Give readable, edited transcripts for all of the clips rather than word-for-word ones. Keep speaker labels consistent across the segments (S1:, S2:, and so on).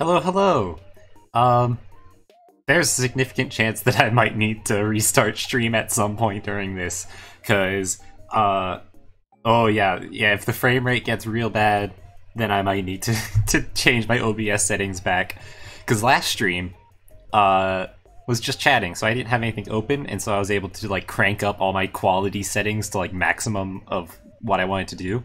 S1: Hello, hello. Um, there's a significant chance that I might need to restart stream at some point during this, cause, oh yeah, if the frame rate gets real bad, then I might need to to change my OBS settings back. Cause last stream, was just chatting, so I didn't have anything open, and so I was able to like crank up all my quality settings to like maximum of what I wanted to do.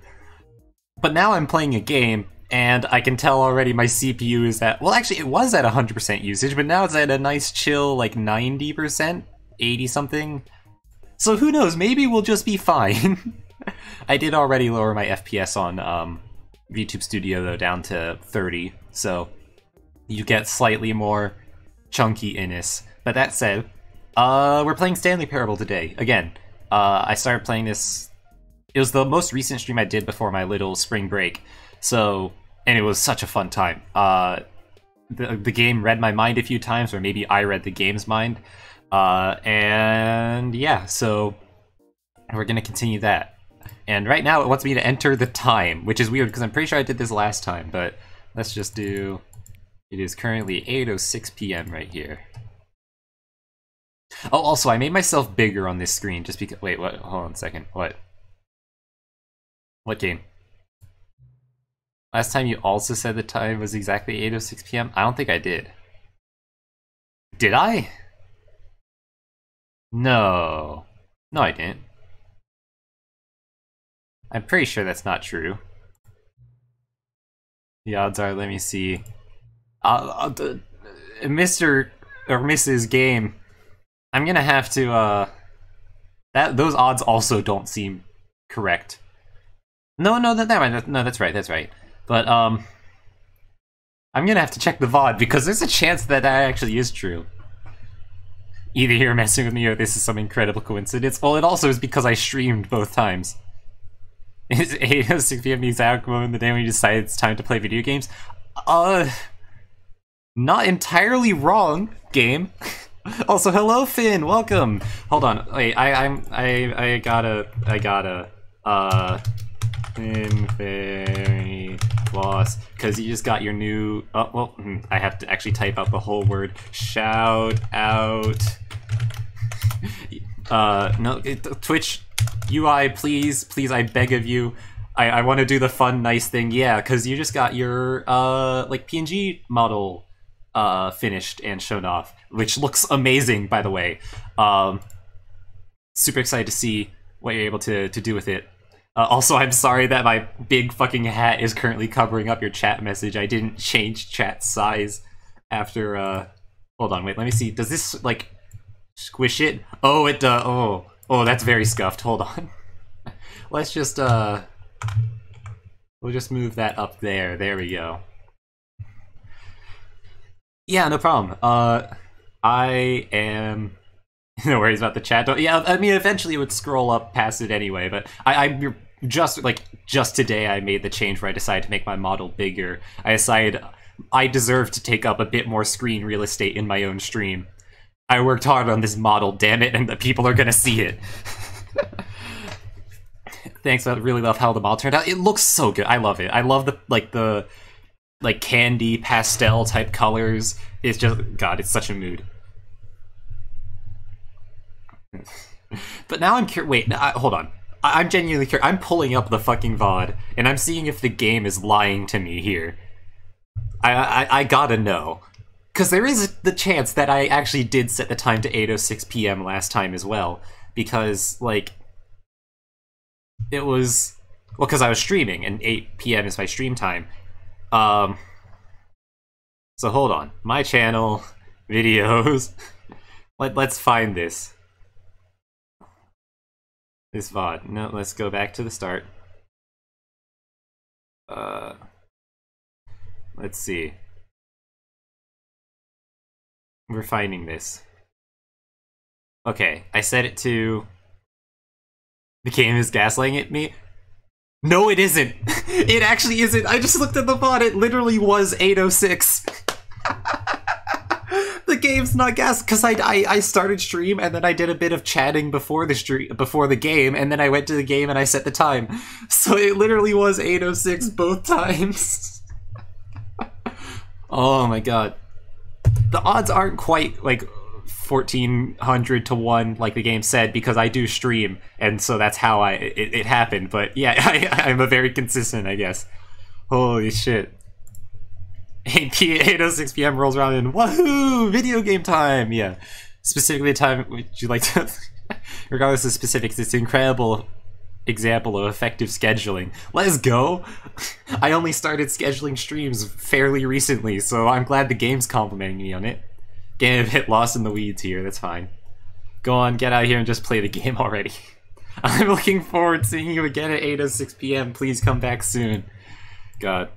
S1: But now I'm playing a game, and I can tell already my CPU is at, well actually it was at 100% usage, but now it's at a nice chill like 90%, 80 something. So who knows, maybe we'll just be fine. I did already lower my FPS on VTube Studio though down to 30, so you get slightly more chunky-inness. But that said, we're playing Stanley Parable today. Again, I started playing this, it was the most recent stream I did before my little spring break. So, and it was such a fun time. The game read my mind a few times, or maybe I read the game's mind. And yeah, so we're gonna continue that. And right now it wants me to enter the time, which is weird because I'm pretty sure I did this last time, but let's just do, it is currently 8:06 p.m. right here. Oh, also, I made myself bigger on this screen just because, wait, what, hold on a second, what? What game? Last time you also said the time was exactly 8:06 p.m.? I don't think I did. Did I? No. No, I didn't. I'm pretty sure that's not true. The odds are, let me see. Mr. or Mrs. Game, I'm gonna have to, those odds also don't seem correct. No, that's right. But, I'm gonna have to check the VOD, because there's a chance that that actually is true. Either you're messing with me, or this is some incredible coincidence. Well, it also is because I streamed both times. Is 8:06 p.m. the exact moment in the day when you decide it's time to play video games? Not entirely wrong, game. Also, hello, Finn, welcome! Hold on, wait, I gotta, Finn Fairy Floss, because you just got your new, oh, well, I have to actually type out the whole word. Shout out. No, Twitch UI, please, I beg of you. I want to do the fun, nice thing, yeah, because you just got your, like, PNG model, finished and shown off, which looks amazing, by the way. Super excited to see what you're able to do with it. Also, I'm sorry that my big fucking hat is currently covering up your chat message. I didn't change chat size after, hold on, wait, let me see. Does this, like, squish it? Oh, it does. Oh, that's very scuffed. Hold on. Let's just, we'll just move that up there. There we go. Yeah, no problem. I am... No worries about the chat. Yeah, I mean, eventually it would scroll up past it anyway, but I'm just today I made the change where I decided to make my model bigger. I decided I deserve to take up a bit more screen real estate in my own stream. I worked hard on this model, damn it, and the people are gonna see it. Thanks, I really love how the model turned out. It looks so good. I love it. I love the candy pastel type colors. It's just, God, it's such a mood. But now I'm curious. Wait, hold on. I'm genuinely curious. I'm pulling up the fucking VOD, and I'm seeing if the game is lying to me here. I gotta know. Because there is the chance that I actually did set the time to 8:06 p.m. last time as well. Because, like, it was... Well, because I was streaming, and 8 p.m. is my stream time. So hold on. My channel, videos... Let's find this. This VOD. No, let's go back to the start. Let's see. We're finding this. Okay, I set it to... The game is gaslighting at me. No, it isn't! It actually isn't! I just looked at the VOD, it literally was 8:06. The game's not gas, because I started stream and then I did a bit of chatting before the game, and then I went to the game and I set the time. So it literally was 8:06 both times. Oh my god. The odds aren't quite like 1400 to 1 like the game said, because I do stream, and so that's how it happened. But yeah, I'm a very consistent, I guess. Holy shit. 8:06 p.m. rolls around and woohoo! Video game time! Yeah. Specifically the time would you like to regardless of specifics, it's an incredible example of effective scheduling. Let's go! I only started scheduling streams fairly recently, so I'm glad the game's complimenting me on it. Getting a bit lost in the weeds here, that's fine. Go on, get out here and just play the game already. I'm looking forward to seeing you again at 8:06 p.m. Please come back soon. God.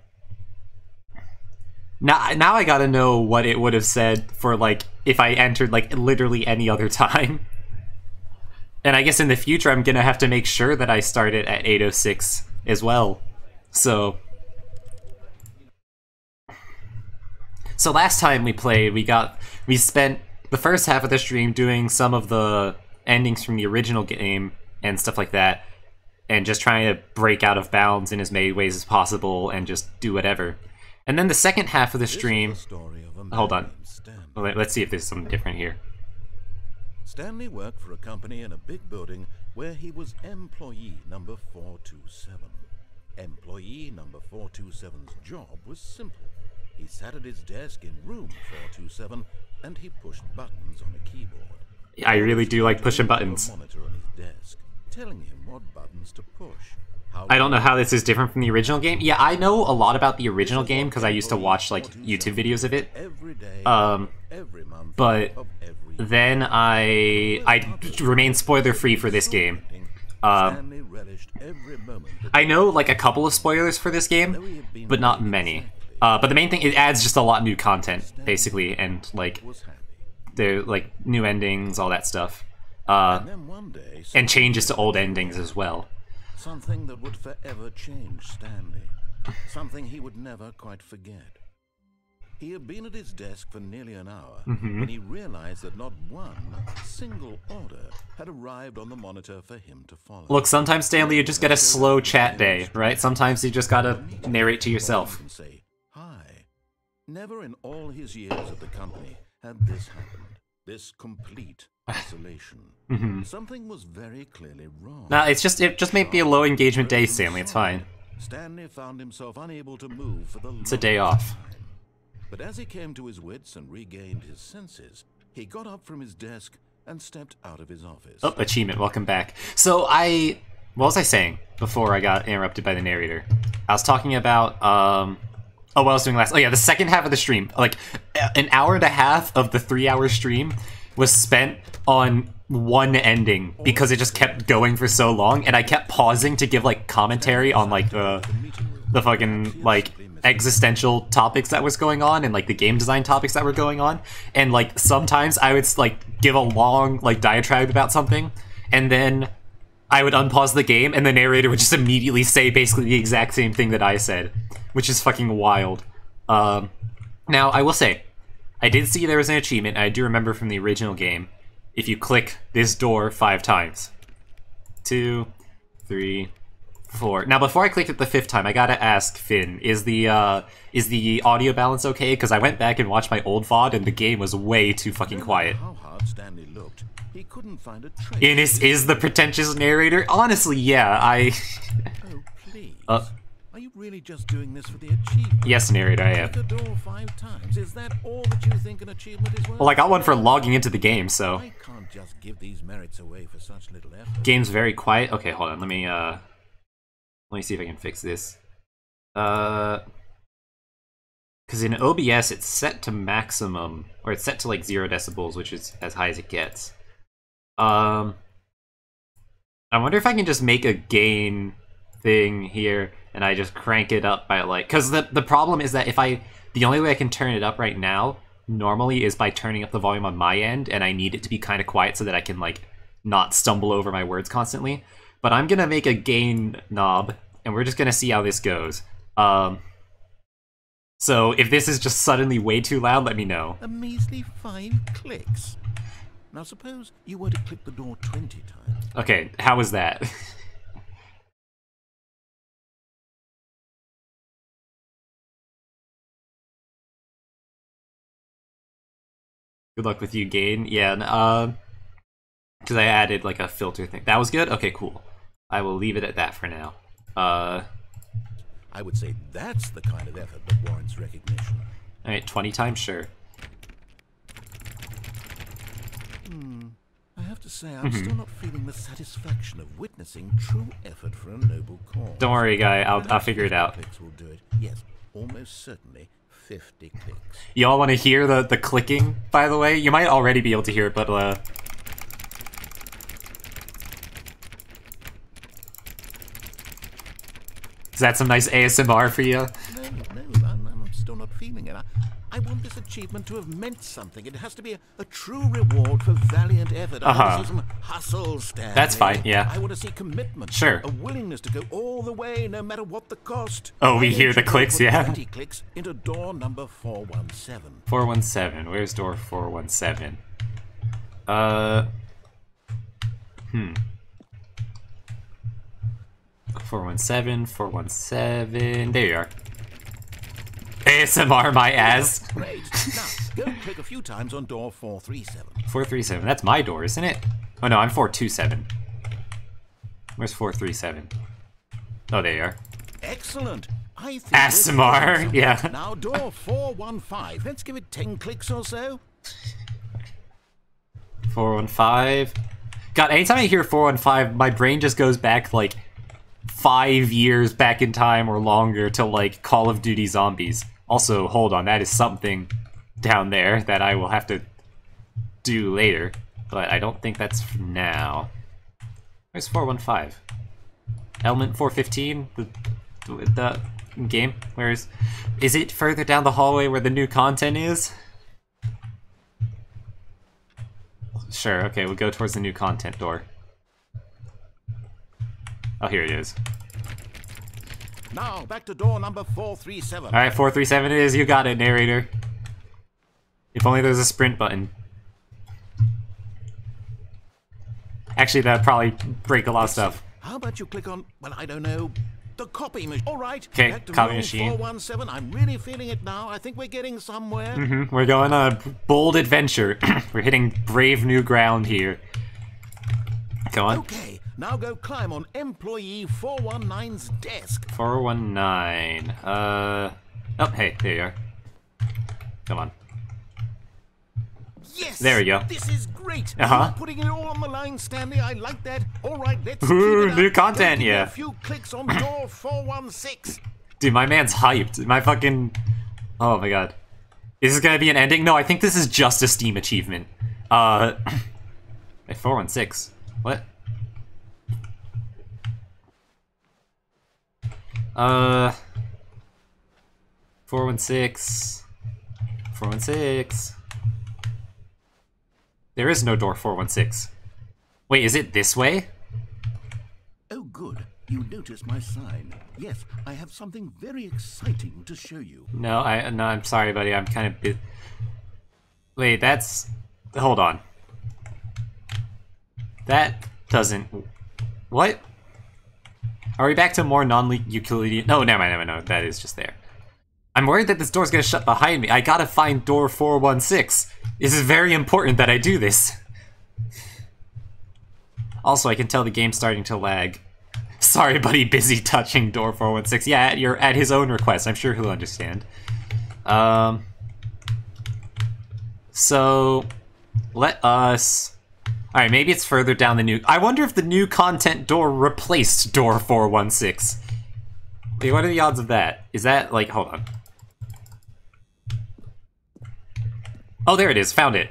S1: Now I gotta know what it would have said for, like, if I entered, like, literally any other time. And I guess in the future I'm gonna have to make sure that I start it at 8:06 as well. So last time we played, we spent the first half of the stream doing some of the endings from the original game and stuff like that, and just trying to break out of bounds in as many ways as possible and just do whatever. And then the second half of the stream... Hold on. Let's see if there's something different here.
S2: Stanley worked for a company in a big building where he was employee number 427. Employee number 427's job was simple. He sat at his desk in room 427 and he pushed buttons on a keyboard.
S1: I really do like pushing buttons.
S2: Monitor on his desk, telling him what buttons to push.
S1: I don't know how this is different from the original game. Yeah, I know a lot about the original game because I used to watch, like, YouTube videos of it. But then I remain spoiler-free for this game. I know, like, a couple of spoilers for this game, but not many. But the main thing, it adds just a lot of new content, basically, and, like, new endings, all that stuff. And changes to old endings as well.
S2: Something that would forever change Stanley. Something he would never quite forget. He had been at his desk for nearly an hour when he realized that not one single order had arrived on the monitor for him to follow.
S1: Look, sometimes, Stanley, you just get a slow chat day, right? Sometimes you just gotta narrate to yourself.
S2: And say, hi. Never in all his years at the company had this happened. This complete isolation. Something was very clearly wrong.
S1: Nah, it just may be a low engagement day, Stanley. It's fine.
S2: Stanley found himself unable to move for the
S1: It's a day off.
S2: time. But as he came to his wits and regained his senses, he got up from his desk and stepped out of his office.
S1: Oh, achievement. Welcome back. So what was I saying before I got interrupted by the narrator? I was talking about, what I was doing last... Oh yeah, the second half of the stream. Like, an hour and a half of the 3-hour stream was spent on one ending because it just kept going for so long, and I kept pausing to give, like, commentary on, like, the fucking, like, existential topics that was going on and, like, the game design topics that were going on. And, like, sometimes I would, like, give a long, like, diatribe about something, and then I would unpause the game, and the narrator would just immediately say basically the exact same thing that I said, which is fucking wild. Now, I will say, I did see there was an achievement, I do remember from the original game, if you click this door 5 times. 2, 3, 4. Now, before I clicked it the 5th time, I gotta ask Finn, is the audio balance okay? Because I went back and watched my old VOD, and the game was way too fucking quiet.
S2: How hard Stanley looked, he couldn't find a trace.
S1: Innes is the pretentious narrator? Honestly, yeah,
S2: Oh, please. Are you really just doing this for the achievement?
S1: Yes, narrator, I am.
S2: Click the door 5 times. Is that all that you think an achievement is worth?
S1: Well, I got one for logging into the game, so...
S2: I can't just give these merits away for such little effort.
S1: Game's very quiet. Okay, hold on, let me see if I can fix this. Because in OBS, it's set to maximum, or it's set to, like, 0 decibels, which is as high as it gets. I wonder if I can just make a gain thing here, and I just crank it up by, like... Because the problem is that the only way I can turn it up right now, normally, is by turning up the volume on my end, and I need it to be kind of quiet so that I can, like, not stumble over my words constantly. But I'm gonna make a gain knob, and we're just gonna see how this goes. So if this is just suddenly way too loud, let me know.
S2: A measly 5 clicks. Now suppose you were to click the door 20 times.
S1: Okay, how was that? Good luck with you, Gain. Yeah, because I added like a filter thing. That was good? Okay, cool. I will leave it at that for now.
S2: I would say that's the kind of effort that warrants recognition.
S1: Alright, 20 times, sure.
S2: I have to say, I'm still not feeling the satisfaction of witnessing true effort for a noble cause.
S1: Don't worry, guy. I'll figure it out.
S2: Clicks will do it. Yes, almost certainly 50 clicks.
S1: Y'all want to hear the clicking, by the way? You might already be able to hear it, but, is that some nice ASMR for you?
S2: No, I'm still not feeling it. I want this achievement to have meant something. It has to be a true reward for valiant effort. I want to see some hustle, Stanley.
S1: That's fine, yeah.
S2: I want to see commitment.
S1: Sure.
S2: A willingness to go all the way, no matter what the cost.
S1: Oh, we hear the clicks, yeah.
S2: 20 clicks into door number 417.
S1: 417. Where's door 417? 417, 417. There you are. ASMR my ass.
S2: Great. Now, go click a few times on door 437.
S1: 437. That's my door, isn't it? Oh no, I'm 427. Where's 437? Oh, there you are.
S2: Excellent. I think
S1: ASMR, yeah.
S2: Now door 415. Let's give it 10 clicks or so.
S1: 415. God, anytime I hear 415, my brain just goes back like 5 years back in time or longer to like Call of Duty Zombies. Also, hold on, that is something down there that I will have to do later, but I don't think that's for now. Where's 415? Element 415? The game? Where's... Is it further down the hallway where the new content is? Sure, okay, we'll go towards the new content door. Oh, here it is.
S2: Now, back to door number 437.
S1: Alright, 437 it is. You got it, narrator. If only there's a sprint button. Actually, that'd probably break a lot of stuff.
S2: How about you click on, well, I don't know, the copy machine. All right,
S1: okay,
S2: back to
S1: copy
S2: room
S1: machine.
S2: 417. I'm really feeling it now. I think we're getting somewhere.
S1: We're going on a bold adventure. We're hitting brave new ground here. Go on.
S2: Okay, now go climb on employee 419's desk.
S1: 419. Oh, hey, there you are. Come on.
S2: Yes!
S1: There we go.
S2: This is great.
S1: Uh-huh.
S2: You're putting it all on the line, Stanley. I like that. All right, let's
S1: Ooh,
S2: keep it
S1: new
S2: up.
S1: content,
S2: Go give me
S1: yeah.
S2: A few clicks on door 416.
S1: Dude, my man's hyped. My fucking... Oh my god. Is this gonna be an ending? No, I think this is just a Steam achievement. 416. What? 416. 416. There is no door 416. Wait, is it this way?
S2: Oh, good. You noticed my sign. Yes, I have something very exciting to show you.
S1: No, I'm sorry, buddy. I'm kind of busy. Wait, that's... Hold on. That doesn't... What? Are we back to more non-Euclidean... No, never mind. That is just there. I'm worried that this door's gonna shut behind me. I gotta find door 416. This is very important that I do this. Also, I can tell the game's starting to lag. Sorry, buddy, busy touching door 416. Yeah, at his own request. I'm sure he'll understand. So, let us... Alright, maybe it's further down the new... I wonder if the new content door replaced door 416. Wait, what are the odds of that? Is that, like... Hold on. Oh, there it is. Found it.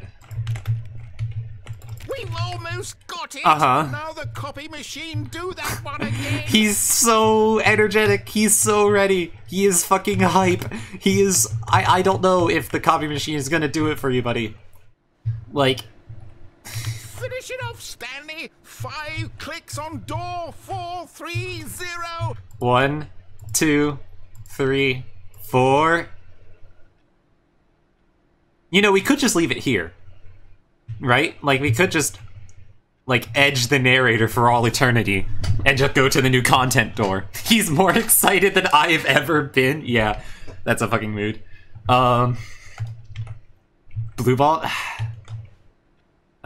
S2: We've almost got it!
S1: Uh-huh.
S2: Now the copy machine, do that one again!
S1: He's so energetic. He's so ready. He is fucking hype. He is... I don't know if the copy machine is gonna do it for you, buddy. Like...
S2: Finish it off, Stanley! 5 clicks on door 430!
S1: 1, 2, 3, 4... You know, we could just leave it here. Right? Like, we could just... like, edge the narrator for all eternity and just go to the new content door. He's more excited than I have ever been. Yeah, that's a fucking mood. Blue ball?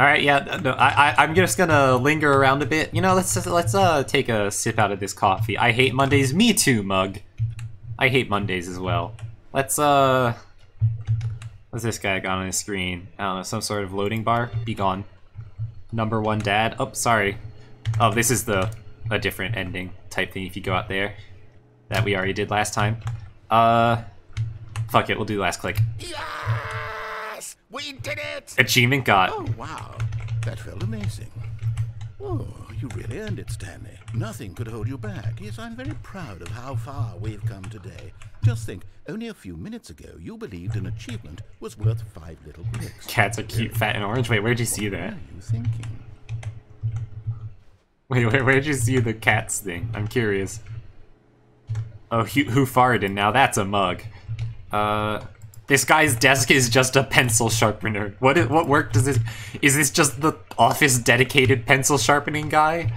S1: All right, yeah, no, I'm just gonna linger around a bit. You know, let's take a sip out of this coffee. I hate Mondays. Me too, mug. I hate Mondays as well. Let's what's this guy got on his screen? I don't know, some sort of loading bar. Be gone. Number 1 dad. Oh, sorry. Oh, this is a different ending type thing if you go out there. That we already did last time. Fuck it, we'll do last click.
S2: Yes! We did it!
S1: Achievement got.
S2: Oh, wow. That felt amazing. Oh, you really earned it, Stanley. Nothing could hold you back. Yes, I'm very proud of how far we've come today. Just think, only a few minutes ago, you believed an achievement was worth 5 little bricks.
S1: Cats are cute, fat, and orange. Wait, where'd you see that?
S2: What are you thinking?
S1: Wait, where'd you see the cats thing? I'm curious. Oh, who farted? Now that's a mug. This guy's desk is just a pencil sharpener. What work does this... Is this just the office dedicated pencil sharpening guy?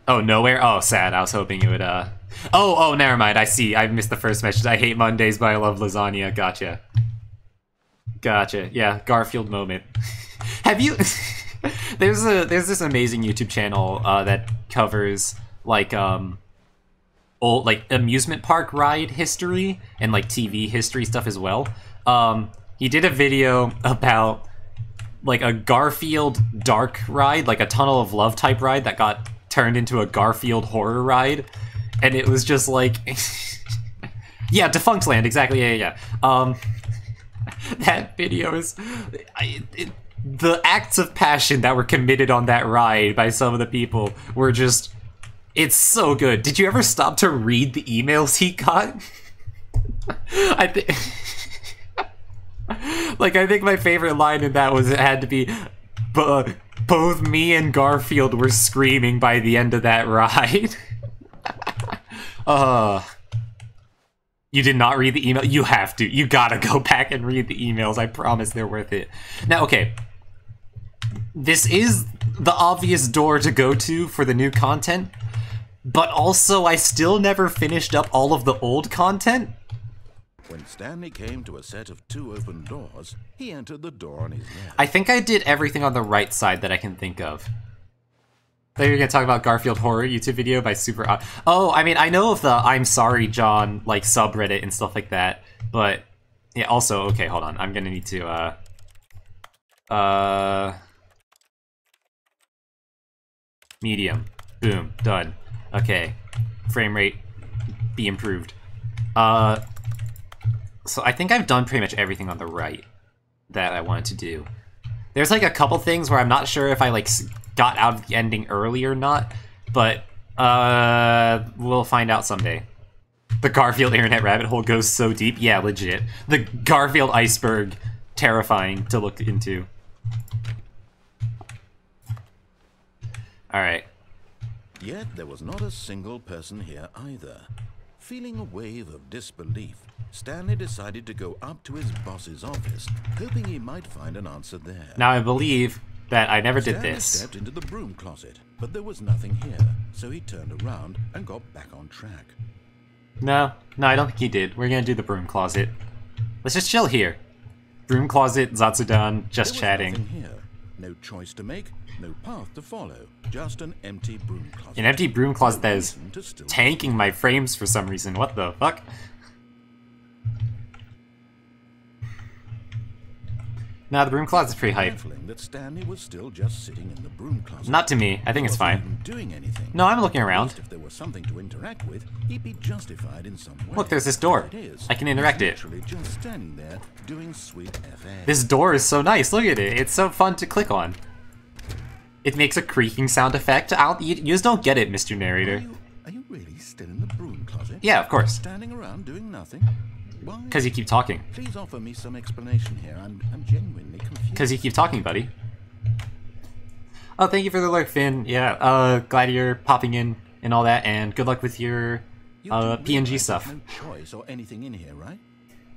S1: Oh, nowhere? Oh, sad. I was hoping you would, Oh, never mind. I see. I missed the first message. I hate Mondays, but I love lasagna. Gotcha. Gotcha. Yeah, Garfield moment. Have you... There's this amazing YouTube channel, that covers, like, old, like, amusement park ride history and, like, TV history stuff as well. He did a video about, like, a Garfield dark ride, like a Tunnel of Love type ride that got turned into a Garfield horror ride, and it was just like... Yeah, Defunct Land, exactly, yeah. That video is... the acts of passion that were committed on that ride by some of the people were just... It's so good. Did you ever stop to read the emails he got? I think... Like, I think my favorite line in that was it had to be... both me and Garfield were screaming by the end of that ride. You did not read the email? You have to. You gotta go back and read the emails. I promise they're worth it. Now, okay. This is the obvious door to go to for the new content, but also I still never finished up all of the old content.
S2: When Stanley came to a set of 2 open doors, he entered the door on his left.
S1: I think I did everything on the right side that I can think of. I thought you were going to talk about Garfield Horror YouTube video by Super... Oh, I mean, I know of the I'm Sorry John, like, subreddit and stuff like that, but... Yeah, also, okay, hold on. I'm going to need to, medium. Boom. Done. Okay. Frame rate. Be improved. So I think I've done pretty much everything on the right that I wanted to do. There's like a couple things where I'm not sure if I like got out of the ending early or not, but we'll find out someday. The Garfield internet rabbit hole goes so deep. Yeah, legit. The Garfield iceberg, terrifying to look into. Alright.
S2: Yet there was not a single person here either. Feeling a wave of disbelief, Stanley decided to go up to his boss's office, hoping he might find an answer there.
S1: Now I believe that I never did
S2: Stanley
S1: this.
S2: stepped into the broom closet, but there was nothing here, so he turned around and got back on track.
S1: No, I don't think he did. We're gonna do the broom closet. Let's just chill here. Broom closet, Zatsudan, just chatting.
S2: There was nothing here. No choice to make, no path to follow, just an empty broom closet.
S1: An empty broom closet that is tanking my frames for some reason. What the fuck? Nah, the broom closet's pretty hype.
S2: That Stanley was still just sitting in the broom closet.
S1: Not to me. I think it's fine.
S2: Doing anything.
S1: No, I'm looking around.
S2: If there was something to interact with, he'd be justified in some way.
S1: Look, there's this door. I can interact it.
S2: Literally just standing there doing sweet FA.
S1: This door is so nice. Look at it. It's so fun to click on. It makes a creaking sound effect. You just don't get it, Mr. Narrator.
S2: Are you really still in the broom closet?
S1: Yeah, of course.
S2: Standing around doing nothing? Why?
S1: Because you keep talking.
S2: Please offer me some explanation here. I'm genuinely confused.
S1: Because you keep talking, buddy. Oh, thank you for the lurk, Finn. Yeah, glad you're popping in and all that, and good luck with your PNG stuff.
S2: No choice or anything in here, right?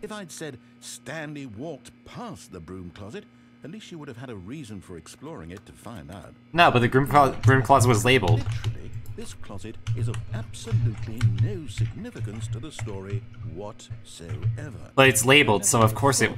S2: If I'd said Stanley walked past the broom closet, at least you would have had a reason for exploring it to find out.
S1: No, but the broom closet was labeled.
S2: Literally, this closet is of absolutely no significance to the story whatsoever.
S1: But it's labeled, so of course it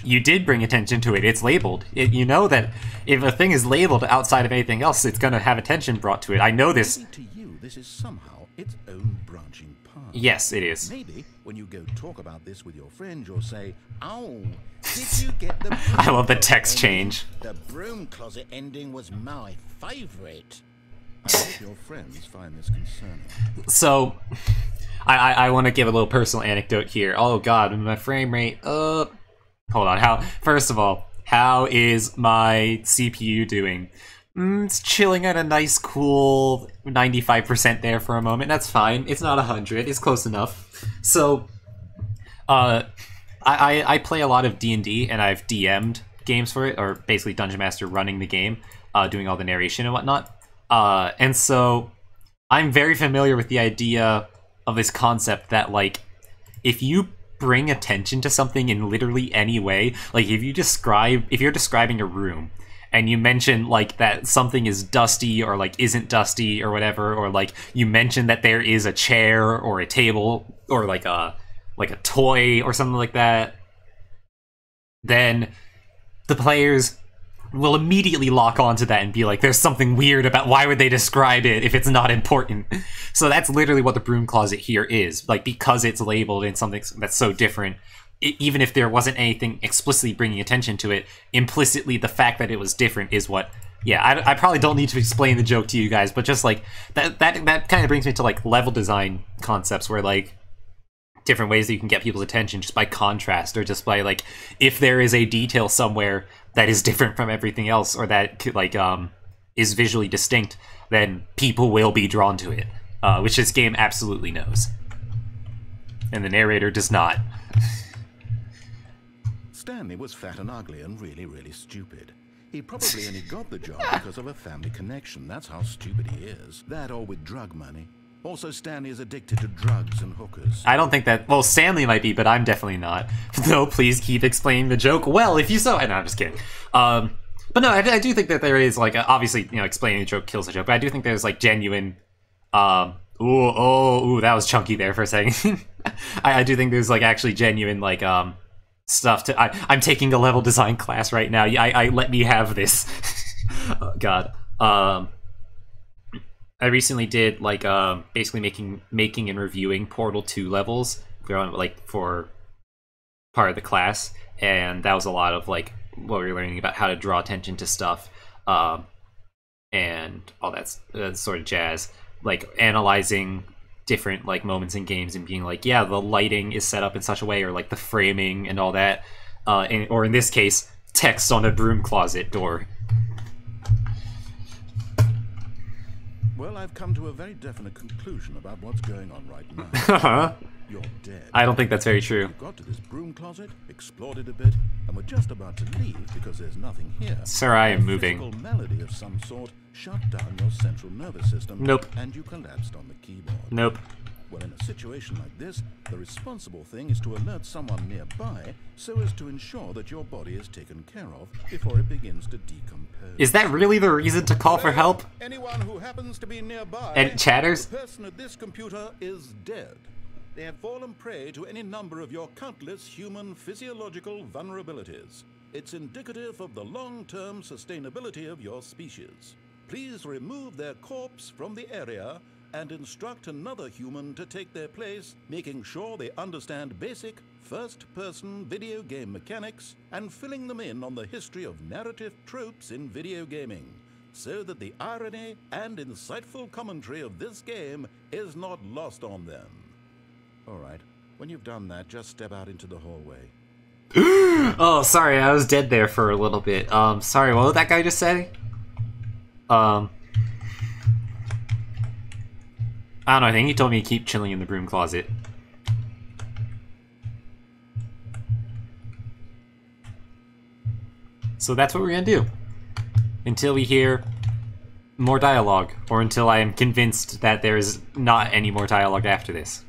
S1: you did bring attention to it. It's labeled. You know that if a thing is labeled outside of anything else, it's going to have attention brought to it. I know this.
S2: Maybe to you, this is somehow its own branching path.
S1: Yes, it is.
S2: Maybe when you go talk about this with your friend, you'll say, "Oh, did you get the?"
S1: I love the text change.
S2: The broom closet ending was my favorite. I hope your friends find this concerning.
S1: So, I want to give a little personal anecdote here. Oh god, my frame rate. Hold on. First of all, how is my CPU doing? It's chilling at a nice, cool 95% there for a moment. That's fine. It's not 100. It's close enough. So, I play a lot of D&D, and I've DM'd games for it, or basically Dungeon Master running the game, doing all the narration and whatnot. And so, I'm very familiar with the idea of this concept that, like, if you bring attention to something in literally any way, like if you're describing a room and you mention like that something is dusty or like isn't dusty or whatever, or like you mention that there is a chair or a table or like a toy or something like that, then the players will immediately lock onto that and be like, there's something weird about why would they describe it if it's not important. So that's literally what the broom closet here is. Like, because it's labeled in something that's so different, even if there wasn't anything explicitly bringing attention to it, implicitly the fact that it was different is what... Yeah, I probably don't need to explain the joke to you guys, but just like, that kind of brings me to like level design concepts where like, different ways that you can get people's attention just by contrast, or just by like, if there is a detail somewhere that is different from everything else, or that like is visually distinct, then people will be drawn to it, which this game absolutely knows, and the narrator does not.
S2: Stanley was fat and ugly and really, really stupid. He probably only got the job because of a family connection. That's how stupid he is. That, or with drug money. Also, Stanley is addicted to drugs and hookers.
S1: I don't think that... Well, Stanley might be, but I'm definitely not. No, please keep explaining the joke. Well, if you so... No, I'm just kidding. But no, I do think that there is, like, obviously, you know, explaining the joke kills the joke, but I do think there's, like, genuine... Ooh, that was chunky there for a second. I do think there's, like, actually genuine, like, stuff to... I'm taking a level design class right now. I let me have this. Oh, God. I recently did like basically making and reviewing Portal 2 levels for part of the class, and that was a lot of like what we were learning about how to draw attention to stuff, and all that sort of jazz, like analyzing different like moments in games and being like, yeah, the lighting is set up in such a way, or like the framing and all that, or in this case, text on a broom closet door.
S2: Well, I've come to a very definite conclusion about what's going on right now. You're dead.
S1: I don't think that's very true.
S2: You got to this broom closet, explored it a bit, and we're just about to leave because there's nothing here.
S1: Sir, I am moving.
S2: A physical malady of some sort shut down your central nervous system.
S1: Nope.
S2: And you collapsed on the keyboard.
S1: Nope.
S2: Well, in a situation like this, the responsible thing is to alert someone nearby so as to ensure that your body is taken care of before it begins to decompose.
S1: Is that really the reason to call for help?
S2: Anyone who happens to be nearby,
S1: and chatters?
S2: The person at this computer is dead. They have fallen prey to any number of your countless human physiological vulnerabilities. It's indicative of the long-term sustainability of your species. Please remove their corpse from the area and instruct another human to take their place, making sure they understand basic first-person video game mechanics and filling them in on the history of narrative tropes in video gaming, so that the irony and insightful commentary of this game is not lost on them. All right, when you've done that, just step out into the hallway.
S1: Oh, sorry, I was dead there for a little bit. Sorry, what did that guy just say? I don't know, I think he told me to keep chilling in the broom closet. So that's what we're gonna do. Until we hear more dialogue, or until I am convinced that there is not any more dialogue after this.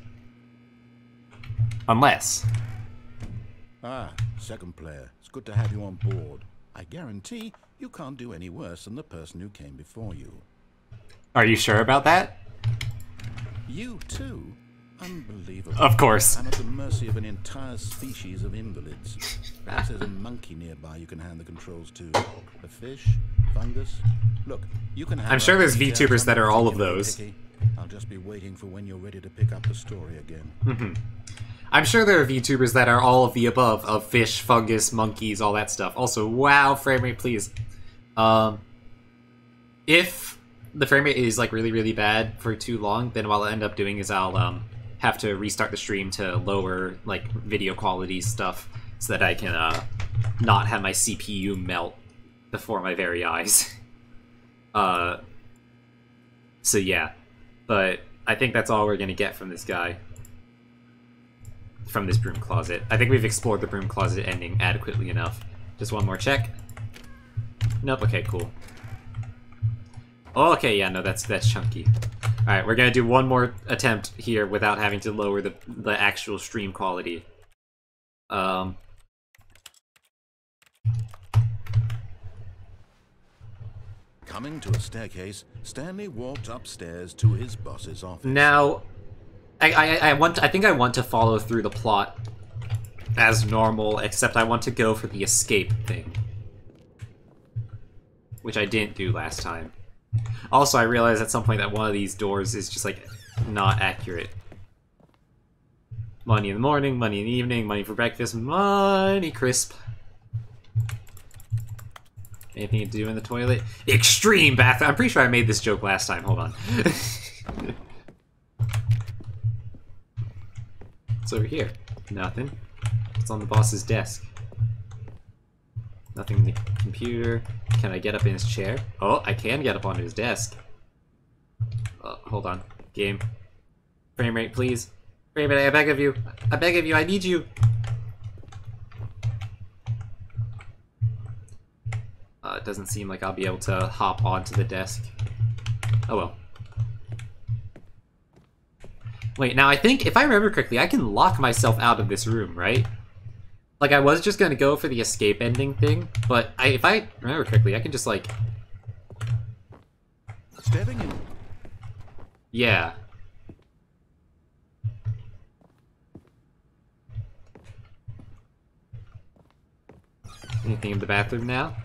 S1: Unless...
S2: Ah, second player. It's good to have you on board. I guarantee you can't do any worse than the person who came before you.
S1: Are you sure about that?
S2: You too? Unbelievable.
S1: Of course.
S2: I'm at the mercy of an entire species of invalids. Perhaps there's a monkey nearby you can hand the controls to. A fish? Fungus? Look, you can have
S1: I'm sure there's
S2: details
S1: VTubers
S2: on
S1: that
S2: the
S1: are all of
S2: particular
S1: those.
S2: picky. I'll just be waiting for when you're ready to pick up the story again.
S1: I'm sure there are VTubers that are all of the above, of fish, fungus, monkeys, all that stuff. Also, wow, frame rate, please. If the frame rate is like really, really bad for too long, then what I'll end up doing is I'll have to restart the stream to lower like video quality stuff so that I can not have my CPU melt before my very eyes. So yeah, but I think that's all we're gonna get from this guy. From this broom closet. I think we've explored the broom closet ending adequately enough. Just one more check. Nope, okay, cool. Oh, okay, yeah, no, that's chunky. Alright, we're gonna do one more attempt here without having to lower the actual stream quality.
S2: Coming to a staircase, Stanley walked upstairs to his boss's office.
S1: Now, I think I want to follow through the plot as normal, except I want to go for the escape thing. Which I didn't do last time. Also, I realized at some point that one of these doors is just, like, not accurate. Money in the morning, money in the evening, money for breakfast, money crisp. Anything to do in the toilet? Extreme bath. I'm pretty sure I made this joke last time. Hold on. What's over here? Nothing. It's on the boss's desk. Nothing in the computer. Can I get up in his chair? Oh, I can get up onto his desk. Hold on. Game. Frame rate, please. Frame rate, I beg of you. I beg of you, I need you. It doesn't seem like I'll be able to hop onto the desk. Oh well. Wait, now I think, if I remember correctly, I can lock myself out of this room, right? Like, I was just gonna go for the escape ending thing, but if I remember correctly, I can just, like...
S2: Stepping in.
S1: Yeah. Anything in the bathroom now?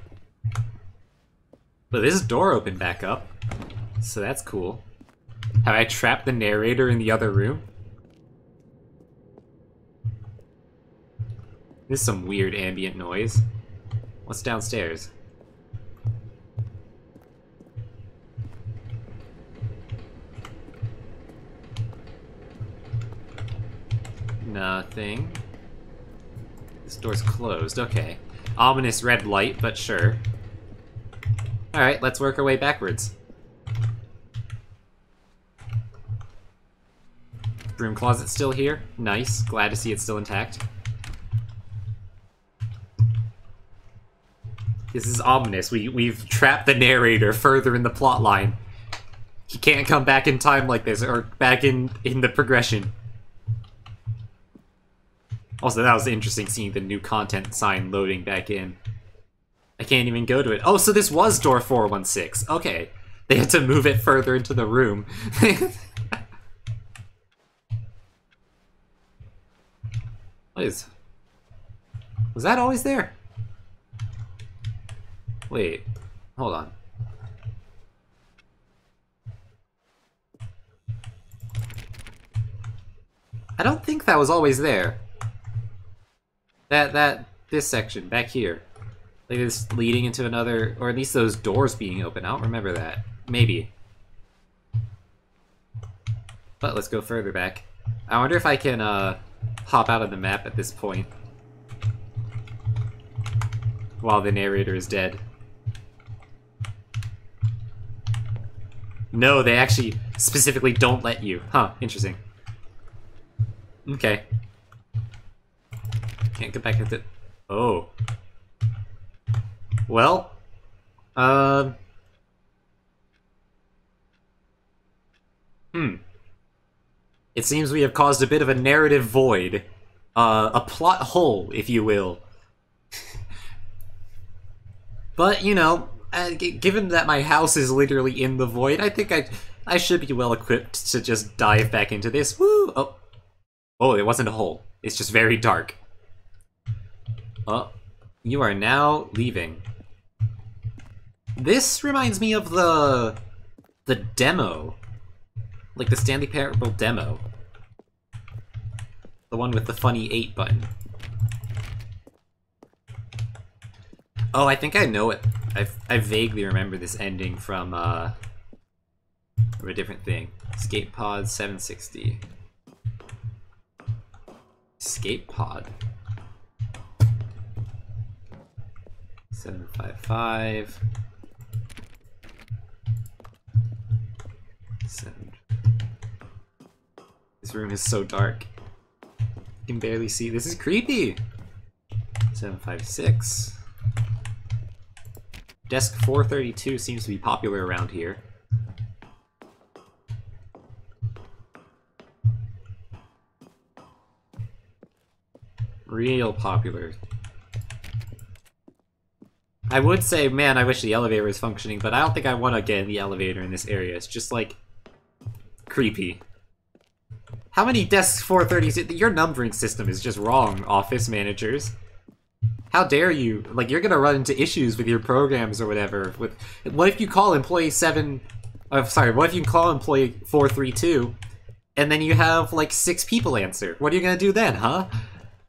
S1: But this door opened back up, so that's cool. Have I trapped the narrator in the other room? This is some weird ambient noise. What's downstairs? Nothing. This door's closed, okay. Ominous red light, but sure. Alright, let's work our way backwards. Broom closet still here. Nice. Glad to see it's still intact. This is ominous. We've trapped the narrator further in the plot line. He can't come back in time like this, or back in the progression. Also, that was interesting seeing the new content sign loading back in. I can't even go to it. Oh, so this was door 416. Okay. They had to move it further into the room. What is... Was that always there? Wait. Hold on. I don't think that was always there. This section, back here. Like this leading into another, or at least those doors being open. I don't remember that. Maybe. But let's go further back. I wonder if I can, hop out of the map at this point. While the narrator is dead. No, they actually specifically don't let you. Huh, interesting. Okay. Can't get back into... Oh. Well, It seems we have caused a bit of a narrative void. A plot hole, if you will. But, you know, given that my house is literally in the void, I think I should be well equipped to just dive back into this. Woo! Oh, Oh, it wasn't a hole. It's just very dark. Oh, you are now leaving. This reminds me of the demo. Like the Stanley Parable demo. The one with the funny 8 button. Oh, I think I know it. I vaguely remember this ending from a different thing. Escape Pod 760. Escape Pod 755. 7. This room is so dark. You can barely see. This is creepy. 756. Desk 432 seems to be popular around here. Real popular. I would say, man, I wish the elevator was functioning, but I don't think I want to get in the elevator in this area. It's just, like, creepy. How many desks 430s? Your numbering system is just wrong, office managers. How dare you? Like, you're gonna run into issues with your programs or whatever. What if you call employee 7... Oh, sorry, what if you call employee 432, and then you have, like, 6 people answer? What are you gonna do then, huh?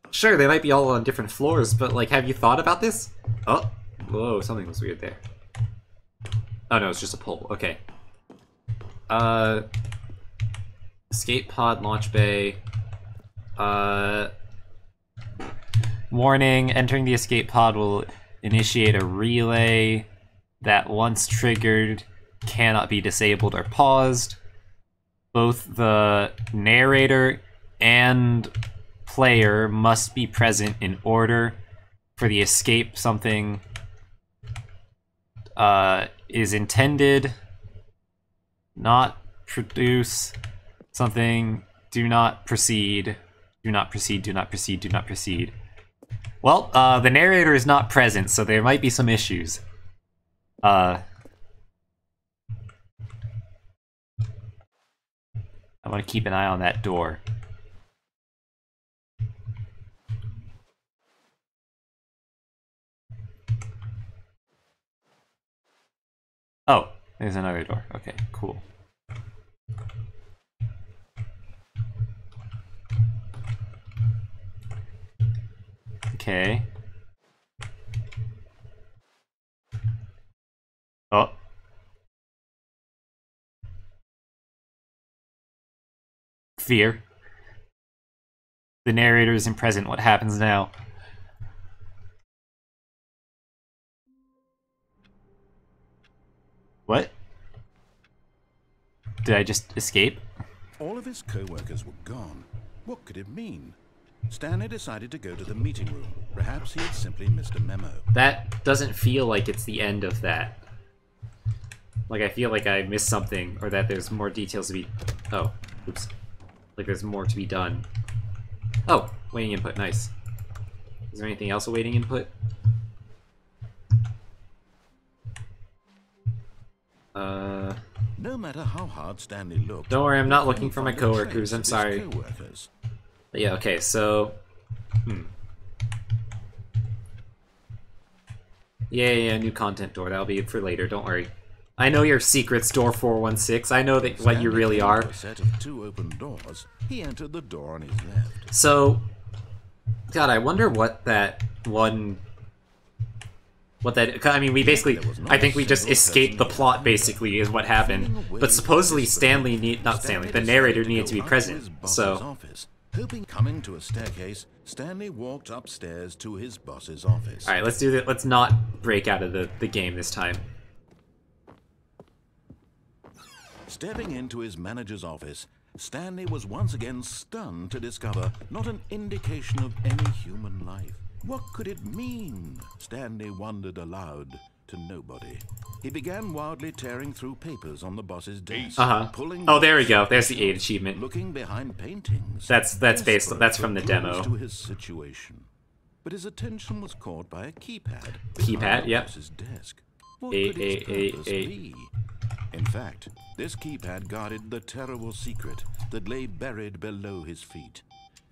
S1: Sure, they might be all on different floors, but, like, have you thought about this? Oh, whoa, something was weird there. Oh, no, it's just a pole. Okay. Escape pod, launch bay. Warning, entering the escape pod will initiate a relay that, once triggered, cannot be disabled or paused. Both the narrator and player must be present in order for the escape. Something is intended. Not produce something. Do not proceed. Do not proceed. Do not proceed. Do not proceed. Well, the narrator is not present, so there might be some issues. I want to keep an eye on that door. Oh, there's another door. Okay, cool. Okay. Oh. Fear. The narrator isn't present. What happens now? What? Did I just escape?
S2: All of his co-workers were gone. What could it mean? Stanley decided to go to the meeting room. Perhaps he had simply missed a memo.
S1: That doesn't feel like it's the end of that. Like, I feel like I missed something, or that there's more details to be... Oh, oops. Like, there's more to be done. Oh, waiting input, nice. Is there anything else awaiting input?
S2: No matter how hard Stanley looked...
S1: Don't worry, I'm not looking for my coworkers, I'm sorry. But yeah, okay, so... Yeah, new content door. That'll be it for later, don't worry. I know your secrets, door 416. I know that what you really are.
S2: A set of 2 open doors. He entered the door on his left.
S1: So... God, I wonder what that one... I mean, we basically... I think we just escaped the plot, basically, is what happened. But supposedly the narrator needed to be present, so...
S2: Hoping coming to a staircase, Stanley walked upstairs to his boss's office.
S1: Alright, let's do that. Let's not break out of the game this time.
S2: Stepping into his manager's office, Stanley was once again stunned to discover not an indication of any human life. What could it mean? Stanley wondered aloud to nobody. He began wildly tearing through papers on the boss's desk. Pulling
S1: oh, there we go. There's the 8 achievement.
S2: Looking behind paintings.
S1: That's from the demo.
S2: To his situation. But his attention was caught by a keypad.
S1: Keypad, yep.
S2: Boss's desk. What could its purpose be? In fact, this keypad guarded the terrible secret that lay buried below his feet.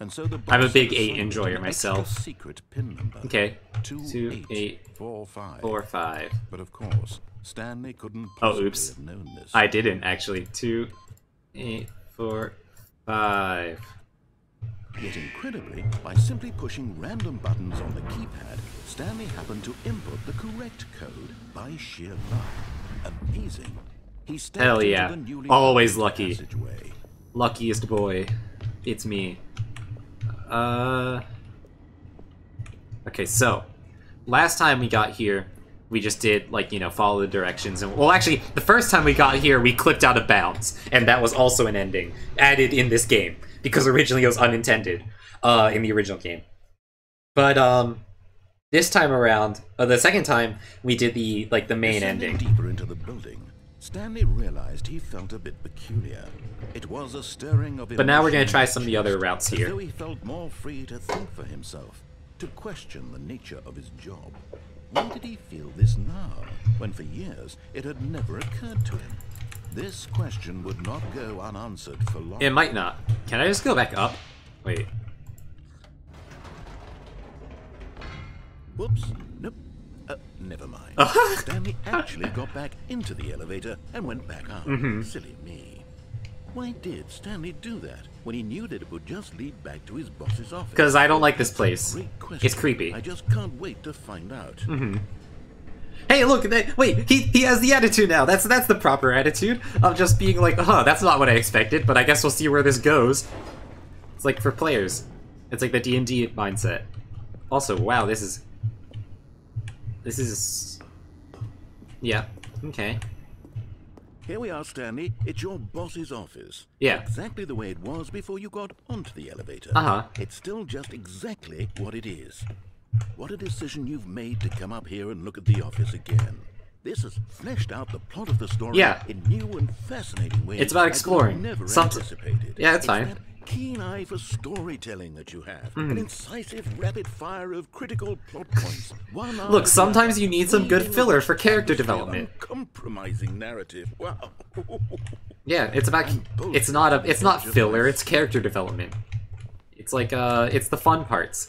S2: And so the
S1: I'm a
S2: boss
S1: big
S2: assigned
S1: 8
S2: an
S1: enjoyer
S2: extra
S1: myself.
S2: secret pin number.
S1: Okay.
S2: 2845.
S1: 4, 5.
S2: But of course, Stanley couldn't
S1: Oh,
S2: possibly
S1: oops.
S2: have known this.
S1: I didn't, actually. 2, 8, 4, 5.
S2: Yet incredibly, by simply pushing random buttons on the keypad, Stanley happened to input the correct code by sheer luck. Amazing. He stepped
S1: Hell
S2: into
S1: yeah.
S2: the newly
S1: Always
S2: opened
S1: lucky.
S2: passageway.
S1: Luckiest boy. It's me. Okay, so last time we got here, we just did, like, you know, follow the directions. And well, actually, the first time we got here, we clipped out of bounds, and that was also an ending added in this game because originally it was unintended in the original game. But this time around, the second time, we did the main
S2: Descending
S1: ending.
S2: deeper into the building, Stanley realized he felt a bit peculiar. It was a stirring of
S1: But now we're gonna
S2: emotion
S1: try
S2: in
S1: some of
S2: his
S1: the other
S2: chest,
S1: routes
S2: as
S1: here.
S2: though he felt more free to think for himself, to question the nature of his job. Why did he feel this now, when for years it had never occurred to him? This question would not go unanswered for long.
S1: It might not. Can I just go back up? Wait.
S2: Whoops. Nope. Never mind. Stanley actually got back into the elevator and went back up. Silly me. Why did Stanley do that when he knew that it would just lead back to his boss's office?
S1: Because I don't like this
S2: That's a
S1: place.
S2: great question.
S1: It's creepy.
S2: I just can't wait to find out.
S1: Hey, look! Wait, he has the attitude now. That's the proper attitude of just being like, huh, that's not what I expected, but I guess we'll see where this goes. It's like for players. It's like the D&D mindset. Also, wow, this is... Yeah, okay.
S2: Here we are, Stanley. It's your boss's office.
S1: Yeah.
S2: Exactly the way it was before you got onto the elevator.
S1: Uh-huh.
S2: It's still just exactly what it is. What a decision you've made to come up here and look at the office again. This has fleshed out the plot of the story
S1: Yeah.
S2: in new and fascinating ways.
S1: It's about
S2: I could have
S1: exploring.
S2: never
S1: Some-
S2: anticipated.
S1: Yeah, that's
S2: It's
S1: fine.
S2: that keen eye for storytelling that you have.
S1: Mm-hmm.
S2: An incisive rapid fire of critical plot points. One after
S1: Look,
S2: the
S1: sometimes
S2: other,
S1: you need some good
S2: weaving
S1: filler
S2: a
S1: for character
S2: tapestry of
S1: development.
S2: uncompromising narrative. Wow.
S1: Yeah, it's about... It's not filler, it's character development. It's like, it's the fun parts.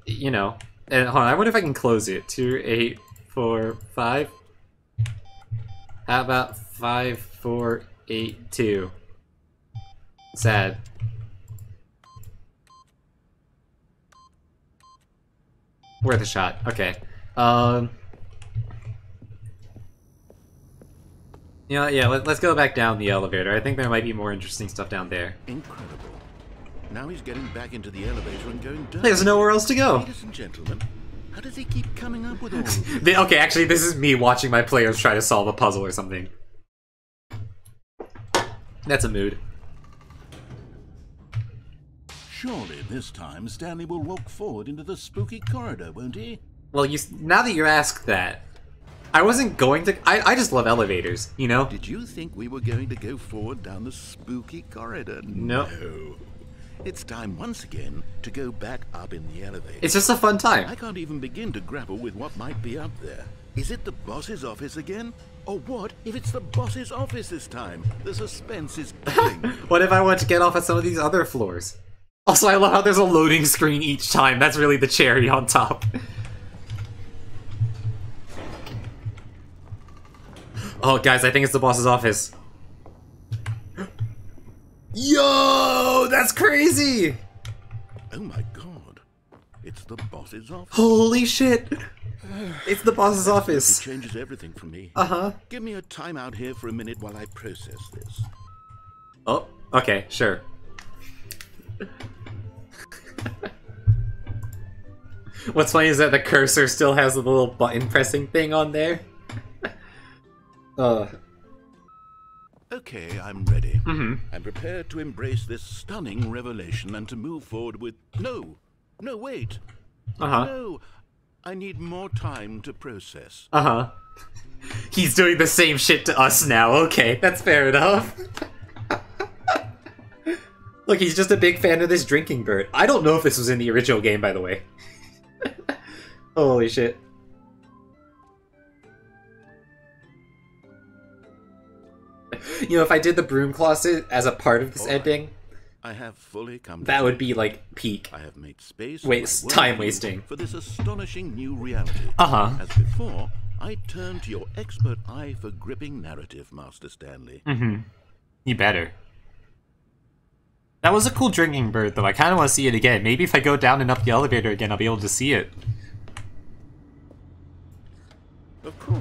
S1: You know. And hold on, I wonder if I can close it. 2, 8, 4, 5. How about 5, 4, 8, 2? Sad. Worth a shot. Okay. Yeah, let's go back down the elevator. I think there might be more interesting stuff down there.
S2: Incredible. Now he's getting back into the elevator and going down.
S1: There's nowhere else to go.
S2: Ladies and gentlemen, how does he keep coming up with all of this?
S1: Okay, actually, this is me watching my players try to solve a puzzle or something. That's a mood.
S2: Surely this time Stanley will walk forward into the spooky corridor, won't he?
S1: Well, now that you ask that, I wasn't going to... I just love elevators, you know?
S2: Did you think we were going to go forward down the spooky corridor?
S1: Nope.
S2: No. It's time once again to go back up in the elevator.
S1: It's just a fun
S2: I
S1: time.
S2: can't even begin to grapple with what might be up there. Is it the boss's office again? Or what if it's the boss's office this time? The suspense is killing me.
S1: What if I want to get off at some of these other floors? Also, I love how there's a loading screen each time. That's really the cherry on top. Oh, guys, I think it's the boss's office. Yo, that's crazy!
S2: Oh my god. It's the boss's office.
S1: Holy shit! It's the boss's
S2: It
S1: office.
S2: changes everything for me.
S1: Uh-huh.
S2: Give me a time out here for a minute while I process this.
S1: Oh, okay, sure. What's funny is that the cursor still has the little button pressing thing on there.
S2: Okay, I'm ready.
S1: Mhm.
S2: I'm prepared to embrace this stunning revelation and to move forward with... No, wait.
S1: Uh-huh.
S2: No, I need more time to process.
S1: Uh-huh. He's doing the same shit to us now. Okay, that's fair enough. Look, he's just a big fan of this drinking bird. I don't know if this was in the original game, by the way. Holy shit. You know, if I did the broom closet as a part of this ending,
S2: I have fully come to
S1: That would
S2: see.
S1: be like peak.
S2: I have made space
S1: Waste,
S2: in my
S1: time
S2: worldview
S1: wasting.
S2: for this astonishing new reality.
S1: Uh-huh.
S2: As before, I turn to your expert eye for gripping narrative, Master Stanley.
S1: You better. That was a cool drinking bird, though. I kind of want to see it again. Maybe if I go down and up the elevator again, I'll be able to see it.
S2: Of course.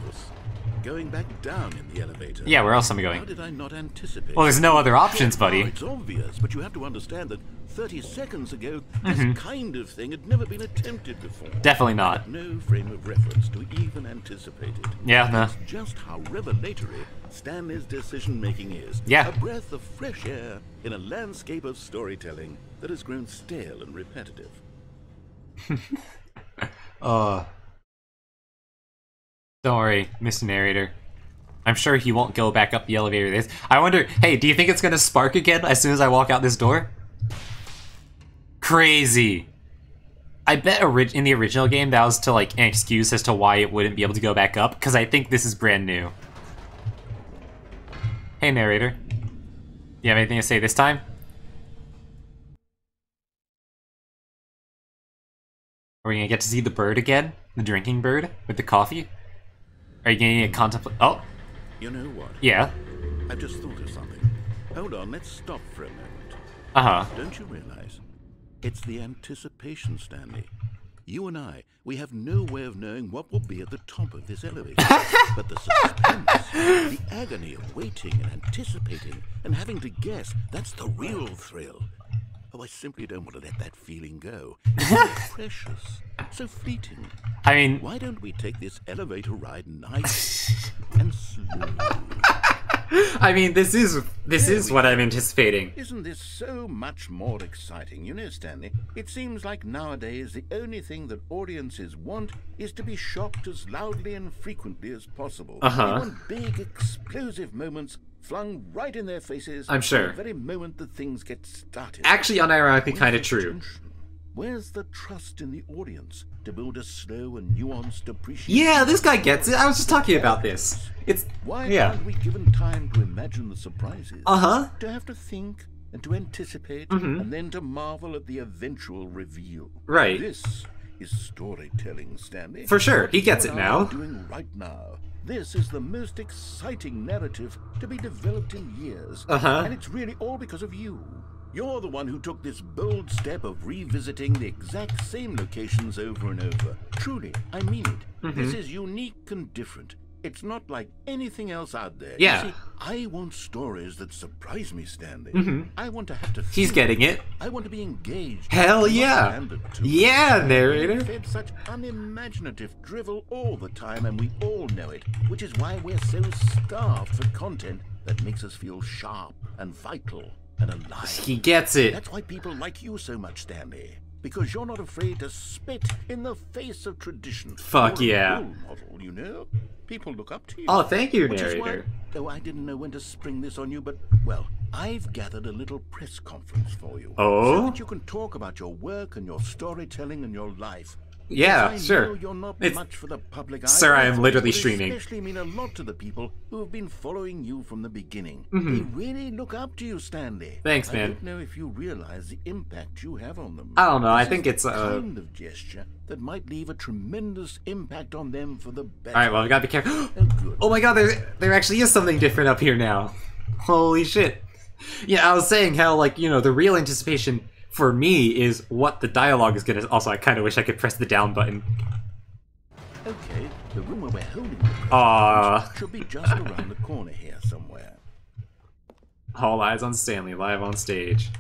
S2: Going back down in the elevator.
S1: Yeah, where else am I
S2: How
S1: going?
S2: did I not anticipate?
S1: Well, there's no other options, buddy.
S2: It's obvious, but you have to understand that 30 seconds ago, this kind of thing had never been attempted before.
S1: Definitely not.
S2: No frame of reference to even anticipate it.
S1: Yeah, no.
S2: That's just how revelatory Stanley's decision-making is.
S1: Yeah.
S2: A breath of fresh air in a landscape of storytelling that has grown stale and repetitive.
S1: Don't worry, Mr. Narrator. I'm sure he won't go back up the elevator this. I wonder, hey, do you think it's gonna spark again as soon as I walk out this door? Crazy. I bet in the original game that was to like an excuse as to why it wouldn't be able to go back up, because I think this is brand new. Hey, Narrator. You have anything to say this time? Are we gonna get to see the bird again? The drinking bird with the coffee? Are you gonna contemplate? Oh,
S2: You know what?
S1: yeah.
S2: I've just thought of something. Hold on, let's stop for a moment.
S1: Uh-huh.
S2: Don't you realize? It's the anticipation, Stanley. You and I, we have no way of knowing what will be at the top of this elevator. But the suspense, the agony of waiting and anticipating and having to guess, that's the real thrill. Oh, I simply don't want to let that feeling go. It's so precious, so fleeting.
S1: I mean,
S2: Why don't we take this elevator ride nice and slow?
S1: this is what I'm anticipating.
S2: Isn't this so much more exciting? You know, Stanley, it seems like nowadays the only thing that audiences want is to be shocked as loudly and frequently as possible.
S1: Uh-huh.
S2: They want big, explosive moments flung right in their faces.
S1: I'm sure.
S2: The very moment that things get started.
S1: Actually, unironically, kind of
S2: Where's the
S1: true.
S2: tension? Where's the trust in the audience to build a slow and nuanced appreciation?
S1: Yeah, this guy gets it. I was just talking about this. It's
S2: Why
S1: yeah.
S2: aren't we given time to imagine the surprises?
S1: Uh-huh.
S2: To have to think and to anticipate and then to marvel at the eventual reveal.
S1: Right.
S2: This is storytelling, Stanley.
S1: For sure, he
S2: What
S1: gets
S2: you
S1: it
S2: and I
S1: now.
S2: are doing right now. This is the most exciting narrative to be developed in years.
S1: Uh-huh.
S2: And it's really all because of you. You're the one who took this bold step of revisiting the exact same locations over and over. Truly, I mean it.
S1: Mm-hmm.
S2: This is unique and different. It's not like anything else out there.
S1: Yeah.
S2: You see, I want stories that surprise me, Stanley. I want to have to
S1: He's
S2: feel
S1: getting it.
S2: I want to be engaged.
S1: Hell
S2: not
S1: yeah.
S2: handed to.
S1: Yeah,
S2: We're
S1: narrator.
S2: fed such unimaginative drivel all the time, and we all know it, which is why we're so starved for content that makes us feel sharp and vital and alive.
S1: He gets it.
S2: That's why people like you so much, Stanley. Because you're not afraid to spit in the face of tradition.
S1: Fuck
S2: You're
S1: yeah.
S2: a role model, you know? People look up to you.
S1: Oh, thank you,
S2: Which is why,
S1: narrator.
S2: though I didn't know when to spring this on you, but, well, I've gathered a little press conference for you.
S1: Oh?
S2: So that you can talk about your work and your storytelling and your life.
S1: Yeah,
S2: Because I
S1: sure.
S2: know you're not
S1: It's-
S2: much for the public eye.
S1: Sir, I am
S2: but
S1: literally
S2: it would
S1: streaming.
S2: especially mean a lot to the people who have been following you from the beginning.
S1: Mm-hmm.
S2: They really look up to you, Stanley.
S1: Thanks,
S2: I
S1: man.
S2: don't know if you realize the impact you have on them.
S1: I don't know, I
S2: This
S1: think
S2: is
S1: it's,
S2: the kind of gesture that might leave a tremendous impact on them for the better.
S1: Alright, well, I've got to be careful.
S2: Oh, good.
S1: Oh my god, there actually is something different up here now. Holy shit. Yeah, I was saying how, like, you know, the real anticipation for me is what the dialogue is gonna... Also, I kind of wish I could press the down button.
S2: Okay, the room where we're holding the
S1: Aww.
S2: should be just around the corner here somewhere.
S1: All eyes on Stanley, live on stage.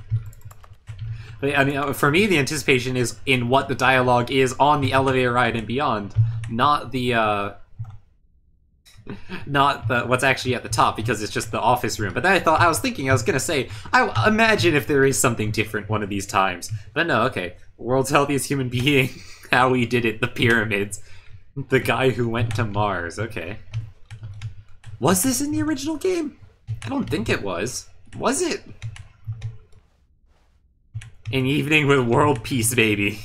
S1: But, I mean, for me, the anticipation is in what the dialogue is on the elevator ride and beyond, not the, not the what's actually at the top, because it's just the office room. But then I was gonna say, I imagine if there is something different one of these times. But no, okay. World's healthiest human being, how we did it, the pyramids. The guy who went to Mars, okay. Was this in the original game? I don't think it was. Was it? An evening with world peace, baby.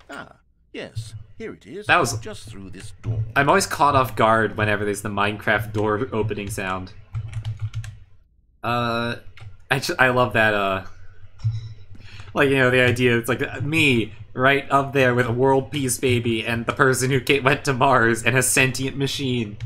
S2: Ah, yes, here it is.
S1: That was-
S2: just through this door.
S1: I'm always caught off guard whenever there's the Minecraft door opening sound. I love that, Like, you know, the idea, it's like me right up there with a world peace baby and the person who went to Mars and a sentient machine.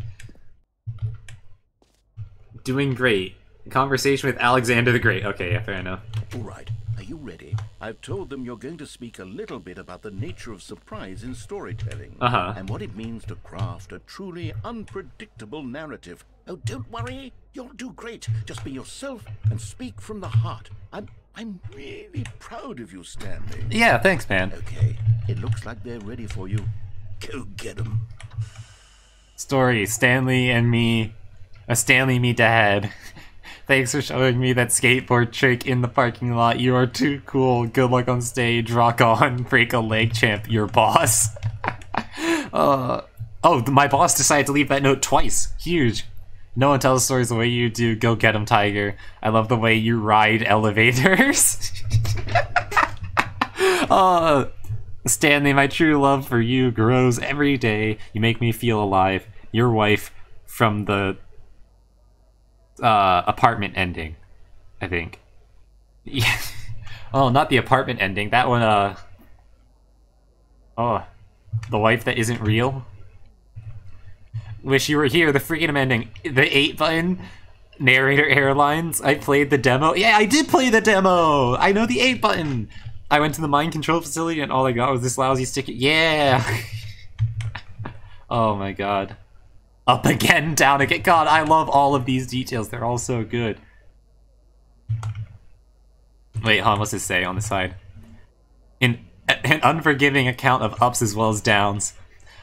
S1: Doing great. Conversation with Alexander the Great. Okay, yeah, fair enough.
S2: All right, are you ready? I've told them you're going to speak a little bit about the nature of surprise in storytelling. And what it means to craft a truly unpredictable narrative. Oh, don't worry. You'll do great. Just be yourself and speak from the heart. I'm really proud of you, Stanley.
S1: Yeah, thanks, man.
S2: Okay, it looks like they're ready for you. Go get them.
S1: Story, Stanley and me. A Stanley me dad. Thanks for showing me that skateboard trick in the parking lot. You are too cool. Good luck on stage. Rock on. Break a leg, champ. Your boss. Oh, my boss decided to leave that note twice. Huge. No one tells stories the way you do. Go get 'em, Tiger. I love the way you ride elevators. Stanley, my true love for you grows every day. You make me feel alive. Your wife from the apartment ending, I think. Yeah. Oh, not the apartment ending. That one, oh, the wife that isn't real. Wish you were here. The freaking ending. The 8 button. Narrator Airlines. I played the demo. Yeah, I did play the demo. I know the 8 button. I went to the mind control facility and all I got was this lousy sticker. Yeah. Oh my god. Up again, down again. God, I love all of these details. They're all so good. Wait, hold on. What's it say on the side? An unforgiving account of ups as well as downs.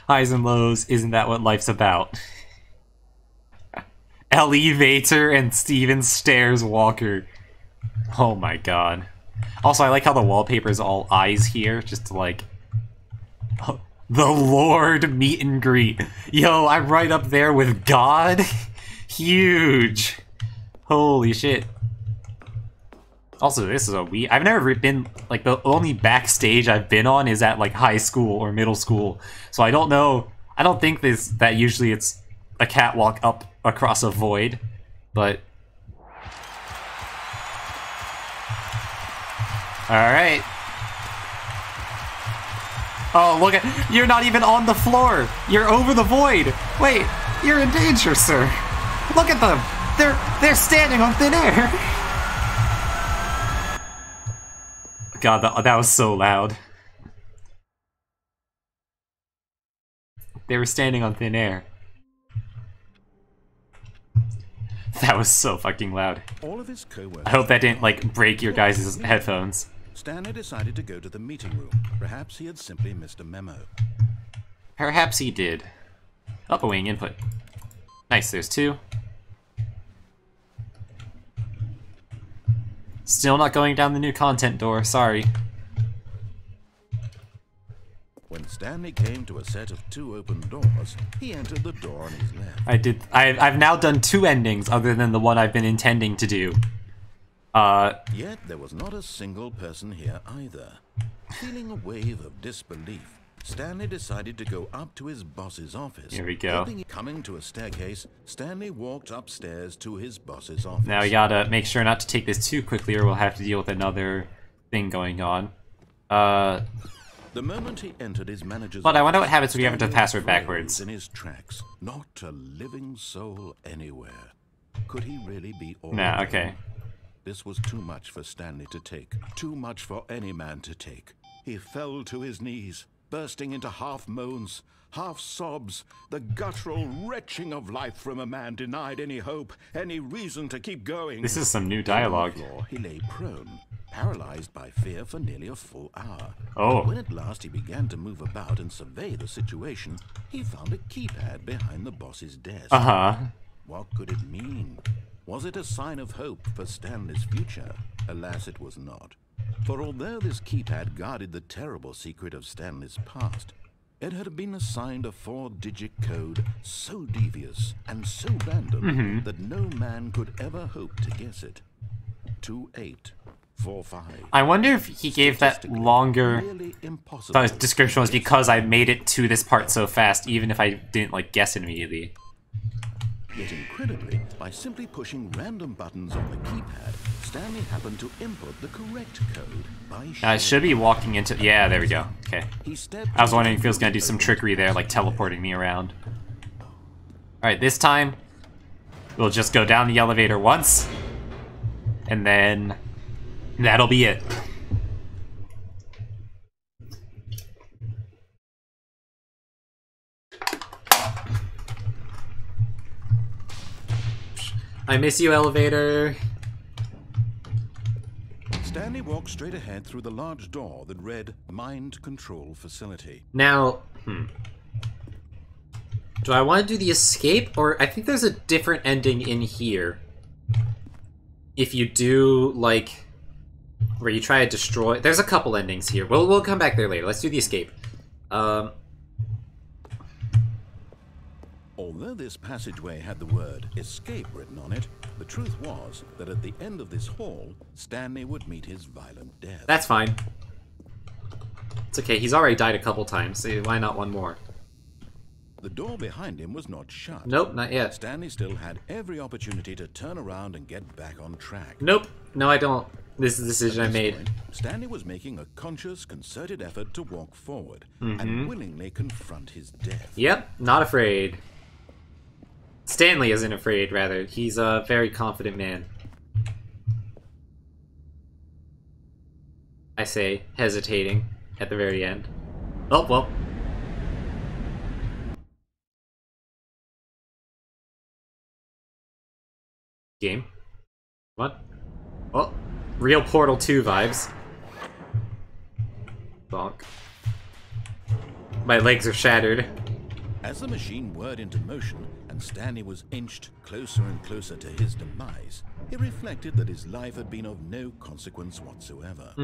S1: Highs and lows, isn't that what life's about? Elevator and Steven Stairs Walker. Oh my god. Also, I like how the wallpaper is all eyes here, just to like... Oh, the Lord meet and greet. Yo, I'm right up there with God. Huge. Holy shit. Also, this is a I've never been, like, the only backstage I've been on is at, like, high school or middle school. So I don't know, I don't think that usually it's a catwalk up across a void, but... Alright. Oh, look at, you're not even on the floor! You're over the void! Wait, you're in danger, sir! Look at them! They're standing on thin air! God, that was so loud. They were standing on thin air. That was so fucking loud.
S2: All of his co-workers.
S1: I hope that didn't, like, break your guys' headphones.
S2: Stanley decided to go to the meeting room. Perhaps he had simply missed a memo.
S1: Perhaps he did. Oh, awaiting input. Nice, there's 2. Still not going down the new content door, sorry.
S2: When Stanley came to a set of 2 open doors, he entered the door on his left.
S1: I've now done 2 endings other than the one I've been intending to do.
S2: Yet there was not a single person here either. Feeling a wave of disbelief, Stanley decided to go up to his boss's office.
S1: Here we go.
S2: Coming to a staircase, Stanley walked upstairs to his boss's office.
S1: Now we gotta make sure not to take this too quickly or we'll have to deal with another thing going on.
S2: The moment he entered his manager's
S1: But I wonder what
S2: office,
S1: happens when you have to
S2: Stanley
S1: password
S2: froze
S1: backwards.
S2: in his tracks. Not a living soul anywhere. Could he really be all
S1: Nah,
S2: alone?
S1: okay.
S2: This was too much for Stanley to take. Too much for any man to take. He fell to his knees, bursting into half moans, half sobs, the guttural retching of life from a man denied any hope, any reason to keep going.
S1: This is some new dialogue.
S2: On the floor, he lay prone, paralyzed by fear for nearly a full hour.
S1: Oh.
S2: When at last he began to move about and survey the situation, he found a keypad behind the boss's desk.
S1: Uh-huh.
S2: What could it mean? Was it a sign of hope for Stanley's future? Alas, it was not. For although this keypad guarded the terrible secret of Stanley's past, it had been assigned a 4-digit code so devious and so random that no man could ever hope to guess it. 2845.
S1: I wonder if he gave that longer
S2: Really impossible.
S1: description was because I made it to this part so fast, even if I didn't, like, guess immediately.
S2: Yet incredibly, by By simply pushing random buttons on the keypad, Stanley happened to input the correct code by
S1: I should be walking into... Yeah, there we go. Okay. I was wondering if he was going to do some trickery there, like teleporting me around. Alright, this time, we'll just go down the elevator once, and then that'll be it. I miss you, elevator.
S2: Stanley walked straight ahead through the large door that read Mind Control Facility.
S1: Now, do I want to do the escape, or I think there's a different ending in here. If you do, like, where you try to destroy... There's a couple endings here. We'll come back there later. Let's do the escape.
S2: Although this passageway had the word escape written on it, the truth was that at the end of this hall, Stanley would meet his violent death.
S1: That's fine. It's okay, he's already died a couple times, so why not one more?
S2: The door behind him was not shut.
S1: Nope, not yet.
S2: Stanley still had every opportunity to turn around and get back on track.
S1: Nope, no I don't. This is the decision I made.
S2: Point, Stanley was making a conscious, concerted effort to walk forward and willingly confront his death.
S1: Yep, not afraid. Stanley isn't afraid, rather. He's a very confident man. I say, hesitating at the very end. Oh, well. Game. What? Oh, real Portal 2 vibes. Bonk. My legs are shattered.
S2: As the machine whirred into motion and Stanley was inched closer and closer to his demise, he reflected that his life had been of no consequence whatsoever.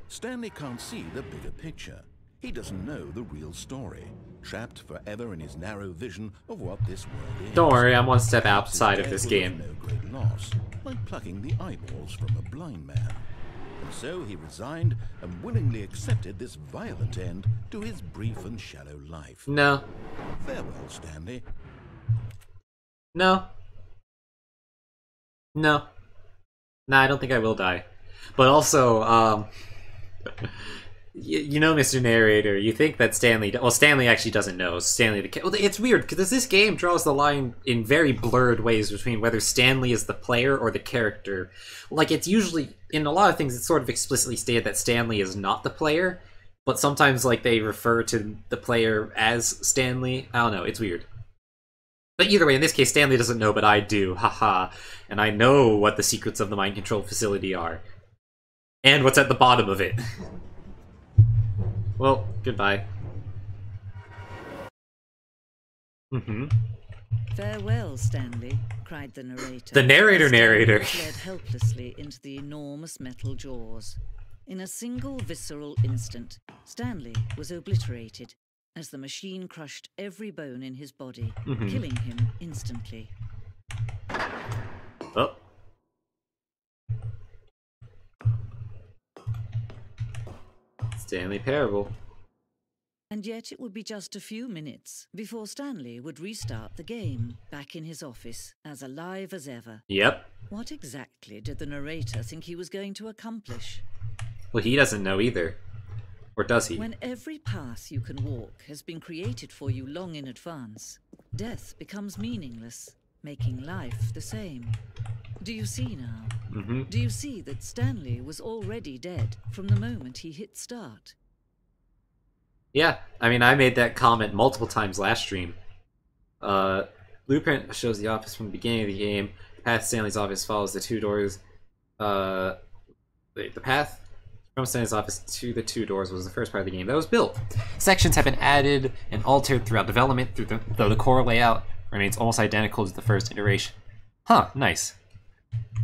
S2: Stanley can't see the bigger picture. He doesn't know the real story, trapped forever in his narrow vision of what this world is.
S1: Don't worry, I'm one step outside of this
S2: His death
S1: game.
S2: was of no great loss, like plucking the eyeballs from a blind man. And so he resigned and willingly accepted this violent end to his brief and shallow life.
S1: No.
S2: Farewell, Stanley.
S1: No. No. Nah, I don't think I will die. But also, you know, Mr. Narrator, you think that Stanley... Well, Stanley actually doesn't know. Stanley the... Well, it's weird, because this game draws the line in very blurred ways between whether Stanley is the player or the character. Like, it's usually... In a lot of things, it's sort of explicitly stated that Stanley is not the player, but sometimes, like, they refer to the player as Stanley. I don't know, it's weird. But either way, in this case, Stanley doesn't know, but I do. Haha. And I know what the secrets of the mind control facility are. And what's at the bottom of it. Well, goodbye.
S3: Farewell, Stanley, cried the narrator.
S1: The narrator.
S3: Fled helplessly into the enormous metal jaws. In a single visceral instant, Stanley was obliterated as the machine crushed every bone in his body, killing him instantly.
S1: Oh. Stanley Parable.
S3: And yet it would be just a few minutes before Stanley would restart the game, back in his office, as alive as ever.
S1: Yep.
S3: What exactly did the narrator think he was going to accomplish?
S1: Well, he doesn't know either. Or does he?
S3: When every path you can walk has been created for you long in advance, death becomes meaningless, making life the same. Do you see now? Do you see that Stanley was already dead from the moment he hit start?
S1: Yeah, I mean, I made that comment multiple times last stream. Blueprint shows the office from the beginning of the game. The path to Stanley's office follows the two doors. The path from Stanley's office to the two doors was the first part of the game that was built. Sections have been added and altered throughout development, though the core layout remains almost identical to the first iteration. Huh, nice.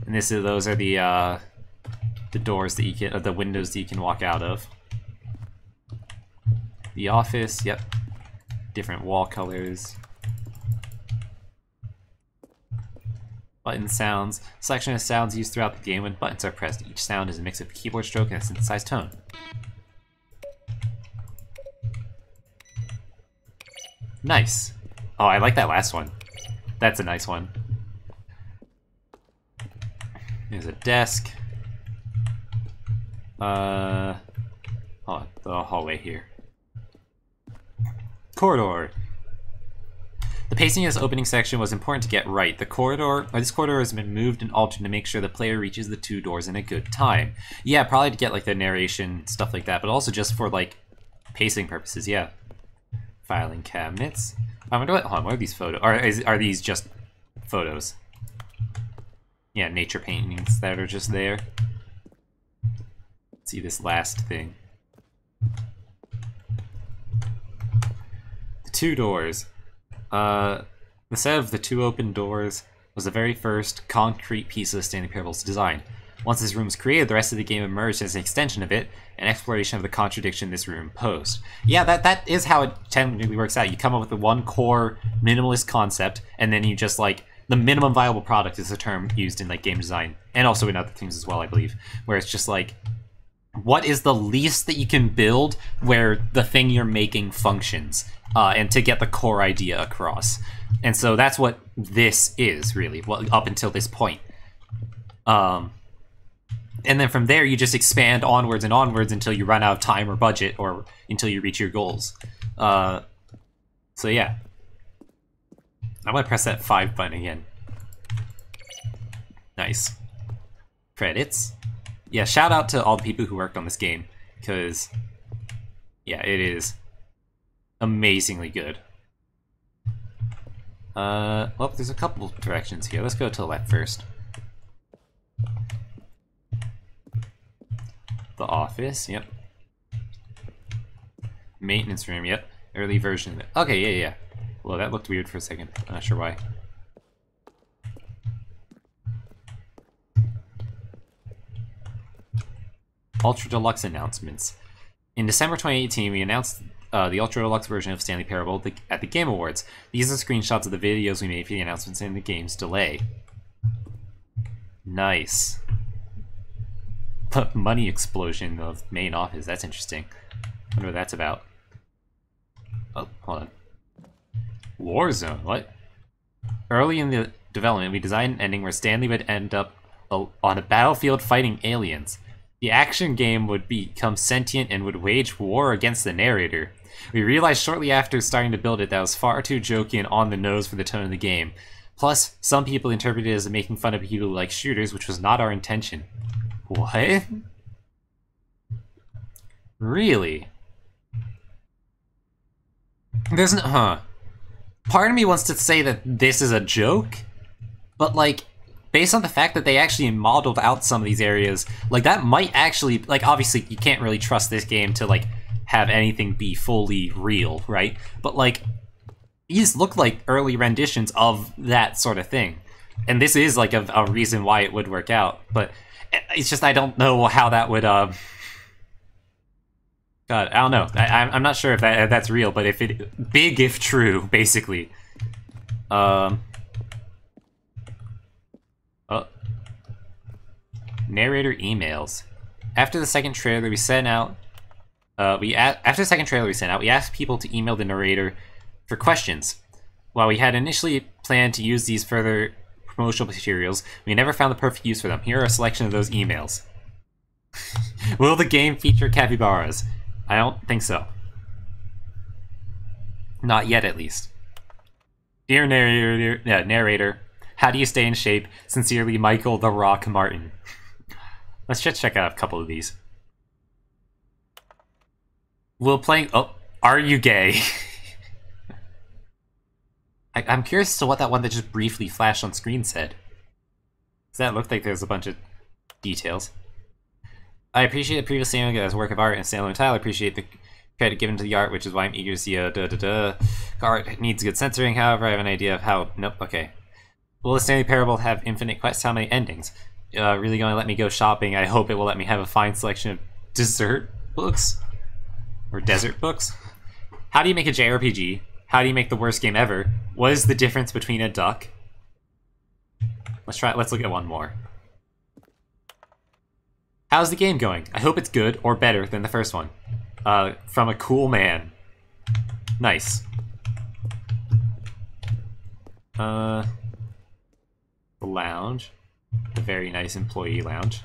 S1: And those are the doors that you can, the windows that you can walk out of. The office, yep. Different wall colors. Button sounds. Selection of sounds used throughout the game when buttons are pressed. Each sound is a mix of keyboard stroke and a synthesized tone. Nice. Oh, I like that last one. That's a nice one. There's a desk. Oh, the hallway here. Corridor. The pacing of this opening section was important to get right. This corridor has been moved and altered to make sure the player reaches the 2 doors in a good time. Yeah, probably to get like the narration, stuff like that, but also just for like pacing purposes, yeah. Filing cabinets. I wonder what, hold on, what are these photos? Are these just photos? Yeah, nature paintings that are just there. Let's see this last thing. The 2 doors. The set of the 2 open doors was the very first concrete piece of Stanley Parable's design. Once this room was created, the rest of the game emerged as an extension of it, an exploration of the contradiction this room posed. Yeah, that is how it technically works out. You come up with the one core minimalist concept, and then you just like, the minimum viable product is a term used in like game design, and also in other things as well, I believe, where it's just like, what is the least that you can build where the thing you're making functions, and to get the core idea across. And so that's what this is, really, up until this point. And then from there, you just expand onwards and onwards until you run out of time or budget, or until you reach your goals. So yeah. I'm gonna press that 5 button again. Nice. Credits. Yeah, shout out to all the people who worked on this game, because, yeah, it is amazingly good. Well, there's a couple directions here. Let's go to the left first. The office, yep. Maintenance room, yep. Early version of it. Okay, yeah. Well, that looked weird for a second. I'm not sure why. Ultra Deluxe announcements. In December 2018, we announced the Ultra Deluxe version of Stanley Parable at the Game Awards. These are screenshots of the videos we made for the announcements and the game's delay. Nice. Money explosion of main office. That's interesting. I wonder what that's about. Oh, hold on. Warzone, what? Early in the development, we designed an ending where Stanley would end up on a battlefield fighting aliens. The action game would become sentient and would wage war against the narrator. We realized shortly after starting to build it that was far too jokey and on the nose for the tone of the game. Plus, some people interpreted it as making fun of people who like shooters, which was not our intention. What? Really? There's no... Part of me wants to say that this is a joke, but, like, based on the fact that they actually modeled out some of these areas, like, that might actually... Like, obviously, you can't really trust this game to, like, have anything be fully real, right? But, like, these look like early renditions of that sort of thing. And this is, like, a reason why it would work out, but it's just I don't know how that would, God, I don't know. I'm not sure if that's real, but if true, basically. Oh. Narrator emails. After the second trailer we sent out, we asked people to email the narrator for questions. While we had initially planned to use these further promotional materials, we never found the perfect use for them. Here are a selection of those emails. Will the game feature capybaras? I don't think so. Not yet, at least. Dear narrator, how do you stay in shape? Sincerely, Michael the Rock Martin. Let's just check out a couple of these. Will playing... Oh, are you gay? I'm curious as to what that one that just briefly flashed on screen said. Does that look like there's a bunch of details? I appreciate the previous statement as a work of art and standalone title. I appreciate the credit given to the art, which is why I'm eager to see a Art needs good censoring, however, I have an idea of how... Nope, okay. Will the Stanley Parable have infinite quests? How many endings? Really gonna let me go shopping? I hope it will let me have a fine selection of dessert books? Or desert books? How do you make a JRPG? How do you make the worst game ever? What is the difference between a duck? Let's look at one more. How's the game going? I hope it's good or better than the first one. From a cool man. Nice. The lounge. The very nice employee lounge.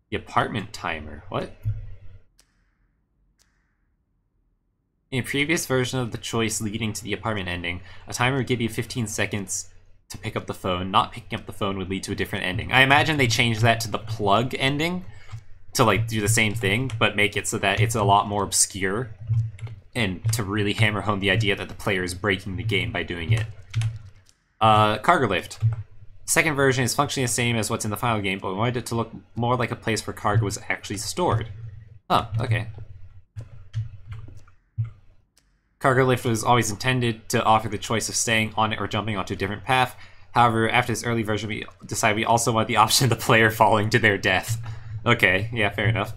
S1: The apartment timer. What? In a previous version of the choice leading to the apartment ending, a timer would give you 15 seconds to pick up the phone. Not picking up the phone would lead to a different ending. I imagine they changed that to the plug ending to like do the same thing, but make it so that it's a lot more obscure and to really hammer home the idea that the player is breaking the game by doing it. Cargo lift. Second version is functionally the same as what's in the final game, but we wanted it to look more like a place where cargo was actually stored. Oh, okay. Cargo lift was always intended to offer the choice of staying on it or jumping onto a different path. However, after this early version, we decided we also want the option of the player falling to their death. Okay, yeah, fair enough.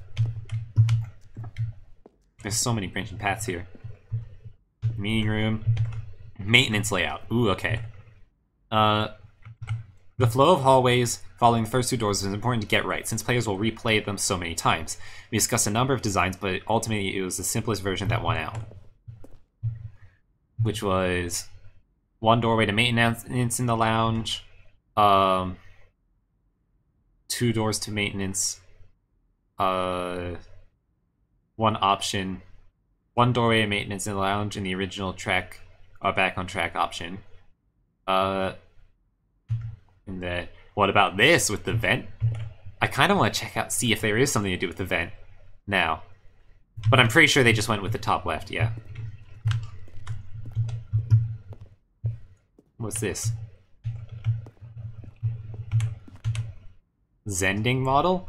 S1: There's so many branching paths here. Meeting room. Maintenance layout. Ooh, okay. The flow of hallways following the first two doors is important to get right, since players will replay them so many times. We discussed a number of designs, but ultimately it was the simplest version that won out. Which was one doorway to maintenance in the lounge, 2 doors to maintenance, 1 option, 1 doorway to maintenance in the lounge in the original track, back on track option. And then, what about this with the vent? I kind of want to check out, see if there is something to do with the vent now. But I'm pretty sure they just went with the top left, yeah. What's this? Zending model?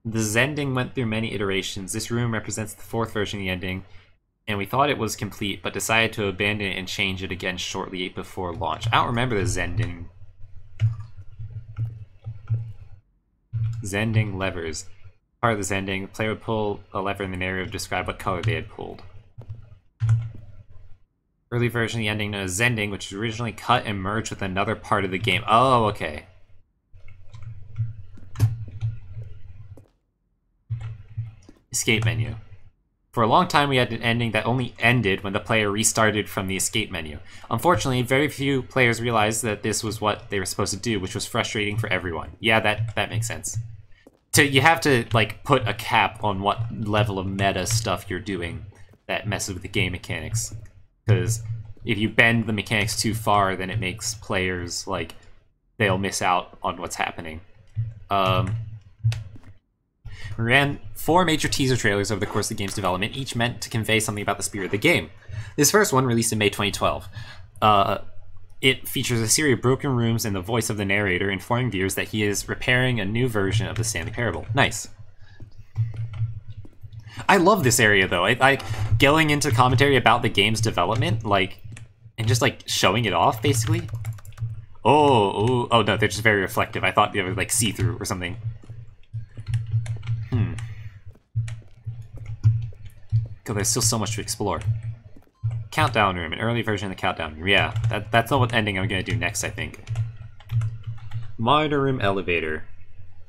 S1: The Zending went through many iterations. This room represents the 4th version of the ending, and we thought it was complete, but decided to abandon it and change it again shortly before launch. I don't remember the Zending. Zending levers. Part of the Zending, the player would pull a lever in the area to describe what color they had pulled. Early version of the ending known as Zending, which was originally cut and merged with another part of the game. Oh, okay. Escape menu. For a long time, we had an ending that only ended when the player restarted from the escape menu. Unfortunately, very few players realized that this was what they were supposed to do, which was frustrating for everyone. Yeah, that makes sense. You have to, like, put a cap on what level of meta stuff you're doing that messes with the game mechanics. Because if you bend the mechanics too far, then it makes players, like, they'll miss out on what's happening. We ran 4 major teaser trailers over the course of the game's development, each meant to convey something about the spirit of the game. This first one, released in May 2012, it features a series of broken rooms and the voice of the narrator informing viewers that he is repairing a new version of the Stanley Parable. Nice. I love this area, though. I going into commentary about the game's development, like, and just, like, showing it off, basically. Oh, no, they're just very reflective. I thought they were, like, see-through or something. God, there's still so much to explore. Countdown room, an early version of the countdown room. Yeah, that's not what ending I'm gonna do next, I think. Monitor room elevator.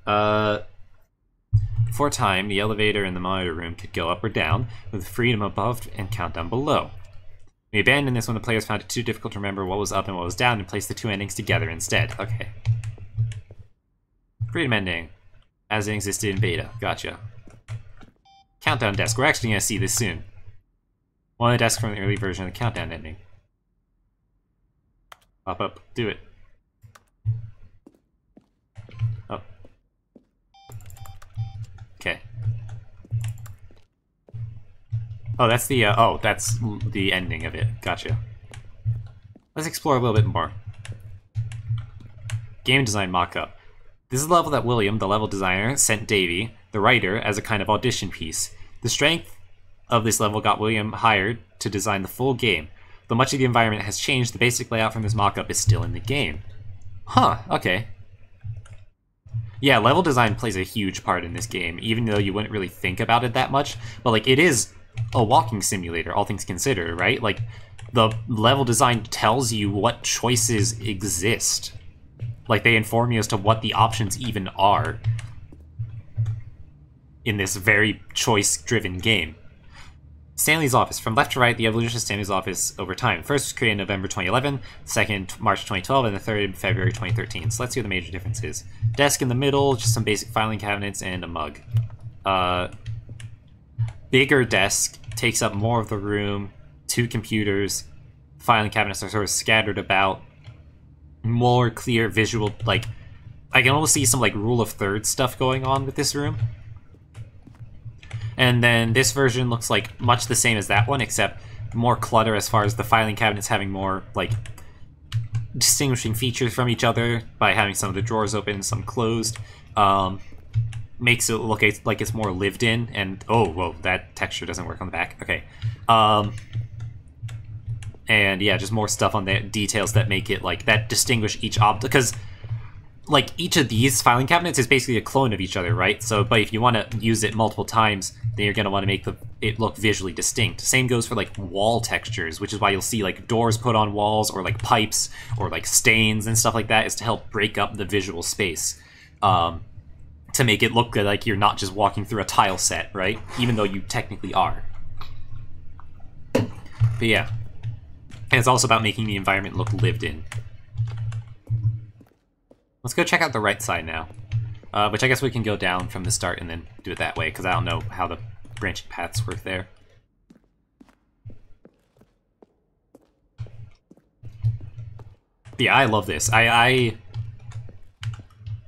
S1: For a time, the elevator in the monitor room could go up or down, with freedom above and countdown below. We abandoned this when the players found it too difficult to remember what was up and what was down and placed the 2 endings together instead. Okay. Freedom ending, as it existed in beta. Gotcha. Countdown desk. We're actually going to see this soon. One of the desks from the early version of the countdown ending. Up. Do it. Up. Okay. Oh, that's the, that's the ending of it. Gotcha. Let's explore a little bit more. Game design mock-up. This is the level that William, the level designer, sent Davey, the writer, as a kind of audition piece. The strength of this level got William hired to design the full game. Though much of the environment has changed, the basic layout from this mock-up is still in the game. Huh, okay. Yeah, level design plays a huge part in this game, even though you wouldn't really think about it that much. But, like, it is a walking simulator, all things considered, right? Like, the level design tells you what choices exist. Like, they inform you as to what the options even are in this very choice-driven game. Stanley's office. From left to right, the evolution of Stanley's office over time. First was created in November 2011, second March 2012, and the third February 2013. So let's see what the major difference is. Desk in the middle, just some basic filing cabinets, and a mug. Bigger desk takes up more of the room. 2 computers. Filing cabinets are sort of scattered about. More clear visual, like, I can almost see some, like, rule of thirds stuff going on with this room. And then this version looks like much the same as that one, except more clutter as far as the filing cabinets having more, like, distinguishing features from each other by having some of the drawers open and some closed. Makes it look like it's more lived in, and oh, whoa, that texture doesn't work on the back. Okay. And yeah, just more stuff on the details that make it, like, that distinguish each object, because, like, each of these filing cabinets is basically a clone of each other, right? So, but if you want to use it multiple times, then you're going to want to make it look visually distinct. Same goes for, like, wall textures, which is why you'll see, like, doors put on walls, or, like, pipes, or, like, stains and stuff like that, is to help break up the visual space. To make it look like you're not just walking through a tile set, right? Even though you technically are. But yeah. And it's also about making the environment look lived in. Let's go check out the right side now. Which I guess we can go down from the start and then do it that way, because I don't know how the branching paths work there. But yeah, I love this.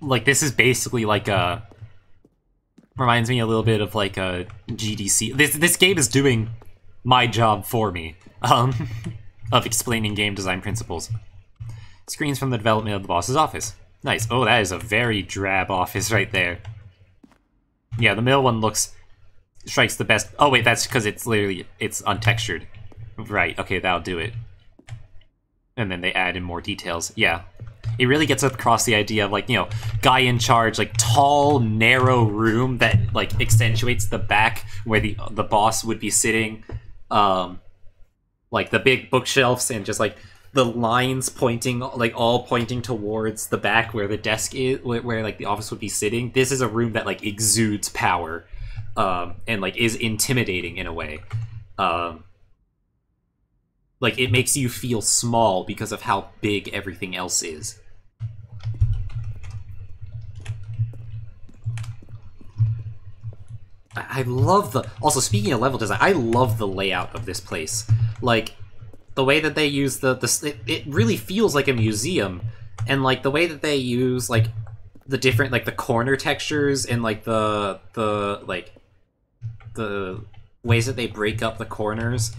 S1: Like, this is basically like a... Reminds me a little bit of like a GDC. This game is doing my job for me. Of explaining game design principles. Screens from the development of the boss's office. Nice. Oh, that is a very drab office right there. Yeah, the middle one strikes the best. Oh wait, that's because it's untextured. Right, okay, that'll do it. And then they add in more details. Yeah. It really gets across the idea of, like, you know, guy in charge, like, tall, narrow room that, like, accentuates the back where the boss would be sitting. Like, the big bookshelves and just, like, the lines pointing, like, all pointing towards the back where the desk is, where like, the office would be sitting. This is a room that, like, exudes power, and, like, is intimidating in a way. Like, it makes you feel small because of how big everything else is. I love the... Also, speaking of level design, I love the layout of this place. Like, the way that they use it really feels like a museum. And, like, the way that they use, like, the different, like, the corner textures and, like, the ways that they break up the corners.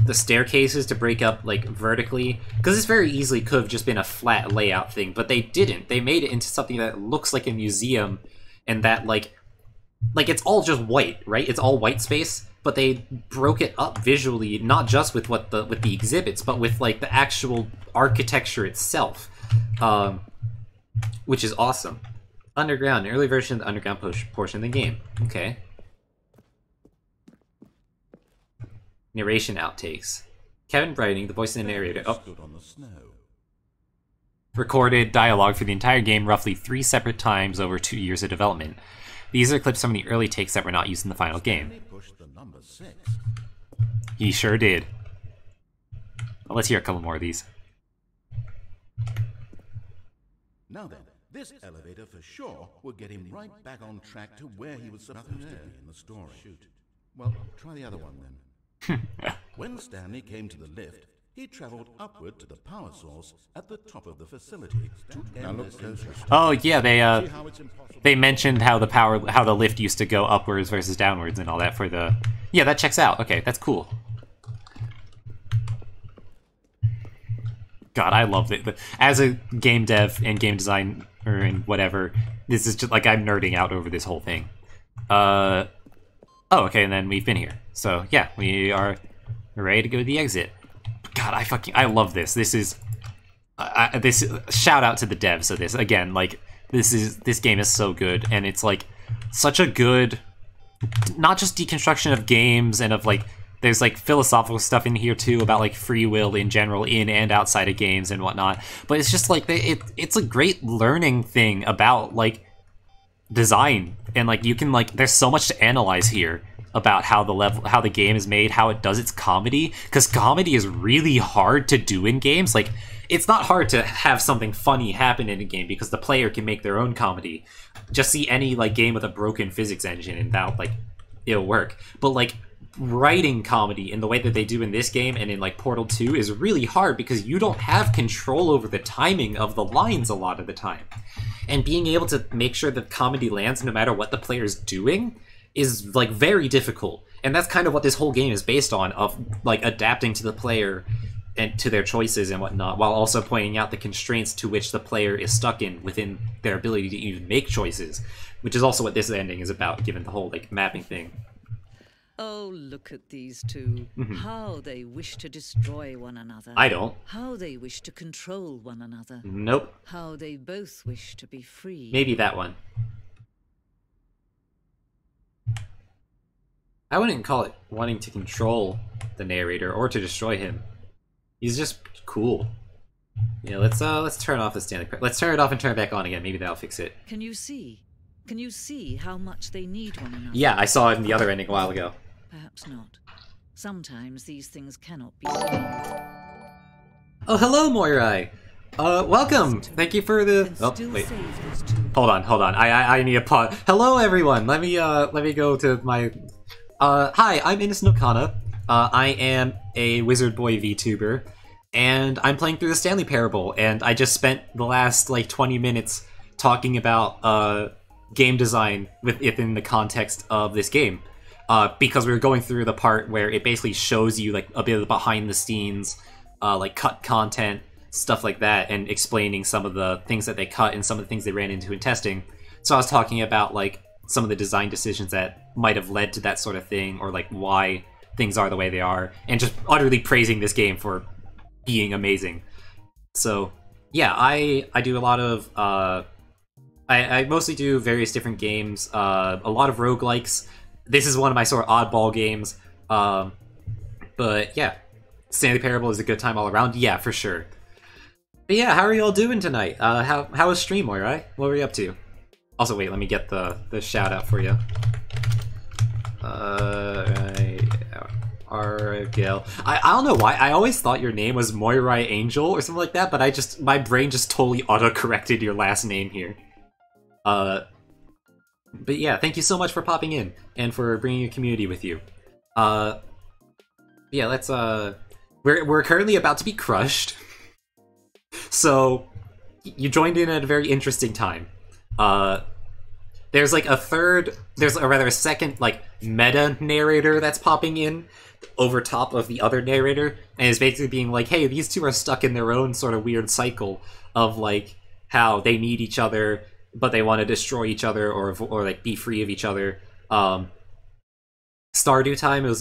S1: The staircases to break up, like, vertically. Because this very easily could have just been a flat layout thing, but they didn't. They made it into something that looks like a museum, and that, like, it's all just white, right? It's all white space, but they broke it up visually, not just with with the exhibits, but with, like, the actual architecture itself, which is awesome. Underground, an early version of the underground portion of the game. Okay. Narration outtakes. Kevin Brighting, the voice of the narrator. Oh. Recorded dialogue for the entire game roughly 3 separate times over 2 years of development. These are clips from the early takes that were not used in the final game. He sure did. Well, let's hear a couple more of these.
S2: Now then, this elevator for sure will get him right back on track to where he was supposed to be in the story. Shoot. Well, try the other one then. When Stanley came to the lift, he traveled upward to the power source at the top of the facility to end this interaction.
S1: Oh yeah, they mentioned how the lift used to go upwards versus downwards and all that for the... Yeah, that checks out. Okay, that's cool. God, I love it. But as a game dev and game designer and whatever, this is just like I'm nerding out over this whole thing. Oh, okay, and then we've been here. So yeah, we are ready to go to the exit. God, I love this. This is this shout out to the devs of this. Again, like this game is so good, and it's like such a good, not just deconstruction of games and of like there's like philosophical stuff in here too about like free will in general in and outside of games and whatnot. But it's just like it's a great learning thing about like design, and like you can like there's so much to analyze here about how the game is made, how it does its comedy, because comedy is really hard to do in games. Like, it's not hard to have something funny happen in a game because the player can make their own comedy. Just see any like game with a broken physics engine and that like it'll work. But like writing comedy in the way that they do in this game and in like Portal 2 is really hard because you don't have control over the timing of the lines a lot of the time. And being able to make sure that comedy lands no matter what the player's doing is like very difficult. And that's kind of what this whole game is based on, of like adapting to the player and to their choices and whatnot, while also pointing out the constraints to which the player is stuck in within their ability to even make choices, which is also what this ending is about, given the whole like mapping thing.
S3: Oh, look at these two. How they wish to destroy one another.
S1: I don't.
S3: How they wish to control one another.
S1: Nope.
S3: How they both wish to be free.
S1: Maybe that one. I wouldn't call it wanting to control the narrator or to destroy him. He's just cool. Yeah, let's turn off the Stanley Parable. Let's turn it off and turn it back on again. Maybe that'll fix it.
S3: Can you see? Can you see how much they need one another?
S1: Yeah, I saw it in the other ending a while ago.
S3: Perhaps not. Sometimes these things cannot be seen.
S1: Oh, hello, Moirai. Welcome. Thank you for the. Oh, wait. Hold on. I need a pause. Hello, everyone. Let me go to my. Hi, I'm Innocent Okana. I am a Wizard Boy VTuber, and I'm playing through the Stanley Parable. And I just spent the last like 20 minutes talking about game design within the context of this game. Because we were going through the part where it basically shows you like a bit of the behind the scenes, like cut content, stuff like that, and explaining some of the things that they cut and some of the things they ran into in testing. So I was talking about like some of the design decisions that might have led to that sort of thing, or like why things are the way they are, and just utterly praising this game for being amazing. So yeah, I do a lot of I mostly do various different games, a lot of roguelikes. This is one of my sort of oddball games, but yeah, Stanley Parable is a good time all around. Yeah, for sure. But yeah, how are you all doing tonight? How was stream, alright? What were you up to? Also, wait, let me get the shout out for you. Argel. I don't know why. I always thought your name was Moirai Angel or something like that, but my brain just totally auto-corrected your last name here. But yeah, thank you so much for popping in and for bringing a community with you. Yeah, let's we're currently about to be crushed. So you joined in at a very interesting time. There's like a second like meta narrator that's popping in over top of the other narrator, and is basically being like, hey, these two are stuck in their own sort of weird cycle of like how they need each other, but they want to destroy each other or like be free of each other. Stardew Time was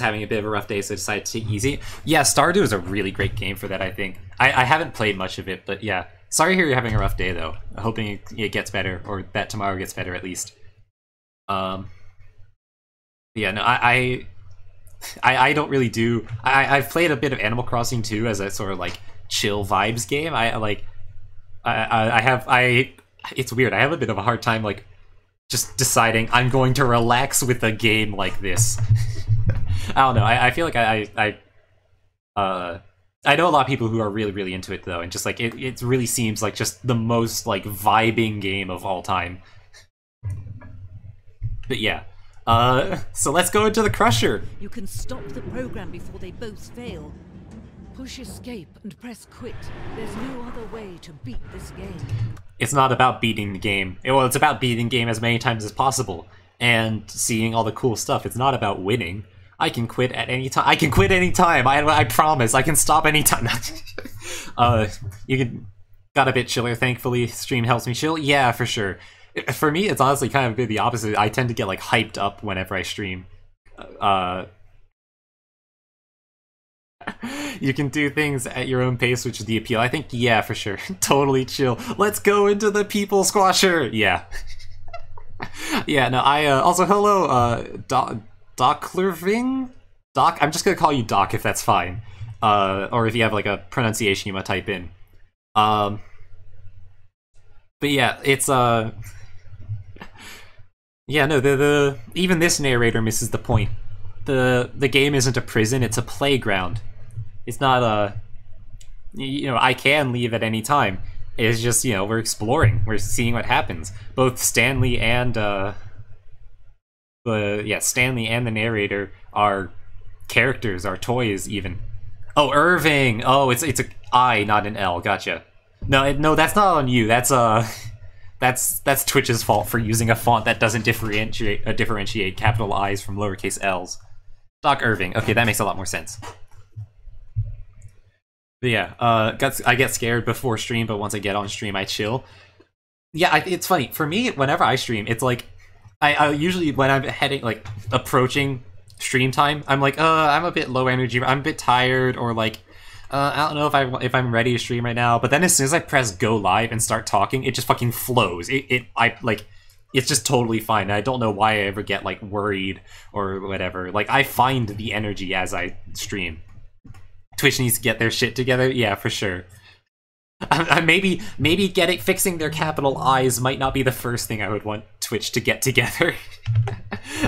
S1: having a bit of a rough day, so I decided to take it easy. Yeah, Stardew is a really great game for that, I think. I haven't played much of it, but yeah. Sorry to hear you're having a rough day, though. Hoping it gets better, or that tomorrow gets better, at least. Yeah, no, I don't really do... I've played a bit of Animal Crossing, too, as a sort of, like, chill vibes game. It's weird. I have a bit of a hard time, like, just deciding I'm going to relax with a game like this. I don't know. I feel like I know a lot of people who are really, really into it, though, and just, like, it really seems like just the most, like, vibing game of all time. But yeah. So let's go into the Crusher.
S3: You can stop the program before they both fail. Push escape and press quit. There's no other way to beat this game.
S1: It's not about beating the game. Well, it's about beating the game as many times as possible and seeing all the cool stuff. It's not about winning. I can quit at any time. I can quit any time. I promise. I can stop any time. Got a bit chiller, thankfully. Stream helps me chill. Yeah, for sure. For me, it's honestly kind of a bit the opposite. I tend to get like hyped up whenever I stream. You can do things at your own pace, which is the appeal. I think, yeah, for sure. Totally chill. Let's go into the people squasher. Yeah. Yeah, no, also, hello, Doclerving? Doc? I'm just gonna call you Doc if that's fine. Or if you have, like, a pronunciation you want to type in. But yeah, it's, Yeah, no, the even this narrator misses the point. The game isn't a prison, it's a playground. It's not a, you know, I can leave at any time. It's just, you know, we're exploring, we're seeing what happens. Both Stanley and Stanley and the narrator are characters, are toys even. Oh, Irving. Oh, it's a I, not an L. Gotcha. No, that's not on you. That's that's Twitch's fault for using a font that doesn't differentiate capital I's from lowercase L's. Doc Irving. Okay, that makes a lot more sense. But yeah, I get scared before stream, but once I get on stream, I chill. Yeah, it's funny. For me, whenever I stream, it's like, I usually, when I'm approaching stream time, I'm like, I'm a bit low energy, I'm a bit tired, or like, I don't know if I'm ready to stream right now. But then as soon as I press go live and start talking, it just fucking flows. It's just totally fine. I don't know why I ever get like worried or whatever. Like, I find the energy as I stream. Twitch needs to get their shit together. Yeah, for sure. Maybe fixing their capital I's might not be the first thing I would want Twitch to get together.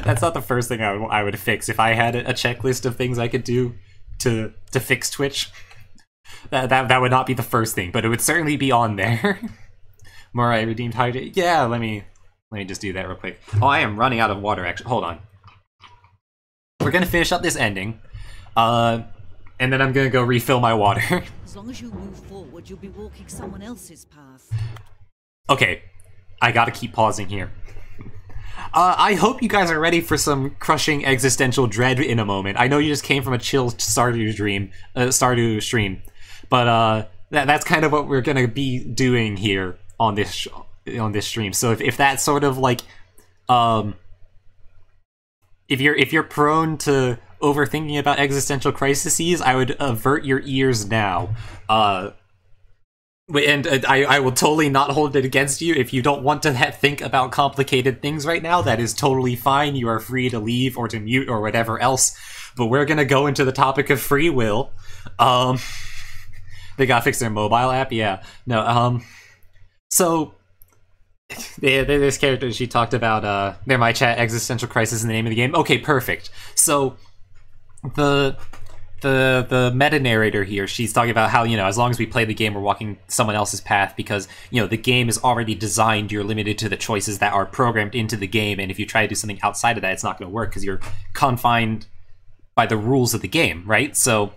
S1: That's not the first thing I would fix if I had a checklist of things I could do to fix Twitch. That would not be the first thing, but it would certainly be on there. Morai redeemed hydrate. Yeah, let me just do that real quick. Oh, I am running out of water. Actually, hold on. We're gonna finish up this ending, and then I'm gonna go refill my water.
S3: As long as you move forward, you'll be walking someone else's path.
S1: Okay, I gotta keep pausing here. I hope you guys are ready for some crushing existential dread in a moment. I know you just came from a chill Stardew stream, but that's kind of what we're gonna be doing here on this stream. So if that's sort of like, if you're prone to overthinking about existential crises, I would avert your ears now. And I will totally not hold it against you. If you don't want to think about complicated things right now, that is totally fine. You are free to leave or to mute or whatever else. But we're gonna go into the topic of free will. They gotta fix their mobile app? Yeah. No, so this character, she talked about, there my chat, existential crisis in the name of the game. Okay, perfect. So, the meta narrator here, she's talking about how, you know, as long as we play the game, we're walking someone else's path because, you know, the game is already designed, you're limited to the choices that are programmed into the game, and if you try to do something outside of that, it's not going to work because you're confined by the rules of the game, right? So,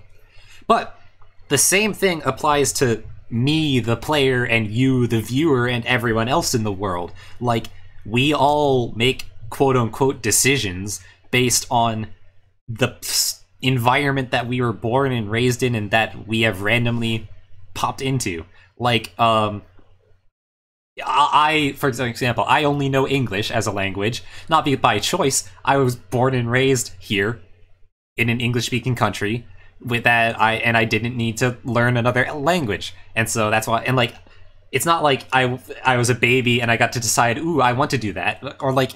S1: but the same thing applies to me, the player, and you, the viewer, and everyone else in the world. Like, we all make quote-unquote decisions based on the environment that we were born and raised in and that we have randomly popped into. Like, I, for example, I only know English as a language, not by choice. I was born and raised here in an English-speaking country. With that, I didn't need to learn another language, and so that's why. And like, it's not like I was a baby and I got to decide, ooh, I want to do that, or like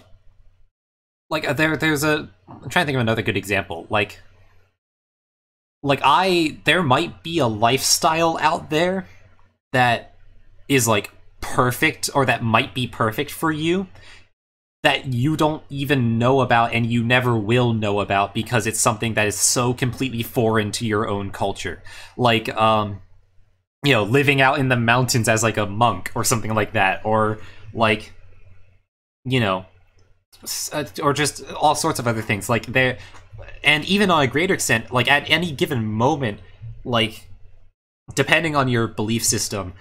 S1: there's a. I'm trying to think of another good example. There might be a lifestyle out there that is like perfect, or that might be perfect for you, that you don't even know about and you never will know about because it's something that is so completely foreign to your own culture. Like, you know, living out in the mountains as like a monk or something like that, or like, you know, or just all sorts of other things. Like, there, and even on a greater extent, like at any given moment, like, depending on your belief system,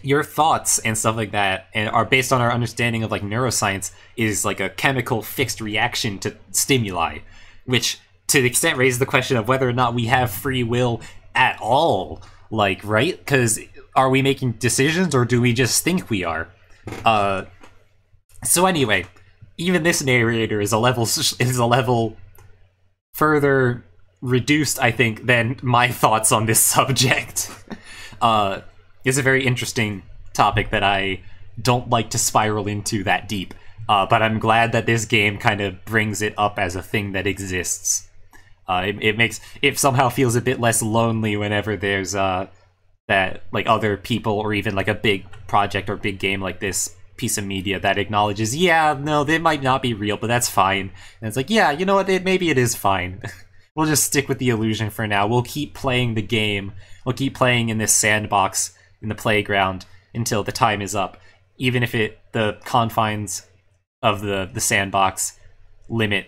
S1: your thoughts and stuff like that, and are based on our understanding of like neuroscience, is like a chemical fixed reaction to stimuli, which to the extent raises the question of whether or not we have free will at all. Like, right? Because are we making decisions, or do we just think we are? So anyway, even this narrator is a level further reduced, I think, than my thoughts on this subject. It's a very interesting topic that I don't like to spiral into that deep, but I'm glad that this game kind of brings it up as a thing that exists. It somehow feels a bit less lonely whenever there's that, like, other people, or even like a big project or big game like this, piece of media that acknowledges, yeah, no, they might not be real, but that's fine. And it's like, yeah, you know what, maybe it is fine. We'll just stick with the illusion for now. We'll keep playing the game. We'll keep playing in this sandbox in the playground until the time is up. Even if the confines of the sandbox limit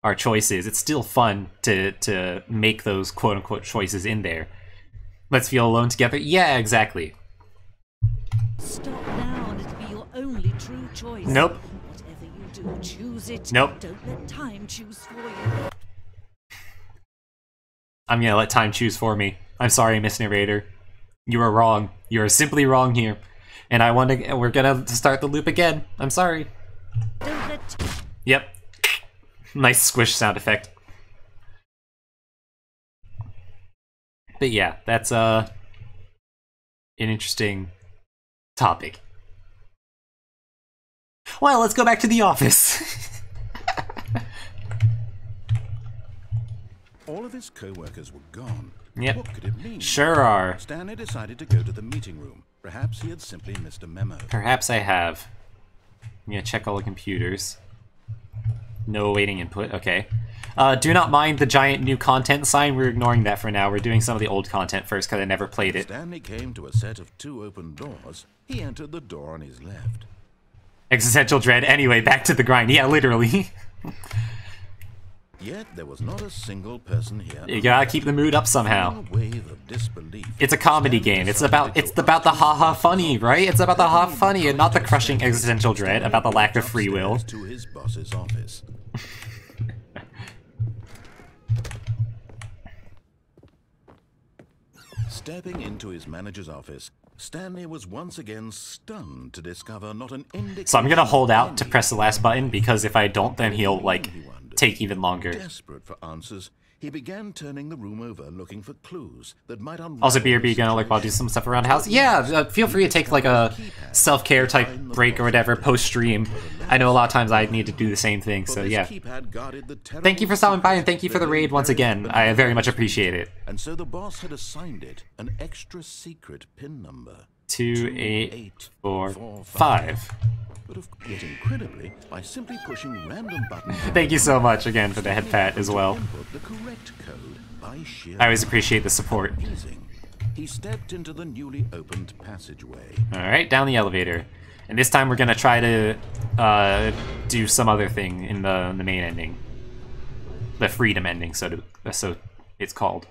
S1: our choices, it's still fun to make those quote-unquote choices in there. Let's feel alone together? Yeah, exactly.
S3: Stop now and it'll be your only true choice.
S1: Nope.
S3: Whatever you do, choose it.
S1: Nope.
S3: Don't let time choose for you.
S1: I'm gonna let time choose for me. I'm sorry, Miss Narrator. You are wrong. You are simply wrong here. And we're gonna start the loop again. I'm sorry.
S3: Don't let...
S1: Yep. Nice squish sound effect. But yeah, that's an interesting topic. Well, let's go back to the office.
S2: All of his co-workers were gone.
S1: Yep.
S2: What could it mean?
S1: Sure are.
S2: Stanley decided to go to the meeting room. Perhaps he had simply missed a memo.
S1: Perhaps I have. I'm gonna check all the computers. No awaiting input, okay. Do not mind the giant new content sign, we're ignoring that for now. We're doing some of the old content first because I never played it.
S2: Stanley came to a set of 2 open doors. He entered the door on his left.
S1: Existential dread, anyway, back to the grind. Yeah, literally.
S2: Yet there was not a single person here.
S1: You gotta keep the mood up somehow. It's a comedy game. It's about the haha funny, right? It's about the haha funny and not the crushing existential dread about the lack of free will.
S2: To his boss's office. Stepping into his manager's office, Stanley was once again stunned to discover not an indication.
S1: So I'm gonna hold out to press the last button because if I don't, then he'll like take even longer.
S2: Desperate for answers, he began turning the room over, looking for clues that might unravel.
S1: Also, BRB gonna like while do some stuff around the house. Yeah, feel free to take like a self-care type break or whatever post stream. I know a lot of times I need to do the same thing, so yeah. Thank you for stopping by and thank you for the raid once again. I very much appreciate it.
S2: And so the boss had assigned it an extra secret PIN number.
S1: 28445.
S2: But yet incredibly, by simply pushing random buttons.
S1: Thank you so much again for the head pat as well.
S2: The correct code by sheer
S1: I always appreciate the support.
S2: He stepped into the newly opened passageway.
S1: Alright, down the elevator. And this time we're gonna try to do some other thing in the main ending. The freedom ending, so it's called.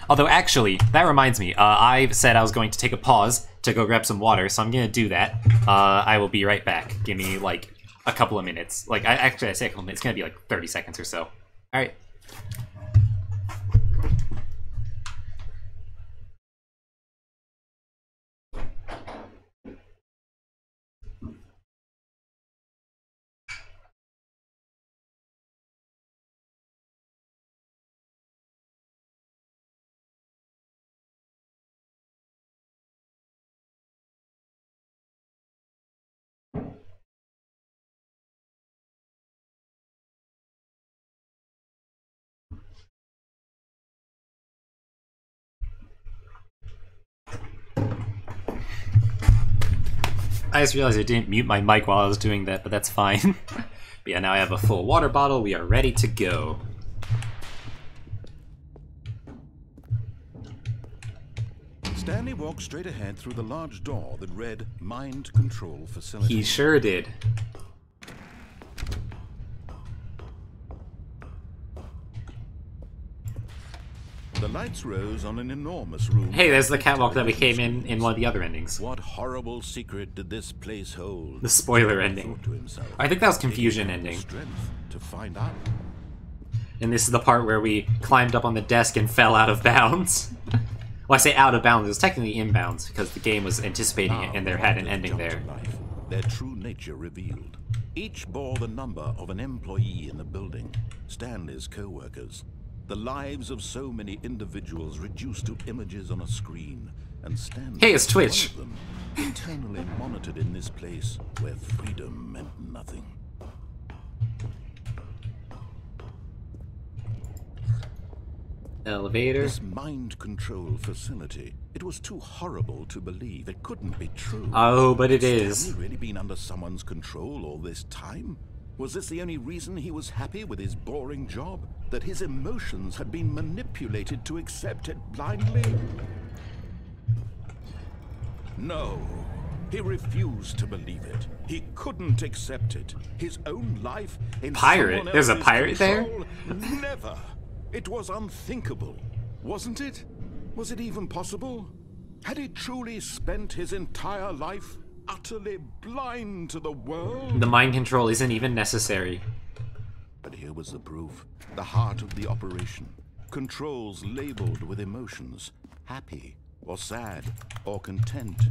S1: Although, actually, that reminds me, I said I was going to take a pause to go grab some water, so I'm going to do that. I will be right back. Give me, like, a couple of minutes. Like, I say a couple of minutes. It's going to be, like, 30 seconds or so. Alright. I just realized I didn't mute my mic while I was doing that, but that's fine. But yeah, now I have a full water bottle. We are ready to go.
S2: Stanley walked straight ahead through the large door that read Mind Control Facility.
S1: He sure did.
S2: The lights rose on an enormous room.
S1: Hey, there's the catwalk that we came in one of the other endings.
S2: What horrible secret did this place hold?
S1: The spoiler ending. I think that was Confusion ending.
S2: Strength to find out.
S1: And this is the part where we climbed up on the desk and fell out of bounds. Well, I say out of bounds, it was technically inbounds, because the game was anticipating it and there had an ending there.
S2: Their true nature revealed. Each bore the number of an employee in the building, Stanley's co-workers. The lives of so many individuals reduced to images on a screen, and Stanley,
S1: hey, it's Twitch.
S2: one of them, eternally monitored in this place where freedom meant nothing.
S1: Elevator.
S2: This mind control facility It was too horrible to believe. It couldn't be true.
S1: Oh, but it
S2: Had
S1: is.
S2: Stanley really been under someone's control all this time? Was this the only reason he was happy with his boring job? That his emotions had been manipulated to accept it blindly? No. He refused to believe it. He couldn't accept it. His own life in
S1: Pirate?
S2: someone
S1: There's a
S2: else's
S1: pirate there?
S2: control? Never. It was unthinkable, wasn't it? Was it even possible? Had he truly spent his entire life utterly blind to the world?
S1: The mind control isn't even necessary.
S2: But here was the proof. The heart of the operation. Controls labeled with emotions. Happy, or sad, or content.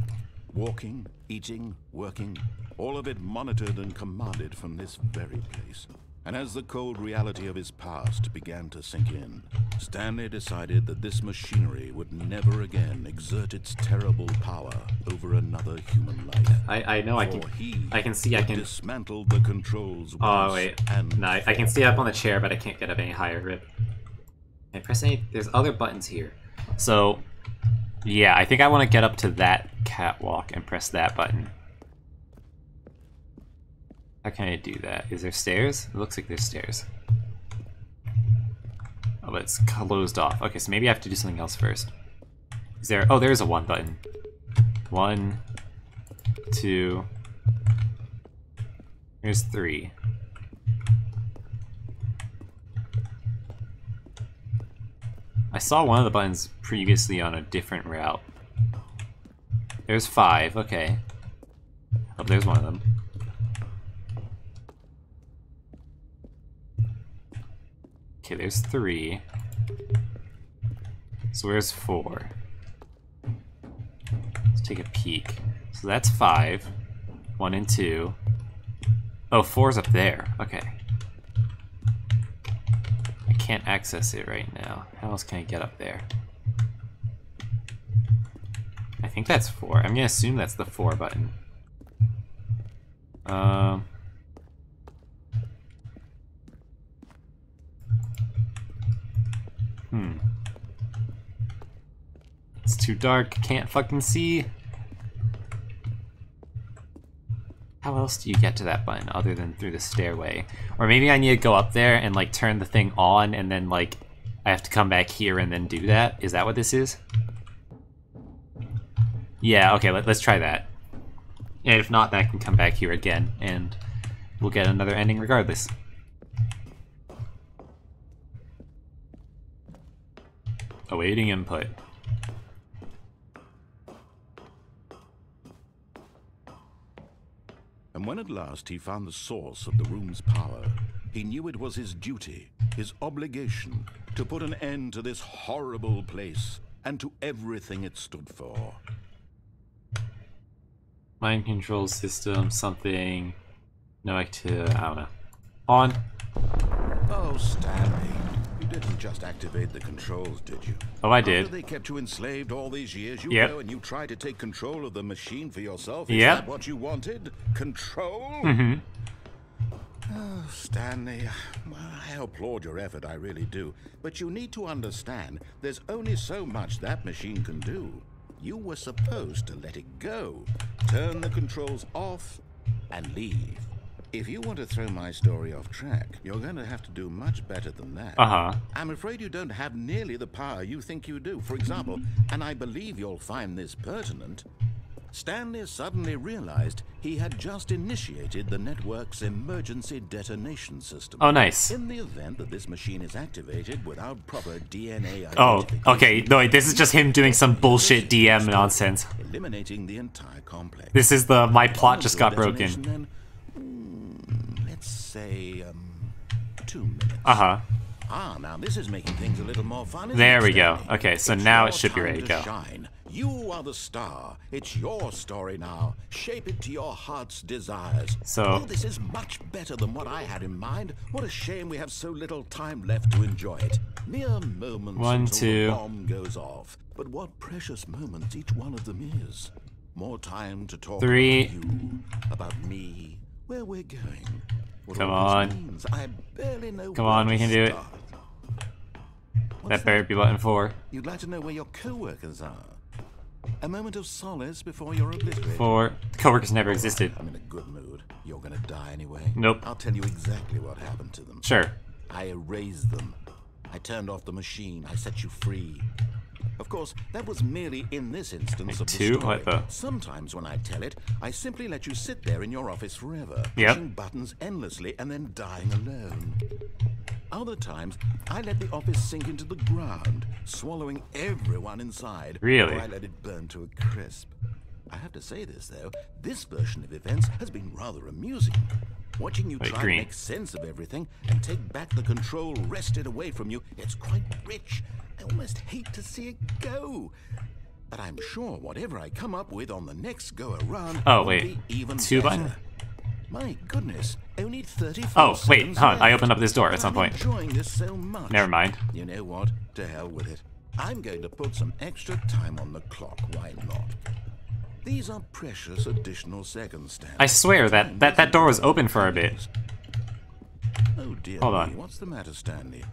S2: Walking, eating, working. All of it monitored and commanded from this very place. And as the cold reality of his past began to sink in, Stanley decided that this machinery would never again exert its terrible power over another human life.
S1: I know, I can see I can
S2: dismantle the controls.
S1: Oh wait, no, I can stay up on the chair, but I can't get up any higher. Rip. Okay, press any. There's other buttons here. So, yeah, I think I want to get up to that catwalk and press that button. How can I do that? Is there stairs? It looks like there's stairs. Oh, but it's closed off. Okay, so maybe I have to do something else first. Is there? Oh, there's a 1 button. 1, 2. Here's 3. I saw one of the buttons previously on a different route. There's 5. Okay. Oh, there's one of them. Okay, there's 3. So where's 4? Let's take a peek. So that's 5. 1 and 2. Oh, 4's up there. Okay. I can't access it right now. How else can I get up there? I think that's 4. I'm gonna assume that's the 4 button. It's too dark, can't fucking see. How else do you get to that button other than through the stairway? Or maybe I need to go up there and like turn the thing on and then like I have to come back here and then do that? Is that what this is? Yeah, okay, let's try that. And if not, then I can come back here again and we'll get another ending regardless. Awaiting input.
S2: And when at last he found the source of the room's power, he knew it was his duty, his obligation, to put an end to this horrible place and to everything it stood for.
S1: Mind control system, something. No activity, I don't know. On.
S2: Oh, Stanley. You didn't just activate the controls, did you?
S1: Oh, I did.
S2: After they kept you enslaved all these years, you go and you try to take control of the machine for yourself? Is that what you wanted? Control?
S1: Mm-hmm.
S2: Oh, Stanley, well, I applaud your effort, I really do. But you need to understand, there's only so much that machine can do. You were supposed to let it go, turn the controls off, and leave. If you want to throw my story off track, you're going to have to do much better than that. I'm afraid you don't have nearly the power you think you do. For example, and I believe you'll find this pertinent, Stanley suddenly realized he had just initiated the network's emergency detonation system.
S1: Oh, nice.
S2: In the event that this machine is activated without proper DNA identification.
S1: Oh, okay. No, wait, this is just him doing some bullshit DM nonsense.
S2: Eliminating the entire complex.
S1: This is the my plot just got broken.
S2: Then, let's say 2 minutes. Now this is making things a little more fun.
S1: There we go. Okay, so now it should be ready to go.
S2: Shine. You are the star. It's your story now. Shape it to your heart's desires.
S1: So
S2: this is much better than what I had in mind. What a shame we have so little time left to enjoy it. Mere moments
S1: 1,
S2: until
S1: 2.
S2: the bomb goes off. But what precious moments each one of them is. More time to talk
S1: 3.
S2: about you, about me, where we're going. What
S1: Come
S2: all
S1: on.
S2: this means, I barely know
S1: Come
S2: where
S1: on, we
S2: to
S1: can do it.
S2: start.
S1: That better be button 4.
S2: You'd like to know where your co-workers are? A moment of solace before you're obliterated.
S1: For coworkers never existed.
S2: I'm in a good mood. You're gonna die anyway.
S1: Nope.
S2: I'll tell you exactly what happened to them.
S1: Sure.
S2: I erased them. I turned off the machine. I set you free. Of course, that was merely in this instance of the
S1: two?
S2: story.
S1: What the?
S2: Sometimes when I tell it, I simply let you sit there in your office forever,
S1: Yep.
S2: pushing buttons endlessly and then dying alone. Other times, I let the office sink into the ground, swallowing everyone inside.
S1: Really?
S2: Or I let it burn to a crisp. I have to say this, though. This version of events has been rather amusing. Watching you try to make sense of everything and take back the control wrested away from you, it's quite rich. I almost hate to see it go. But I'm sure whatever I come up with on the next go-around will be even
S1: two
S2: better.
S1: button?
S2: My goodness, only 34
S1: Oh, wait,
S2: seconds
S1: hold on. I
S2: left.
S1: opened up this door at some point.
S2: I'm enjoying this so much.
S1: Never mind.
S2: You know what? To hell with it. I'm going to put some extra time on the clock. Why not? These are precious additional seconds, Stan.
S1: I swear that door was open for a bit.
S2: Oh dear
S1: Hold
S2: me,
S1: on.
S2: what's the matter, Stanley?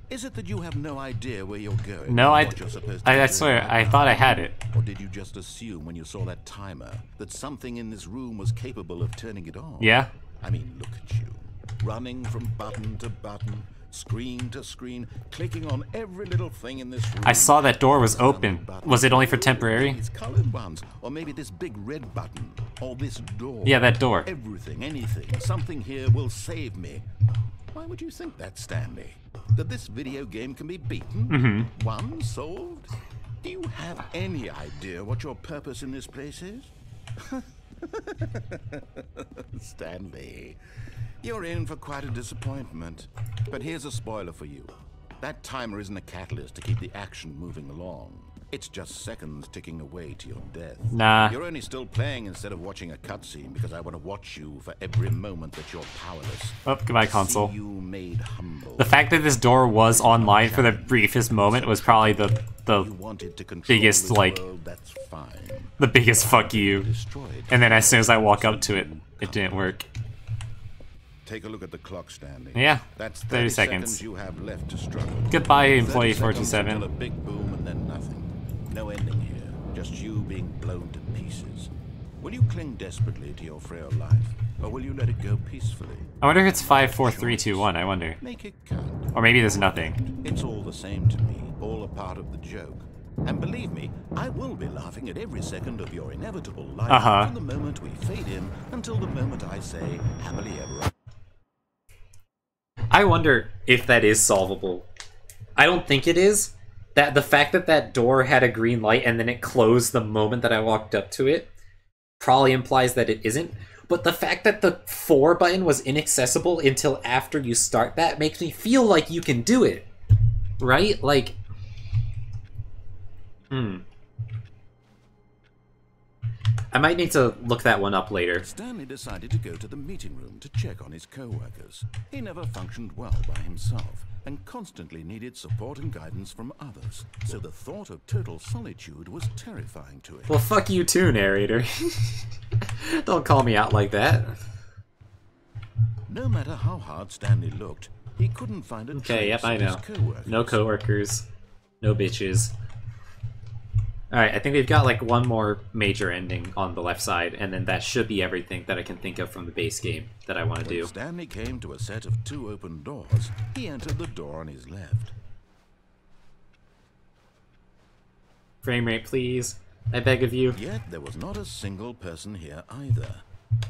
S2: Is it that you have no idea where you're going?
S1: No,
S2: or
S1: I
S2: what you're supposed to be
S1: I
S2: doing
S1: swear,
S2: right
S1: I
S2: now?
S1: thought I had it.
S2: Or did you just assume when you saw that timer that something in this room was capable of turning it on?
S1: Yeah?
S2: I mean, look at you. Running from button to button, screen to screen, clicking on every little thing in this room.
S1: I saw that door was open. Was it only for temporary?
S2: These colored ones, or maybe this big red button, or this door.
S1: Yeah, that door.
S2: Everything, anything, something here will save me. Why would you think that, Stanley? That this video game can be beaten?
S1: Mm-hmm.
S2: Won? Solved? Do you have any idea what your purpose in this place is? Stanley, you're in for quite a disappointment. But here's a spoiler for you. That timer isn't a catalyst to keep the action moving along. It's just seconds ticking away to your death.
S1: Nah.
S2: You're only still playing instead of watching a cutscene because I want to watch you for every moment that you're powerless.
S1: Oh, goodbye, console.
S2: See you made humble.
S1: The fact that this door was online for the briefest moment was probably
S2: You
S1: the
S2: wanted to control
S1: biggest,
S2: this
S1: like,
S2: world, that's fine.
S1: the biggest fuck you.
S2: Destroyed.
S1: And then as soon as I walk up to it, it didn't work.
S2: Take a look at the clock, Stanley.
S1: Yeah,
S2: That's
S1: 30 seconds.
S2: you have left to struggle.
S1: Goodbye,
S2: 30
S1: employee
S2: seconds
S1: 427.
S2: until a big boom and then nothing. No ending here. Just you being blown to pieces. Will you cling desperately to your frail life, or will you let it go peacefully?
S1: I wonder if it's 5, 4, 3, 2, 1, I wonder.
S2: Make it count.
S1: Or maybe there's nothing.
S2: It's all the same to me, all a part of the joke. And believe me, I will be laughing at every second of your inevitable life from the moment we fade in until the moment I say, happily ever after.
S1: I wonder if that is solvable. I don't think it is. That the fact that that door had a green light and then it closed the moment that I walked up to it probably implies that it isn't. But the fact that the 4 button was inaccessible until after you start that makes me feel like you can do it. Right? Like... I might need to look that one up later.
S2: Stanley decided to go to the meeting room to check on his co-workers. He never functioned well by himself and constantly needed support and guidance from others, so the thought of total solitude was terrifying to him.
S1: Well, fuck you too, narrator. Don't call me out like that.
S2: No matter how hard Stanley looked, he couldn't find a
S1: Okay, yep,
S2: trace
S1: I
S2: of his
S1: know.
S2: co-workers.
S1: No coworkers. No bitches. Alright, I think we've got like one more major ending on the left side, and then that should be everything that I can think of from the base game that I want to
S2: When
S1: do.
S2: Stanley came to a set of 2 open doors, he entered the door on his left.
S1: Frame rate, please. I beg of you.
S2: Yet there was not a single person here either.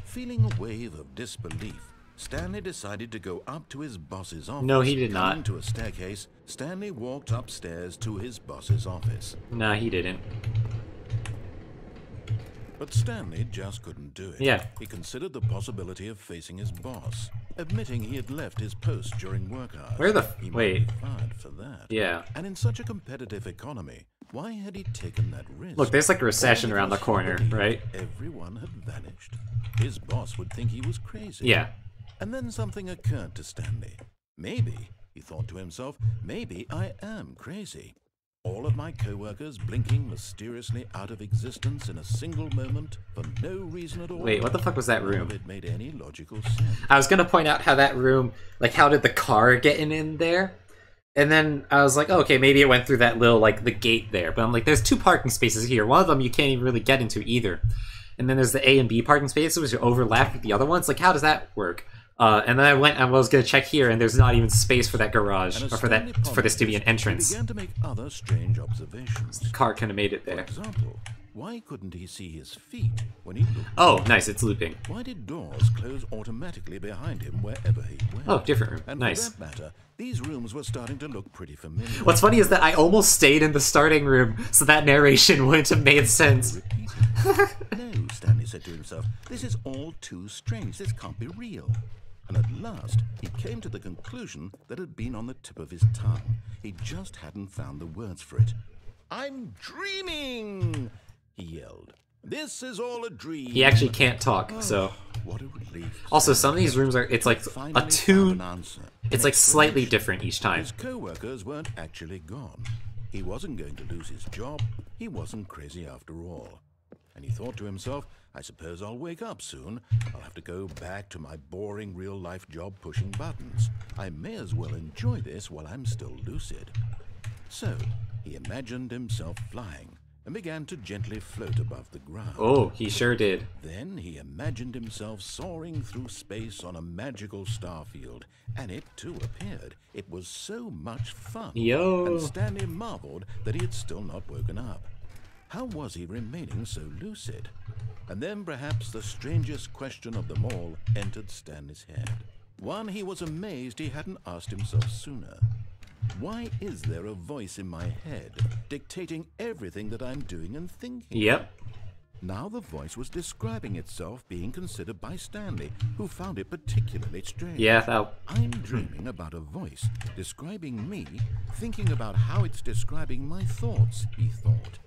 S2: Feeling a wave of disbelief, Stanley decided to go up to his boss's office.
S1: No, he did not.
S2: Coming to a staircase, Stanley walked upstairs to his boss's office.
S1: Nah, he didn't.
S2: But Stanley just couldn't do it.
S1: Yeah.
S2: He considered the possibility of facing his boss, admitting he had left his post during work hours.
S1: Where the
S2: He might
S1: wait.
S2: be fired for that.
S1: Yeah.
S2: And in such a competitive economy, why had he taken that risk?
S1: Look, there's like a recession
S2: All
S1: around the
S2: because he
S1: corner,
S2: believed
S1: right?
S2: Everyone had vanished. His boss would think he was crazy.
S1: Yeah.
S2: And then something occurred to Stanley. Maybe, he thought to himself, maybe I am crazy. All of my co-workers blinking mysteriously out of existence in a single moment for no reason at all.
S1: Wait, what the fuck was that
S2: None of
S1: room?
S2: it made any logical sense.
S1: I was gonna point out how that room, like how did the car get in there? And then I was like, oh, okay, maybe it went through that little, like, the gate there. But I'm like, there's 2 parking spaces here. One of them you can't even really get into either. And then there's the A and B parking spaces, which overlap with the other ones. Like, how does that work? And then I went and I was going to check here, and there's not even space for that garage, or for this to be an entrance.
S2: He began to make other strange observations.
S1: The car kind of made it there.
S2: For example, why couldn't he see his feet when he looked?
S1: Oh, nice, it's looping.
S2: Why did doors close automatically behind him wherever he went?
S1: Oh, different room.
S2: And
S1: nice.
S2: for that matter, these rooms were starting to look pretty familiar.
S1: What's funny is that I almost stayed in the starting room, so that narration wouldn't have made sense.
S2: No, Stanley said to himself, this is all too strange. This can't be real. And at last, he came to the conclusion that had been on the tip of his tongue. He just hadn't found the words for it. I'm dreaming, he yelled. This is all a dream.
S1: He actually can't talk, so...
S2: What a relief.
S1: Also, some of these rooms are, it's like a tune, it's like slightly different each time.
S2: His co-workers weren't actually gone. He wasn't going to lose his job. He wasn't crazy after all. And he thought to himself, I suppose I'll wake up soon. I'll have to go back to my boring real-life job pushing buttons. I may as well enjoy this while I'm still lucid. So, he imagined himself flying and began to gently float above the ground.
S1: Oh, he sure did.
S2: Then he imagined himself soaring through space on a magical starfield, and it too appeared. It was so much fun.
S1: Yo.
S2: And Stanley marveled that he had still not woken up. How was he remaining so lucid? And then perhaps the strangest question of them all entered Stanley's head. One he was amazed he hadn't asked himself sooner. Why is there a voice in my head dictating everything that I'm doing and thinking?
S1: Yep.
S2: Now the voice was describing itself being considered by Stanley, who found it particularly strange.
S1: Yeah, that...
S2: I'm dreaming about a voice describing me, thinking about how it's describing my thoughts, he thought.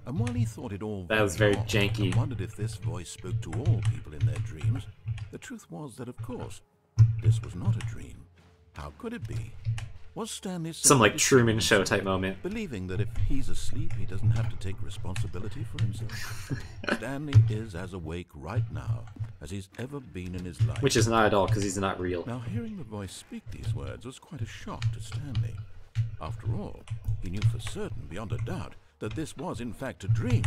S2: And while he thought it all
S1: That was very
S2: odd,
S1: janky.
S2: and wondered if this voice spoke to all people in their dreams, the truth was that, of course, this was not a dream. How could it be? Was Stanley
S1: some like Truman Show type moment,
S2: believing that if he's asleep, he doesn't have to take responsibility for himself? Stanley is as awake right now as he's ever been in his life.
S1: which is not at all because he's not real.
S2: Now, hearing the voice speak these words was quite a shock to Stanley. After all, he knew for certain, beyond a doubt, that this was in fact a dream.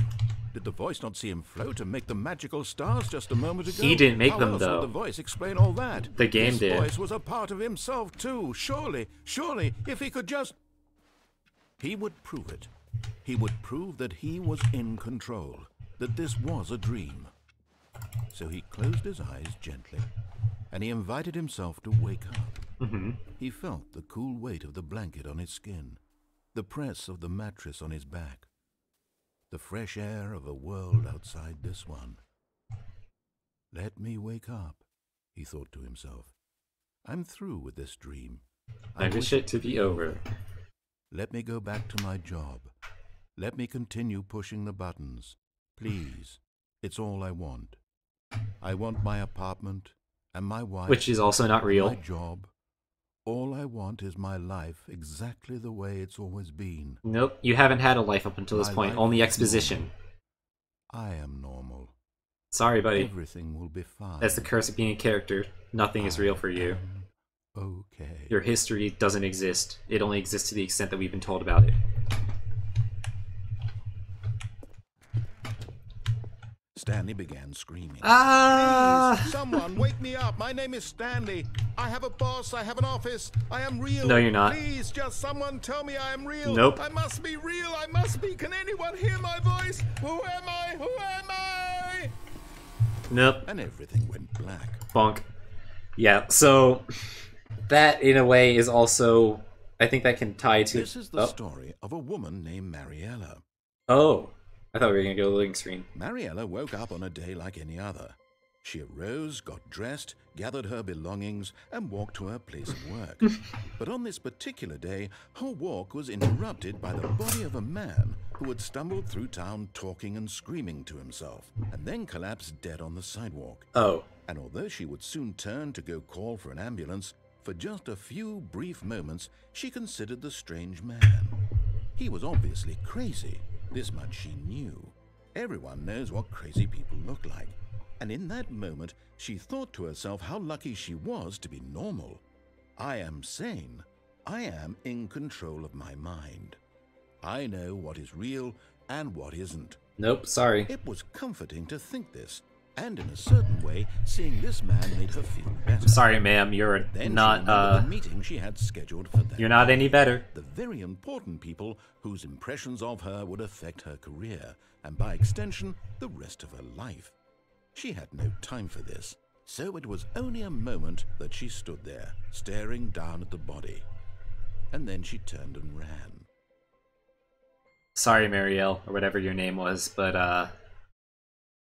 S2: Did the voice not see him float and make the magical stars just a moment ago?
S1: He didn't make
S2: How
S1: them,
S2: else
S1: though.
S2: would the voice explain all that?
S1: The game
S2: this
S1: did.
S2: Voice was a part of himself too. Surely, if he could just... He would prove it. He would prove that he was in control, that this was a dream. So he closed his eyes gently, and he invited himself to wake up. He felt the cool weight of the blanket on his skin, the press of the mattress on his back, the fresh air of a world outside this one. Let me wake up, he thought to himself. I'm through with this dream.
S1: I wish it to be over.
S2: Let me go back to my job. Let me continue pushing the buttons. Please, it's all I want. I want my apartment and my wife.
S1: Which is also not real.
S2: My job. All I want is my life exactly the way it's always been.
S1: Nope, you haven't had a life up until this
S2: My
S1: point.
S2: life
S1: Only
S2: is
S1: exposition.
S2: normal. I am normal.
S1: Sorry, buddy.
S2: Everything will be fine.
S1: That's the curse of being a character. Nothing is real for you.
S2: Okay.
S1: Your history doesn't exist. It only exists to the extent that we've been told about it.
S2: Stanley began screaming.
S1: Ah!
S2: Please, someone wake me up. My name is Stanley. I have a boss. I have an office. I am real.
S1: No, you're not.
S2: Please, just someone tell me I am real.
S1: Nope.
S2: I must be real. I must be. Can anyone hear my voice? Who am I? Who am I?
S1: Nope.
S2: And everything went black.
S1: Bonk. Yeah, so that in a way is also, I think that can tie to...
S2: This is the story of a woman named Mariella.
S1: Oh. I thought we were going to go to the loading screen.
S2: Mariella woke up on a day like any other. She arose, got dressed, gathered her belongings, and walked to her place of work. But on this particular day, her walk was interrupted by the body of a man who had stumbled through town talking and screaming to himself, and then collapsed dead on the sidewalk.
S1: Oh.
S2: And although she would soon turn to go call for an ambulance, for just a few brief moments, she considered the strange man. He was obviously crazy. This much she knew. Everyone knows what crazy people look like. And in that moment, she thought to herself how lucky she was to be normal. I am sane. I am in control of my mind. I know what is real and what isn't.
S1: Nope, sorry.
S2: It was comforting to think this, and in a certain way, seeing this man made her feel better.
S1: Sorry, ma'am, you're
S2: Then
S1: not,
S2: she remembered the meeting she had scheduled for that
S1: you're not any better.
S2: the very important people whose impressions of her would affect her career, and by extension, the rest of her life. She had no time for this, so it was only a moment that she stood there, staring down at the body. And then she turned and ran.
S1: Sorry, Marielle, or whatever your name was, but,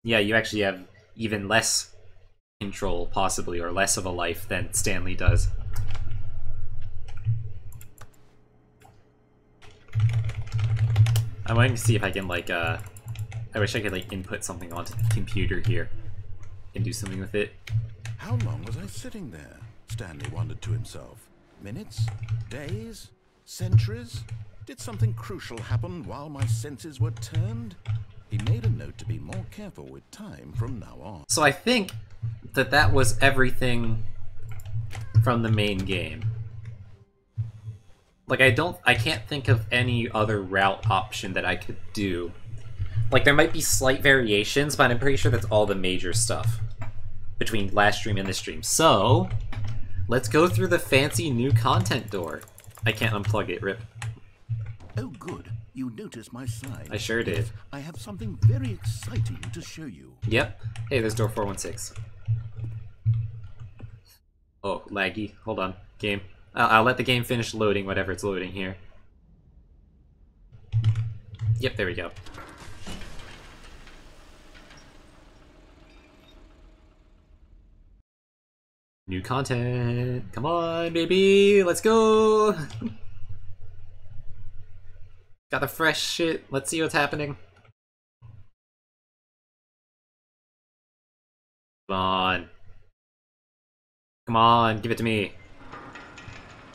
S1: yeah, you actually have even less control, possibly, or less of a life than Stanley does. I'm waiting to see if I can, like, I wish I could, like, input something onto the computer here and do something with it.
S2: How long was I sitting there? Stanley wondered to himself. Minutes? Days? Centuries? Did something crucial happen while my senses were turned? He made a note to be more careful with time from now on.
S1: So I think that that was everything from the main game. Like, I can't think of any other route option that I could do. Like, there might be slight variations, but I'm pretty sure that's all the major stuff between last stream and this stream. So, let's go through the fancy new content door. I can't unplug it, rip.
S2: Oh, good. You noticed my sign.
S1: I sure did.
S2: I have something very exciting to show you.
S1: Yep. Hey, there's door 416. Oh, laggy. Hold on. Game. I'll let the game finish loading whatever it's loading here. Yep, there we go. New content. Come on, baby. Let's go. Got the fresh shit. Let's see what's happening. Come on. Come on, give it to me.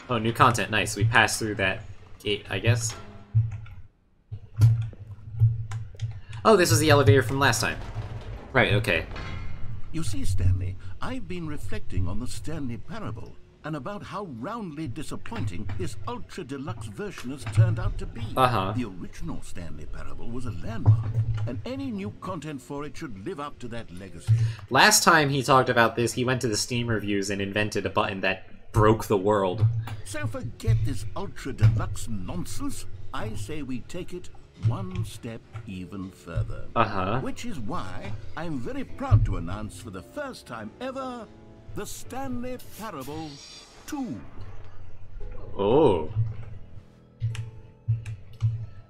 S1: Oh, new content. Nice. We passed through that gate, I guess. Oh, this was the elevator from last time. Right, okay.
S2: You see, Stanley, I've been reflecting on the Stanley Parable and about how roundly disappointing this ultra deluxe version has turned out to be. The original Stanley Parable was a landmark, and any new content for it should live up to that legacy.
S1: Last time he talked about this, he went to the Steam reviews and invented a button that broke the world.
S2: So forget this ultra deluxe nonsense. I say we take it one step even further. Which is why I'm very proud to announce for the first time ever the Stanley Parable 2.
S1: Oh.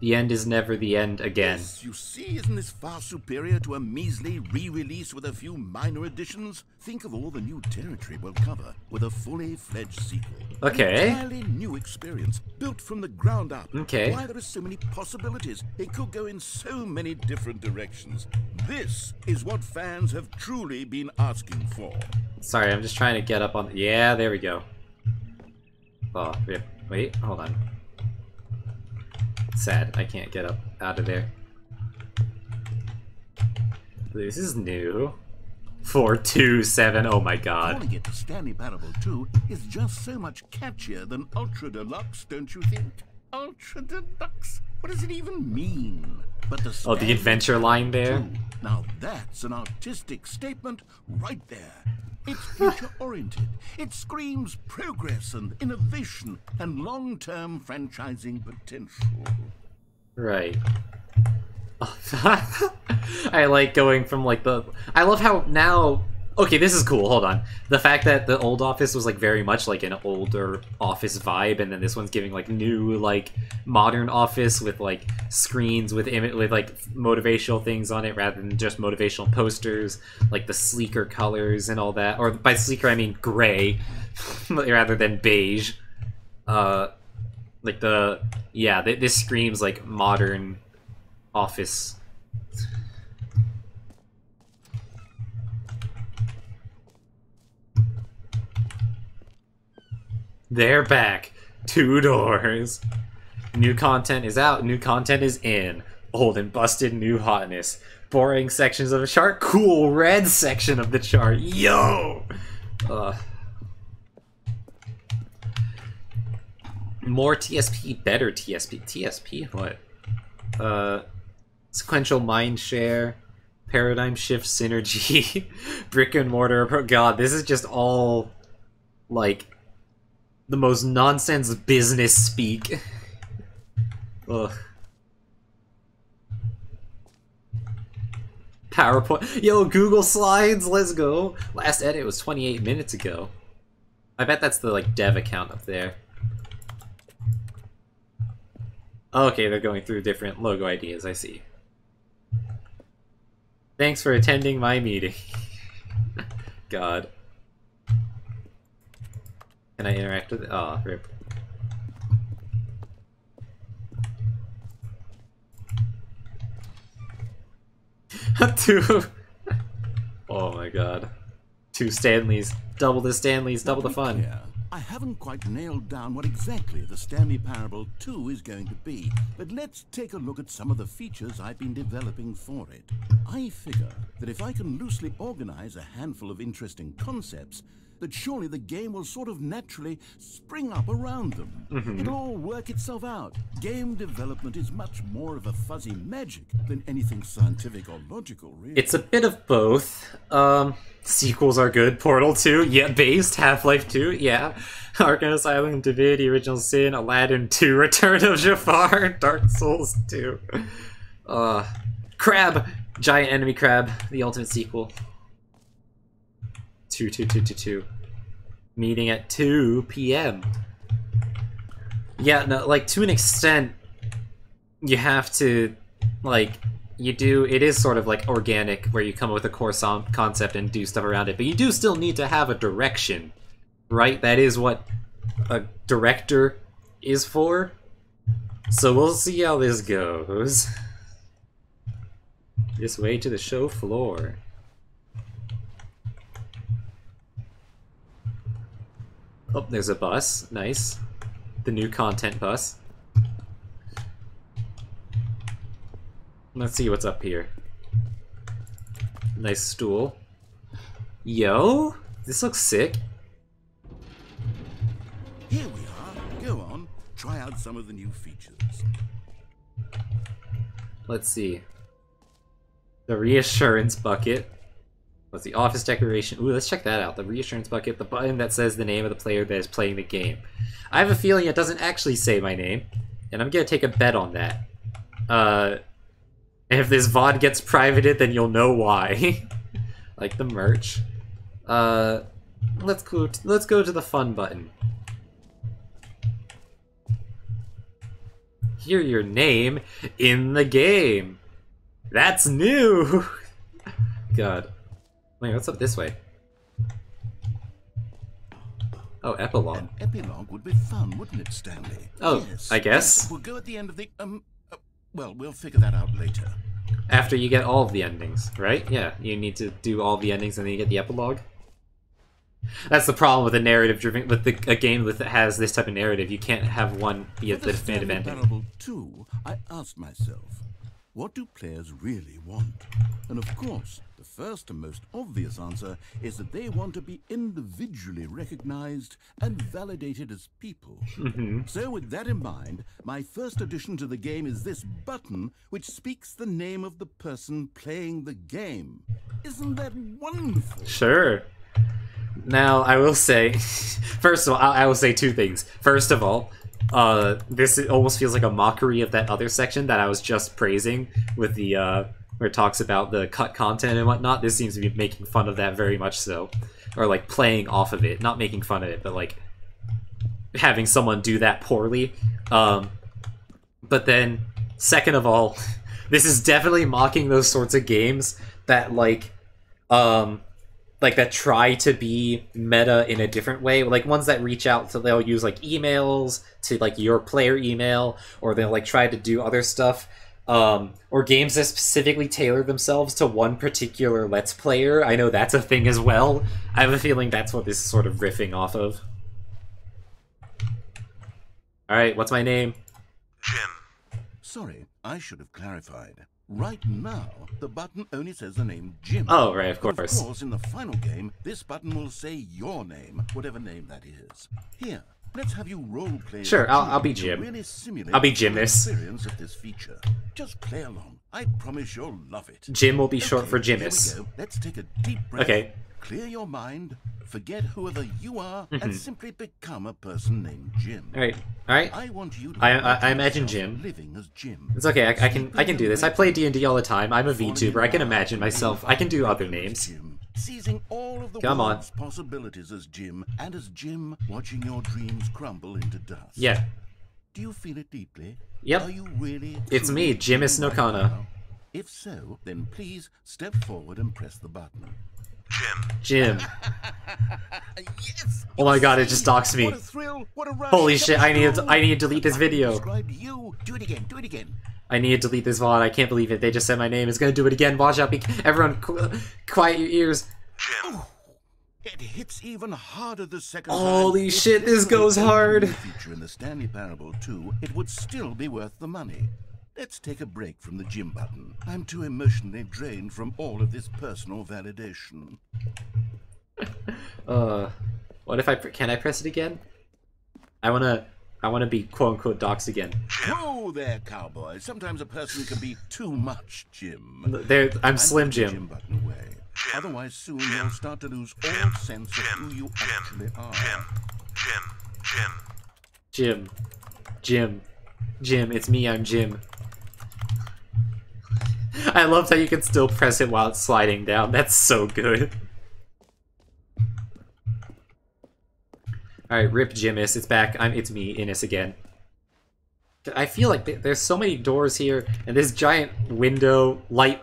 S1: The end is never the end again.
S2: Yes, you see, isn't this far superior to a measly re-release with a few minor additions? Think of all the new territory we'll cover with a fully fledged sequel.
S1: Okay.
S2: An entirely new experience, built from the ground up.
S1: Okay.
S2: Why, there are so many possibilities. It could go in so many different directions. This is what fans have truly been asking for.
S1: Sorry, I'm just trying to get up on... Yeah, there we go. Oh, wait, hold on. Sad, I can't get up out of there. This is new. 427, oh my god.
S2: Calling it the Stanley Parable 2 is just so much catchier than Ultra Deluxe, don't you think? Ultra Deluxe? What does it even mean? But the
S1: Oh, the adventure line there?
S2: 2. Now that's an artistic statement right there. It's future-oriented. It screams progress and innovation and long-term franchising potential.
S1: Right. I like going from like the... I love how now... Okay, this is cool, hold on. The fact that the old office was like very much like an older office vibe, and then this one's giving like new like modern office with like screens with like motivational things on it rather than just motivational posters, like the sleeker colors and all that. Or by sleeker I mean gray rather than beige. Like the... Yeah, this screams like modern office. They're back. 2 doors. New content is out. New content is in. Old and busted new hotness. Boring sections of the chart. Cool red section of the chart. Yo! More TSP, better TSP. TSP? What? Sequential mind share, paradigm shift synergy, brick and mortar. God, this is just all like the most nonsense business speak. Ugh. PowerPoint. Yo, Google Slides, let's go. Last edit was 28 minutes ago. I bet that's the like dev account up there. Okay, they're going through different logo ideas, I see. Thanks for attending my meeting. God. Can I interact with it? Oh, rip. Two. Oh my god. 2 Stanleys. Double the Stanleys, double the fun.
S2: Yeah. I haven't quite nailed down what exactly the Stanley Parable 2 is going to be, but let's take a look at some of the features I've been developing for it. I figure that if I can loosely organize a handful of interesting concepts, that surely the game will sort of naturally spring up around them. It'll all work itself out. Game development is much more of a fuzzy magic than anything scientific or logical, really.
S1: It's a bit of both. Sequels are good. Portal 2, yeah, based. Half-Life 2, yeah. Arkham Asylum, Divinity, Original Sin, Aladdin 2, Return of Jafar, Dark Souls 2. Crab! Giant Enemy Crab, the ultimate sequel. 2. Meeting at 2 p.m. Yeah, no, like, to an extent, you have to, like, it is sort of like organic, where you come up with a core concept and do stuff around it, but you do still need to have a direction, right? That is what a director is for. So we'll see how this goes. This way to the show floor. Oh, there's a bus. Nice. The new content bus. Let's see what's up here. Nice stool. Yo, this looks sick.
S2: Here we are. Go on. Try out some of the new features.
S1: Let's see. The reassurance bucket. What's the office decoration? Ooh, let's check that out. The reassurance bucket, the button that says the name of the player that is playing the game. I have a feeling it doesn't actually say my name, and I'm gonna take a bet on that. If this VOD gets privated, then you'll know why. Like the merch. Let's go to the fun button. Hear your name in the game. That's new. God. Wait, what's up this way? Oh, epilogue.
S2: An epilogue would be fun, wouldn't it, Stanley?
S1: Oh, yes. I guess.
S2: We'll go at the end of the, well, we'll figure that out later.
S1: After you get all of the endings, right? Yeah, you need to do all the endings and then you get the epilogue. That's the problem with a narrative-driven, with a game that has this type of narrative. You can't have one be a definitive ending.
S2: For the Parable 2, I asked myself, what do players really want? And of course, the first and most obvious answer is that they want to be individually recognized and validated as people. So with that in mind, my first addition to the game is this button which speaks the name of the person playing the game. Isn't that wonderful?
S1: Sure. Now, I will say, first of all, I will say 2 things. First of all, this almost feels like a mockery of that other section that I was just praising with the, where it talks about the cut content and whatnot. This seems to be making fun of that very much so. Or, like, playing off of it. Not making fun of it, but, like, having someone do that poorly. But then, second of all, this is definitely mocking those sorts of games that, like, that try to be meta in a different way, like ones that reach out, so they'll use like emails to like your player email, or they'll like try to do other stuff, or games that specifically tailor themselves to one particular Let's Player. I know that's a thing as well. I have a feeling that's what this is sort of riffing off of. Alright, what's my name?
S2: Jim. Sorry, I should have clarified. Right now, the button only says the name Jim.
S1: Oh, right, of course.
S2: Of course, in the final game, this button will say your name, whatever name that is. Here, let's have you role play.
S1: Sure, I'll be Jim.
S2: Really simulate
S1: I'll be
S2: the
S1: Jim this.
S2: experience of this feature. Just play along. I promise you'll love it.
S1: Jim will be short for
S2: Here
S1: Jimis.
S2: we go. Let's take a deep breath.
S1: Okay.
S2: Clear your mind. Forget whoever you are and simply become a person named Jim.
S1: Alright, alright.
S2: I want you to
S1: I imagine
S2: yourself
S1: Jim.
S2: living as Jim.
S1: It's okay, I can do this. I play D&D all the time. I'm a VTuber. I can imagine myself. I can do other names.
S2: Jim, seizing all of the
S1: Come on.
S2: world's possibilities as Jim, and as Jim, watching your dreams crumble into dust.
S1: Yeah.
S2: Do you feel it deeply?
S1: Yep.
S2: Are you really?
S1: It's me, Jimis
S2: right
S1: Nokana.
S2: now? If so, then please step forward and press the button.
S1: Jim.
S2: Yes.
S1: Oh my god, it just doxed me.
S2: What a thrill! What a rush!
S1: Holy shit, I need to delete this video.
S2: Describe you. Do it again. Do it again.
S1: I need to delete this VOD. I can't believe it. They just said my name. It's gonna do it again. Watch out. Everyone, quiet your ears.
S2: It hits even harder the second
S1: Holy
S2: time.
S1: shit,
S2: If
S1: this goes
S2: were a
S1: hard.
S2: feature in the Stanley Parable 2, it would still be worth the money. Let's take a break from the Jim button. I'm too emotionally drained from all of this personal validation.
S1: What if can I press it again? I wanna be quote unquote doxed again.
S2: Whoa there, cowboy. Sometimes a person can be too much Jim.
S1: I'm Slim
S2: Put the
S1: Jim.
S2: button away. Otherwise, soon you'll start to lose all sense of who you actually are.
S1: Jim, it's me, I'm Jim. I loved how you can still press it while it's sliding down. That's so good. Alright, rip Jimis. It's back. It's me, Innes again. I feel like there's so many doors here, and this giant window, light,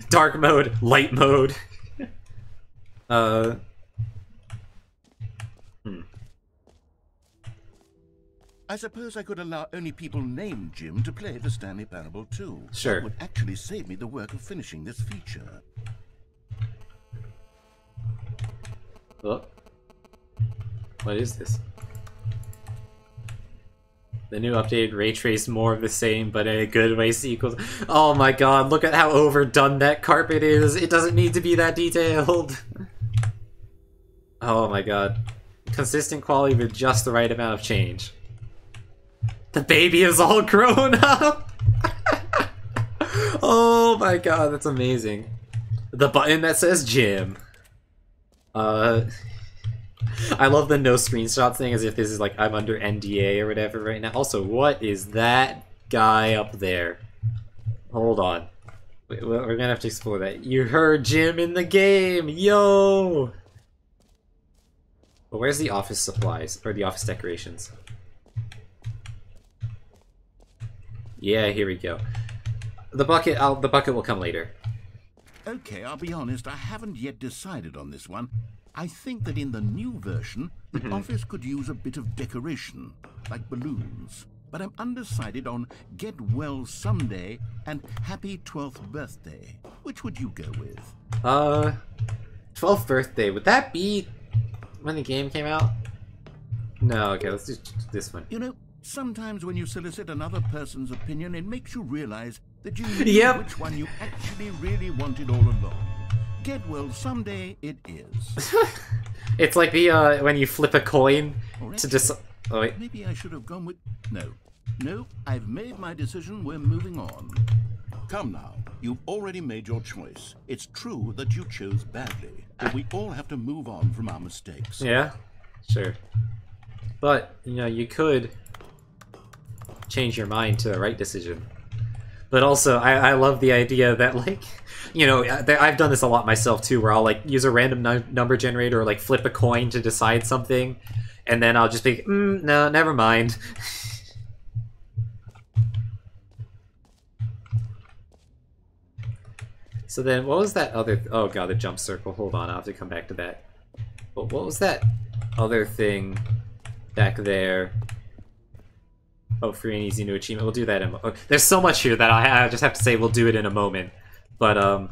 S1: dark mode, light mode.
S2: I suppose I could allow only people named Jim to play the Stanley Parable 2.
S1: Sure.
S2: That would actually save me the work of finishing this feature.
S1: Oh. What is this? The new updated ray trace, more of the same, but in a good way sequels. Oh my god, look at how overdone that carpet is. It doesn't need to be that detailed. Oh my god. Consistent quality with just the right amount of change. The baby is all grown up! Oh my god, that's amazing. The button that says Jim. I love the no screenshots thing, as if this is like I'm under NDA or whatever right now. Also, what is that guy up there? Hold on. Wait, we're gonna have to explore that. You heard Jim in the game! Yo! But where's the office supplies? Or the office decorations? Yeah, here we go. The bucket will come later.
S2: Okay, I'll be honest, I haven't yet decided on this one. I think that in the new version, the office could use a bit of decoration, like balloons. But I'm undecided on Get Well Someday and Happy 12th Birthday. Which would you go with?
S1: 12th birthday. Would that be when the game came out? No, okay, let's do this one.
S2: You know, sometimes when you solicit another person's opinion, it makes you realize that you knew
S1: Yep.
S2: which one you actually really wanted all along. Get Well Someday it is.
S1: It's like the when you flip a coin to decide. Oh wait.
S2: Maybe I should have gone with... No, I've made my decision. We're moving on. Come now. You've already made your choice. It's true that you chose badly, but we all have to move on from our mistakes.
S1: Yeah, sure. But you know, you could change your mind to the right decision. But also, I love the idea that, like, you know, I've done this a lot myself too, where I'll like use a random number generator or like flip a coin to decide something, and then I'll just be, no, never mind. So then, what was that other? Oh god, the jump circle. Hold on, I'll have to come back to that. But what was that other thing back there? Oh, free and easy new achievement. We'll do that in there's so much here that I just have to say we'll do it in a moment. But,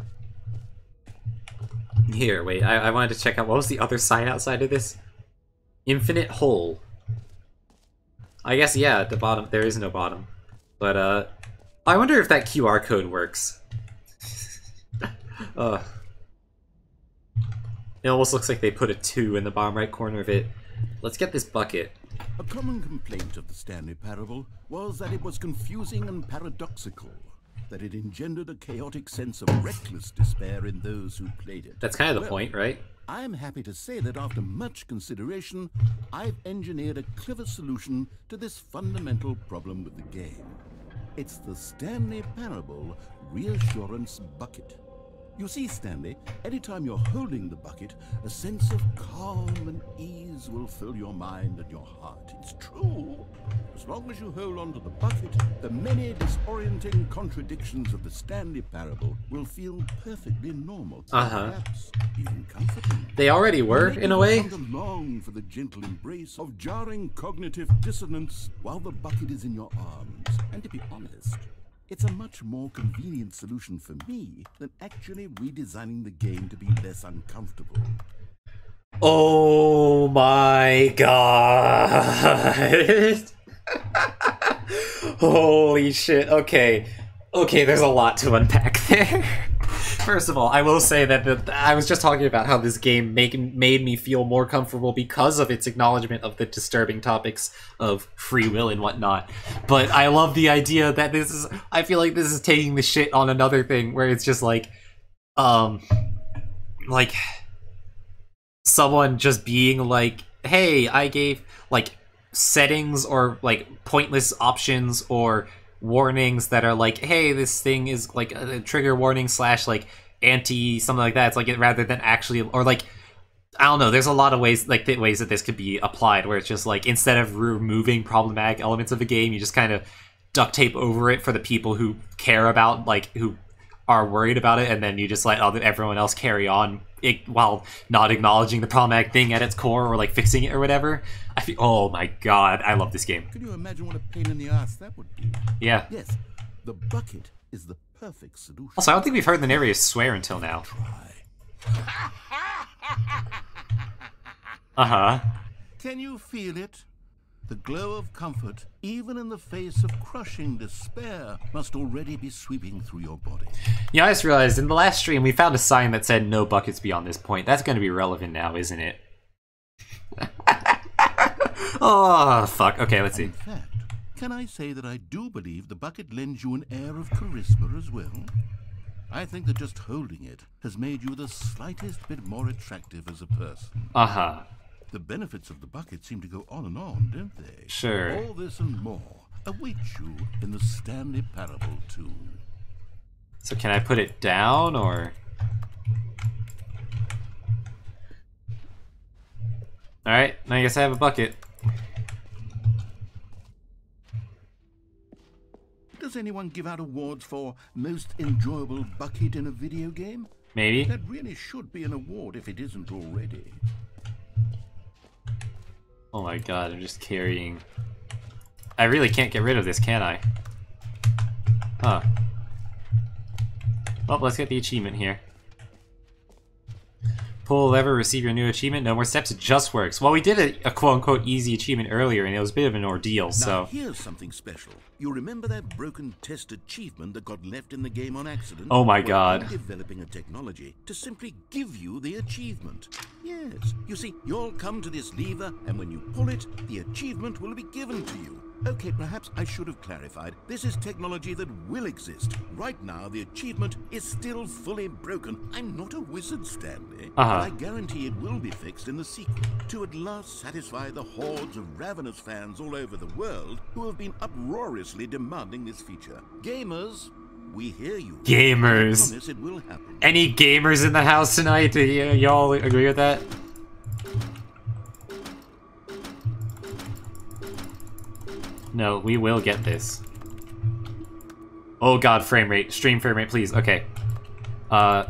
S1: here, wait, I wanted to check out, what was the other sign outside of this? Infinite hole. I guess, yeah, at the bottom, there is no bottom. But, I wonder if that QR code works. It almost looks like they put a 2 in the bottom right corner of it. Let's get this bucket.
S2: A common complaint of the Stanley Parable was that it was confusing and paradoxical, that it engendered a chaotic sense of reckless despair in those who played it.
S1: That's kind of the point, right?
S2: I am happy to say that after much consideration, I've engineered a clever solution to this fundamental problem with the game. It's the Stanley Parable Reassurance Bucket. You see, Stanley, anytime you're holding the bucket, a sense of calm and ease will fill your mind and your heart. It's true. As long as you hold on to the bucket, the many disorienting contradictions of the Stanley Parable will feel perfectly normal. Perhaps even comforting.
S1: They already were, in a way.
S2: You long for the gentle embrace of jarring cognitive dissonance while the bucket is in your arms. And to be honest, it's a much more convenient solution for me than actually redesigning the game to be less uncomfortable.
S1: Oh my god. Holy shit. Okay, there's a lot to unpack there. First of all, I will say that I was just talking about how this game made me feel more comfortable because of its acknowledgement of the disturbing topics of free will and whatnot. But I love the idea that I feel like this is taking the shit on another thing where it's just like someone just being like, hey, I gave like settings or like pointless options or warnings that are like, hey, this thing is like a trigger warning / like anti something like that. It's like rather than actually, or like, I don't know, there's a lot of ways like ways that this could be applied where it's just like instead of removing problematic elements of the game, you just kind of duct tape over it for the people who care about, like, who are worried about it, and then you just let everyone else carry on while not acknowledging the problematic thing at its core or like fixing it or whatever. I feel, oh my god, I love this game.
S2: Could you imagine what a pain in the ass that would be?
S1: Yeah.
S2: Yes, the bucket is the perfect solution.
S1: Also, I don't think we've heard the narrator swear until now.
S2: Can you feel it? The glow of comfort, even in the face of crushing despair, must already be sweeping through your body.
S1: Yeah, I just realized in the last stream we found a sign that said no buckets beyond this point. That's going to be relevant now, isn't it? Oh, fuck. Okay, let's see.
S2: In fact, can I say that I do believe the bucket lends you an air of charisma as well? I think that just holding it has made you the slightest bit more attractive as a person. The benefits of the bucket seem to go on and on, don't they?
S1: Sure.
S2: All this and more await you in the Stanley Parable 2.
S1: So can I put it down, or...? Alright, now I guess I have a bucket.
S2: Does anyone give out awards for most enjoyable bucket in a video game?
S1: Maybe.
S2: That really should be an award if it isn't already.
S1: Oh my god, I'm just carrying... I really can't get rid of this, can I? Huh. Well, let's get the achievement here. Pull a lever, receive your new achievement. No more steps, it just works. Well, we did a quote-unquote easy achievement earlier, and it was a bit of an ordeal, so...
S2: Now, here's something special. You remember that broken test achievement that got left in the game on accident?
S1: Oh my god.
S2: I'm developing a technology to simply give you the achievement. Yes. You see, you'll come to this lever, and when you pull it, the achievement will be given to you. Okay, perhaps I should have clarified. This is technology that will exist. Right now, the achievement is still fully broken. I'm not a wizard, Stanley. But I guarantee it will be fixed in the sequel to at last satisfy the hordes of ravenous fans all over the world who have been uproariously demanding this feature. Gamers, we hear you.
S1: Gamers.
S2: I promise it will happen.
S1: Any gamers in the house tonight? Do y'all agree with that? No, we will get this. Oh god, frame rate. Stream frame rate, please. Okay. Come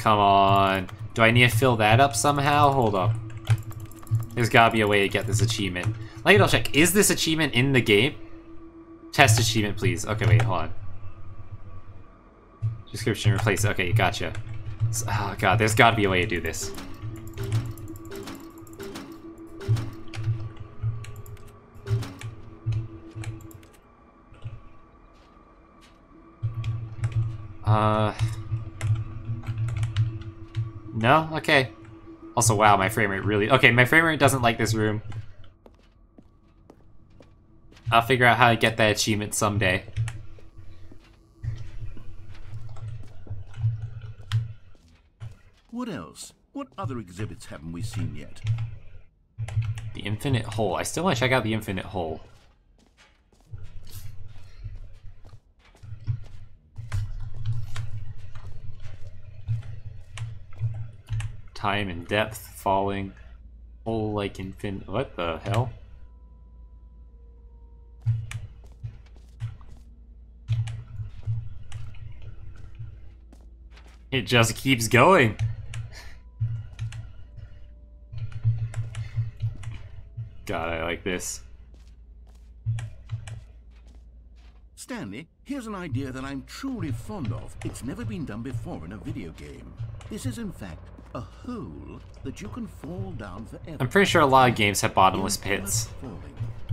S1: on. Do I need to fill that up somehow? Hold up. There's gotta be a way to get this achievement. Let me double check. Is this achievement in the game? Test achievement, please. Okay, wait, hold on. Description, replace. Okay, gotcha. Oh god, there's gotta be a way to do this. No? Okay. Also, wow, my frame rate really... Okay, my frame rate doesn't like this room. I'll figure out how to get that achievement someday.
S2: What else? What other exhibits haven't we seen yet?
S1: The Infinite Hole. I still want to check out the Infinite Hole. Time and depth falling. Hole like infinite. What the hell? It just keeps going. God, I like this.
S2: Stanley, here's an idea that I'm truly fond of. It's never been done before in a video game. This is, in fact, a hole that you can fall down forever.
S1: I'm pretty sure a lot of games have bottomless pits.
S2: Falling.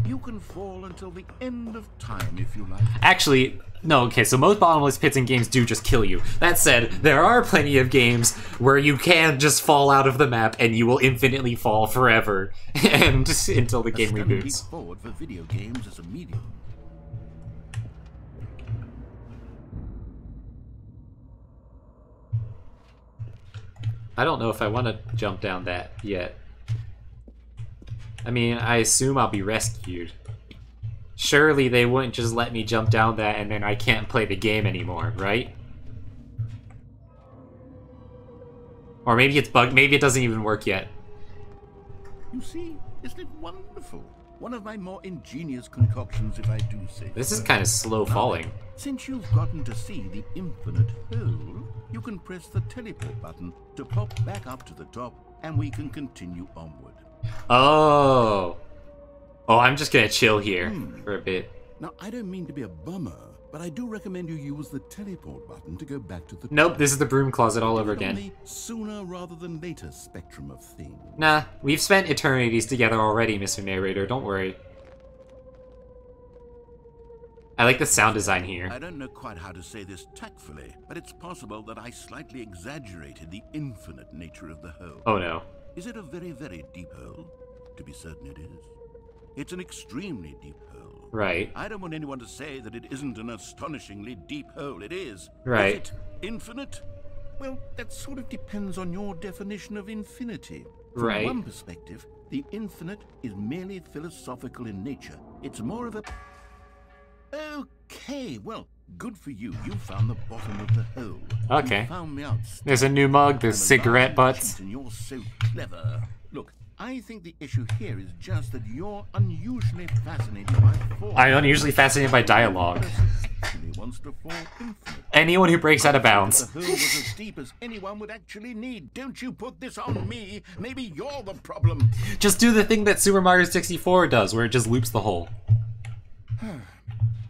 S2: You can fall until the end of time if you like.
S1: Actually, no, okay, so most bottomless pits in games do just kill you. That said, there are plenty of games where you can just fall out of the map and you will infinitely fall forever and until the game reboots.
S2: Leap forward for video games as a medium.
S1: I don't know if I want to jump down that yet. I mean, I assume I'll be rescued. Surely they wouldn't just let me jump down that and then I can't play the game anymore, right? Or maybe it's bugged, maybe it doesn't even work yet.
S2: You see, isn't it wonderful? One of my more ingenious concoctions, if I do say so.
S1: This is kind of slow falling.
S2: Since you've gotten to see the infinite hole, you can press the teleport button to pop back up to the top, and we can continue onward.
S1: Oh. Oh, I'm just gonna chill here for a bit.
S2: Now, I don't mean to be a bummer, but I do recommend you use the teleport button to go back to the
S1: Nope,
S2: top.
S1: this is the broom closet all over again.
S2: On the sooner rather than later spectrum of things.
S1: Nah, we've spent eternities together already, Mr. Narrator, don't worry. I like the sound design here.
S2: I don't know quite how to say this tactfully, but it's possible that I slightly exaggerated the infinite nature of the hole.
S1: Oh no.
S2: Is it a very, very deep hole? To be certain it is. It's an extremely deep hole.
S1: Right.
S2: I don't want anyone to say that it isn't an astonishingly deep hole. It is.
S1: Right.
S2: Is it infinite? Well, that sort of depends on your definition of infinity. From
S1: Right.
S2: one perspective, the infinite is merely philosophical in nature. It's more of a... Okay, well, good for you. You found the bottom of the hole.
S1: Okay.
S2: You found me out.
S1: There's a new mug, there's
S2: I'm a
S1: cigarette
S2: lying
S1: butts.
S2: cheat and you're so clever. Look, I think the issue here is just that you're unusually fascinated by form.
S1: I'm unusually fascinated by dialogue.
S2: Actually wants to fall infinite.
S1: Anyone who breaks out of bounds.
S2: The hole was as deep as anyone would actually need. Don't you put this on me. Maybe you're the problem.
S1: Just do the thing that Super Mario 64 does, where it just loops the hole.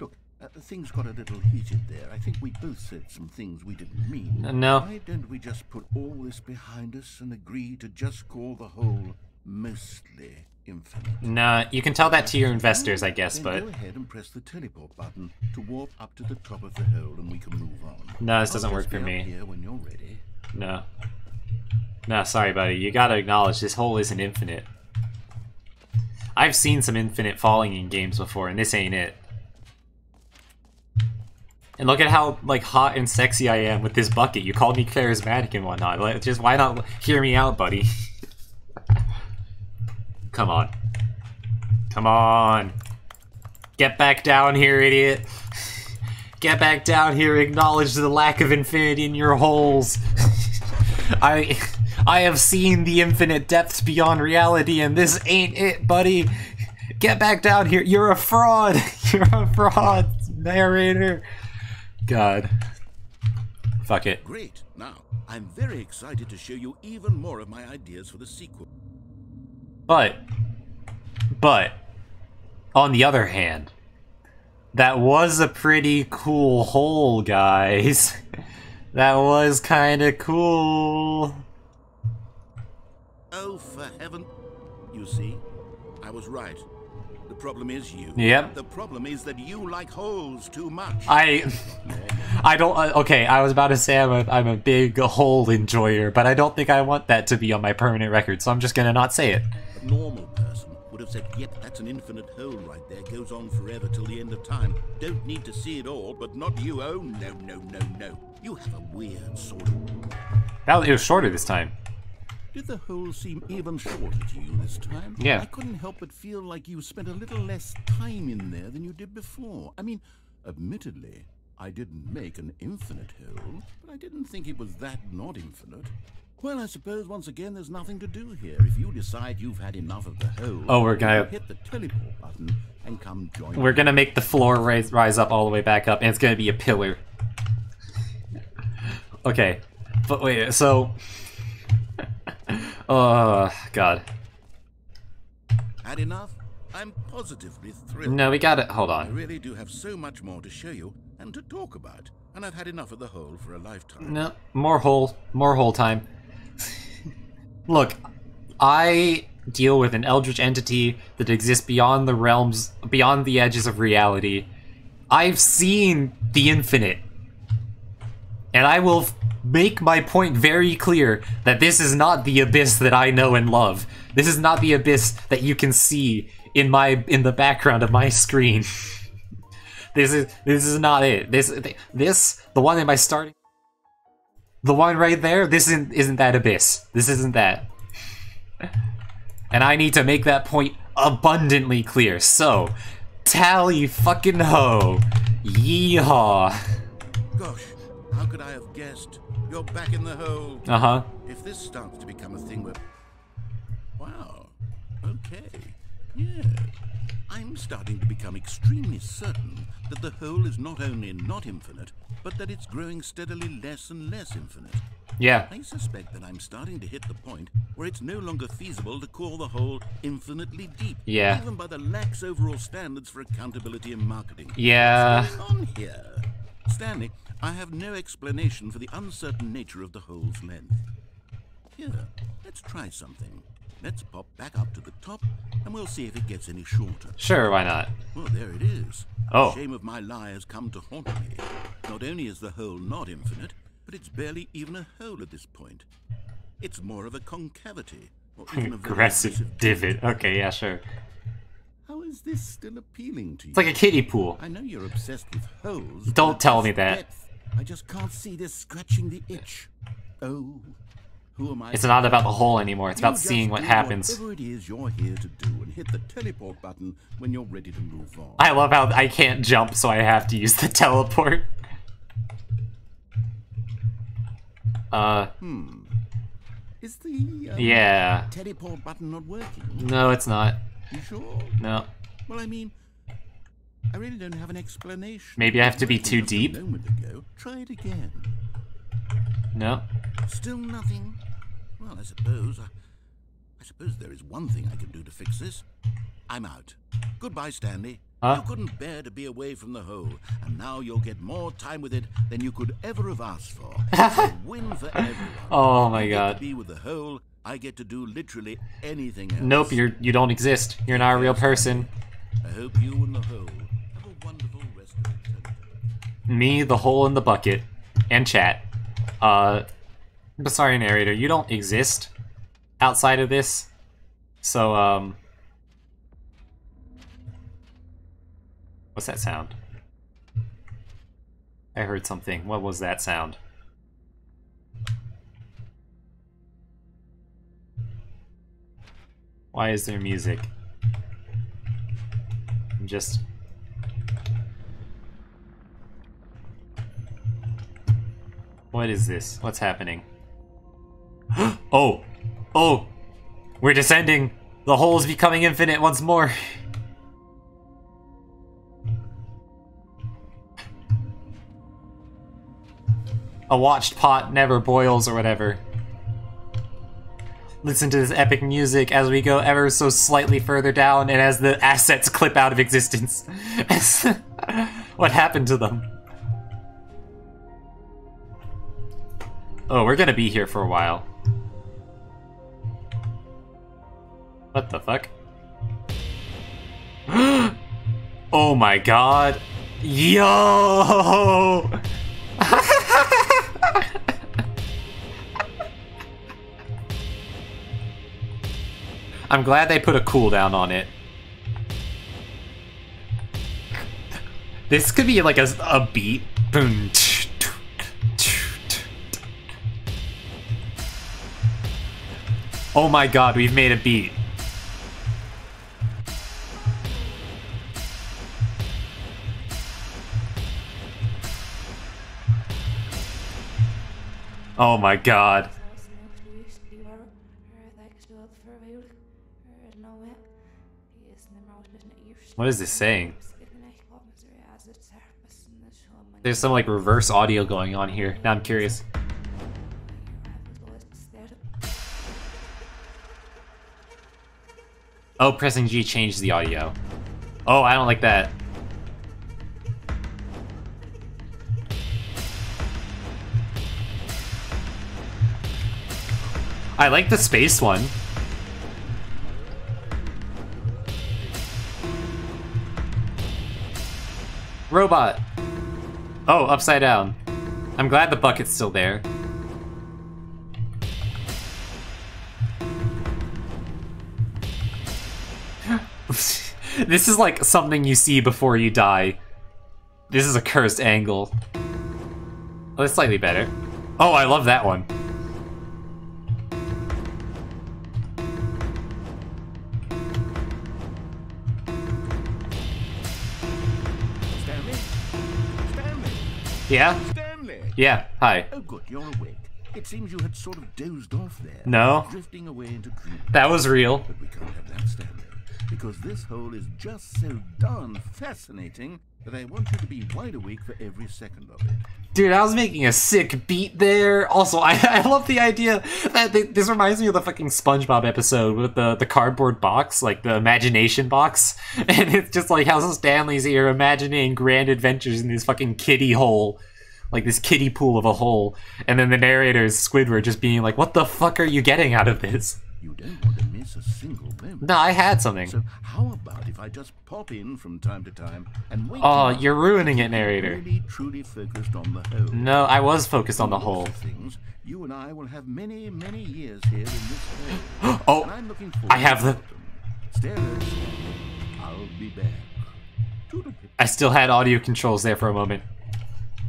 S2: Look, things got a little heated there. I think we both said some things we didn't mean.
S1: No.
S2: Why don't we just put all this behind us and agree to just call the hole mostly infinite?
S1: Nah, you can tell that to your investors, I guess,
S2: Then
S1: but...
S2: go ahead and press the teleport button to warp up to the top of the hole and we can move on.
S1: No, this doesn't
S2: I'll
S1: work
S2: just
S1: for
S2: be up
S1: me.
S2: here when you're ready.
S1: No. No, sorry, buddy. You gotta acknowledge this hole isn't infinite. I've seen some infinite falling in games before, and this ain't it. And look at how, like, hot and sexy I am with this bucket. You called me charismatic and whatnot. Just, why not hear me out, buddy? Come on. Come on. Get back down here, idiot. Get back down here, acknowledge the lack of infinity in your holes. I have seen the infinite depths beyond reality, and this ain't it, buddy. Get back down here. You're a fraud. You're a fraud, narrator. God. Fuck it.
S2: Great. Now, I'm very excited to show you even more of my ideas for the sequel.
S1: But, on the other hand, that was a pretty cool hole, guys. That was kinda cool.
S2: Oh, for heaven. You see, I was right. The problem is you.
S1: Yep.
S2: The problem is that you like holes too much.
S1: I don't. Okay, I was about to say I'm a big hole enjoyer, but I don't think I want that to be on my permanent record, so I'm just gonna not say it.
S2: A normal person would have said, yep, that's an infinite hole right there, goes on forever till the end of time. Don't need to see it all, but not you. Oh, no, no, no, no. You have a weird sort of...
S1: It was shorter this time.
S2: Did the hole seem even shorter to you this time?
S1: Yeah.
S2: I couldn't help but feel like you spent a little less time in there than you did before. I mean, admittedly, I didn't make an infinite hole, but I didn't think it was that not infinite. Well, I suppose once again there's nothing to do here. If you decide you've had enough of the hole,
S1: oh, we're gonna
S2: hit the teleport button and come join me.
S1: We're gonna make the floor rise up all the way back up, and it's gonna be a pillar. Okay, but wait, so... oh, God.
S2: Had enough? I'm positively thrilled.
S1: No, we got it. Hold
S2: I
S1: on.
S2: really do have so much more to show you and to talk about, and I've had enough of the hole for a lifetime.
S1: No, more hole time. Look, I deal with an eldritch entity that exists beyond the realms, beyond the edges of reality. I've seen the infinite. And I will make my point very clear that this is not the abyss that I know and love. This is not the abyss that you can see in the background of my screen. This is not it. This the one in my starting, the one right there. This isn't that abyss. This isn't that. And I need to make that point abundantly clear. So, tally fucking ho, yeehaw.
S2: Gosh, how could I have guessed? You're back in the hole.
S1: Uh-huh.
S2: If this starts to become a thing where... Wow. Okay. Yeah. I'm starting to become extremely certain that the hole is not only not infinite, but that it's growing steadily less and less infinite.
S1: Yeah.
S2: I suspect that I'm starting to hit the point where it's no longer feasible to call the hole infinitely deep.
S1: Yeah.
S2: Even by the lax overall standards for accountability in marketing.
S1: Yeah.
S2: What's going on here? Stanley, I have no explanation for the uncertain nature of the hole's length. Here, let's try something. Let's pop back up to the top, and we'll see if it gets any shorter.
S1: Sure, why not?
S2: Well, there it is.
S1: Oh.
S2: The shame of my lie has come to haunt me. Not only is the hole not infinite, but it's barely even a hole at this point. It's more of a concavity, or even a very
S1: Aggressive divot. Okay, yeah, sure.
S2: How is this still appealing to you?
S1: It's like a kiddie pool.
S2: I know you're obsessed with holes.
S1: Don't
S2: but
S1: tell
S2: this
S1: me that.
S2: depth, I just can't see this scratching the itch. Oh, who am I?
S1: It's not about the hole anymore. It's
S2: You
S1: about
S2: just
S1: seeing what
S2: do
S1: happens.
S2: Whatever it is you're here to do, and hit the teleport button when you're ready to move on.
S1: I love how I can't jump, so I have to use the teleport.
S2: Is the
S1: Yeah.
S2: teleport button not working?
S1: No, it's not.
S2: You sure?
S1: No.
S2: Well, I mean, I really don't have an explanation.
S1: Maybe I have to be too
S2: Just a
S1: deep?
S2: moment ago. Try it again.
S1: No.
S2: Still nothing. Well, I suppose there is one thing I can do to fix this. I'm out. Goodbye, Stanley.
S1: Huh?
S2: You couldn't bear to be away from the hole, and now you'll get more time with it than you could ever have asked for. It's a win for everyone.
S1: Oh my
S2: You get
S1: god.
S2: to be with the hole. I get to do literally anything else.
S1: Nope, you don't exist. You're not a real person.
S2: I hope you and the hole have a wonderful rest of eternity.
S1: Me, the hole in the bucket, and chat. But sorry, narrator, you don't exist outside of this. So, what's that sound? I heard something. What was that sound? Why is there music? I'm just... What is this? What's happening? Oh! Oh! We're descending! The hole is becoming infinite once more! A watched pot never boils, or whatever. Listen to this epic music as we go ever so slightly further down and as the assets clip out of existence. What happened to them? Oh, we're gonna be here for a while. What the fuck? Oh my god. Yo! I'm glad they put a cooldown on it. This could be like a beat. Boom. Oh my god, we've made a beat. Oh my god. What is this saying? There's some like reverse audio going on here. Now I'm curious. Oh, pressing G changed the audio. Oh, I don't like that. I like the space one. Robot. Oh, upside down. I'm glad the bucket's still there. This is like something you see before you die. This is a cursed angle. Oh, that's slightly better. Oh, I love that one. Yeah?
S2: Stanley!
S1: Yeah, hi.
S2: Oh good, you're awake. It seems you had sort of dozed off there.
S1: No.
S2: Drifting away into dream.
S1: That was real.
S2: But we can't have that, Stanley. Because this hole is just so darn fascinating that I want you to be wide awake for every second of it.
S1: Dude, I was making a sick beat there. Also, I love the idea that this reminds me of the fucking SpongeBob episode with the cardboard box, like the imagination box. And it's just like how Stanley's here imagining grand adventures in this fucking kiddie hole. Like this kiddie pool of a hole. And then the narrator is Squidward just being like, what the fuck are you getting out of this?
S2: You don't want to miss a single moment.
S1: No, I had something.
S2: So how about if I just pop in from time to time and wait?
S1: Oh, you're ruining it, narrator.
S2: Really, truly focused on the whole.
S1: No, I was focused on the whole.
S2: Things, you and I will have many, many years here in this hole.
S1: Oh,
S2: and I'm looking forward
S1: I have the...
S2: I'll be back.
S1: I still had audio controls there for a moment.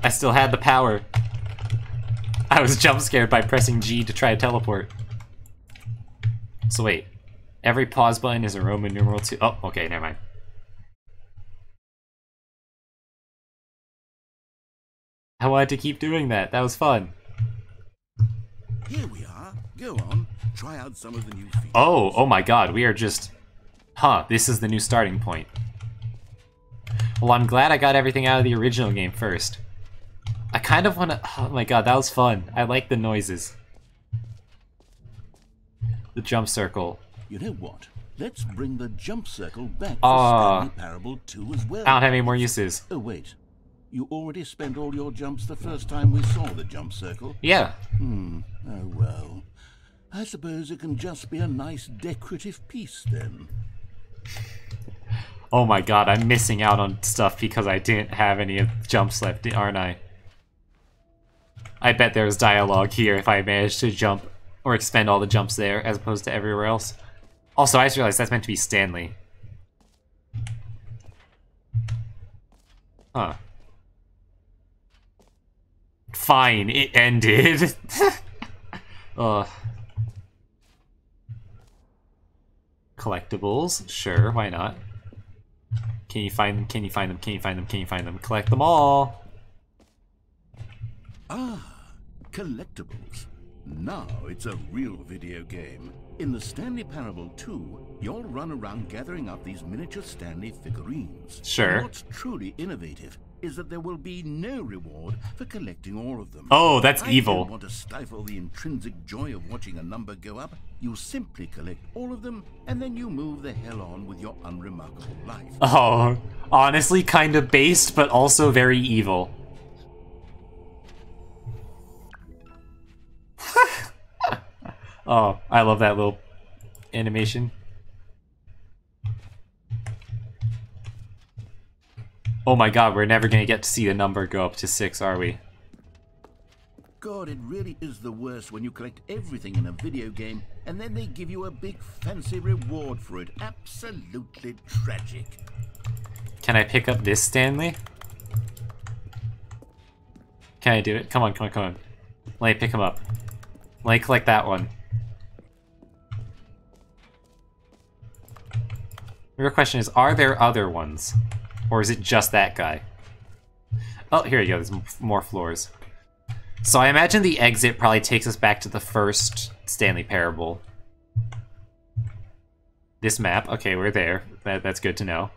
S1: I still had the power. I was jump scared by pressing G to try to teleport. So wait, every pause button is a Roman numeral 2. Oh, okay, never mind. I wanted to keep doing that. That was fun.
S2: Here we are. Go on. Try out some of the new features.
S1: Oh my god, we are just... Huh, this is the new starting point. Well, I'm glad I got everything out of the original game first. I kind of want to... Oh my god, that was fun. I like the noises. The jump circle.
S2: You know what? Let's bring the jump circle back for Stanley Parable 2 as well.
S1: I don't have any more uses.
S2: Oh wait, you already spent all your jumps the first time we saw the jump circle?
S1: Yeah.
S2: Oh well. I suppose it can just be a nice decorative piece then.
S1: Oh my god, I'm missing out on stuff because I didn't have any of the jumps left, aren't I? I bet there was dialogue here if I managed to jump or expend all the jumps there as opposed to everywhere else. Also, I just realized that's meant to be Stanley. Huh. Fine, it ended. Collectibles, sure, why not? Can you find them? Can you find them? Can you find them? Can you find them? Collect them all.
S2: Ah, collectibles. Now it's a real video game. In the Stanley Parable 2, you'll run around gathering up these miniature Stanley figurines.
S1: Sure.
S2: And what's truly innovative is that there will be no reward for collecting all of them.
S1: Oh, that's
S2: I
S1: evil.
S2: don't want to stifle the intrinsic joy of watching a number go up. You simply collect all of them, and then you move the hell on with your unremarkable life.
S1: Oh, honestly kind of based, but also very evil. Oh, I love that little animation. Oh my god, we're never gonna get to see the number go up to 6, are we?
S2: God God, it really is the worst when you collect everything in a video game and then they give you a big fancy reward for it. Absolutely tragic.
S1: Can I pick up this Stanley? Can I do it? Come on, come on, come on. Let me pick him up. Let me collect that one. The real question is, are there other ones? Or is it just that guy? Oh, here you go, there's more floors. So I imagine the exit probably takes us back to the first Stanley Parable. This map, okay, we're there. That's good to know.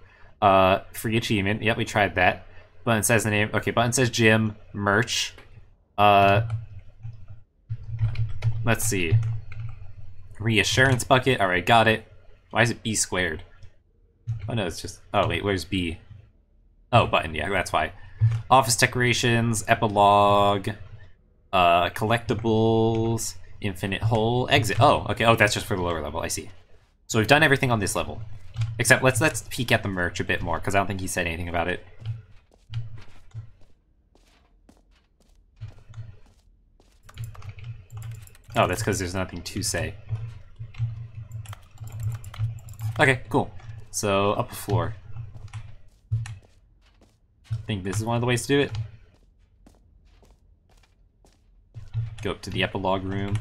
S1: Free achievement, yep, we tried that. Button says the name, okay, button says gym, merch. Let's see. Reassurance bucket, alright, got it. Why is it B squared? Oh no, it's just, oh wait, where's B? Oh, button, yeah, that's why. Office decorations, epilogue, collectibles, infinite hole, exit. Oh, okay, oh, that's just for the lower level, I see. So we've done everything on this level. Except let's peek at the merch a bit more, because I don't think he said anything about it. Oh, that's because there's nothing to say. Okay, cool. So, up a floor. I think this is one of the ways to do it. Go up to the epilogue room.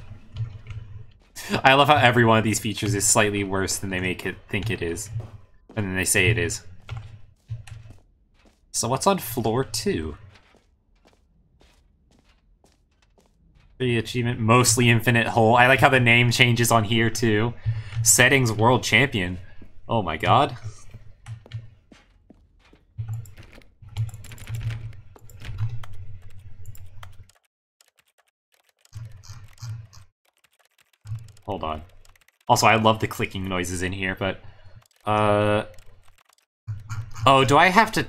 S1: I love how every one of these features is slightly worse than they make it think it is. And then they say it is. So what's on floor 2? The achievement, mostly infinite hole. I like how the name changes on here too. Settings world champion. Oh my god. Hold on. Also, I love the clicking noises in here, but... Oh, do I have to...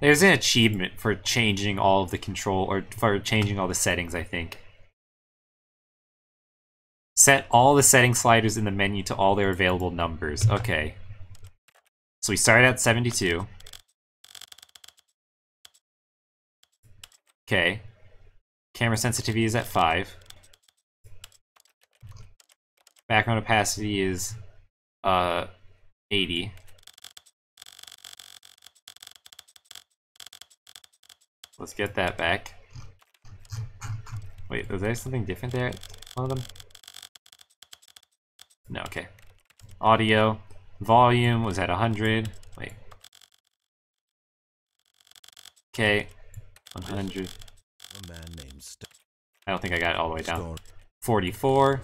S1: There's an achievement for changing all of the control, or for changing all the settings, I think. Set all the setting sliders in the menu to all their available numbers. Okay. So we started at 72. Okay. Camera sensitivity is at 5. Background opacity is 80. Let's get that back. Wait, was there something different there? One of them? No, okay. Audio. Volume was at 100. Wait. Okay. 100.
S2: A man named
S1: I don't think I got it all the way down. 44.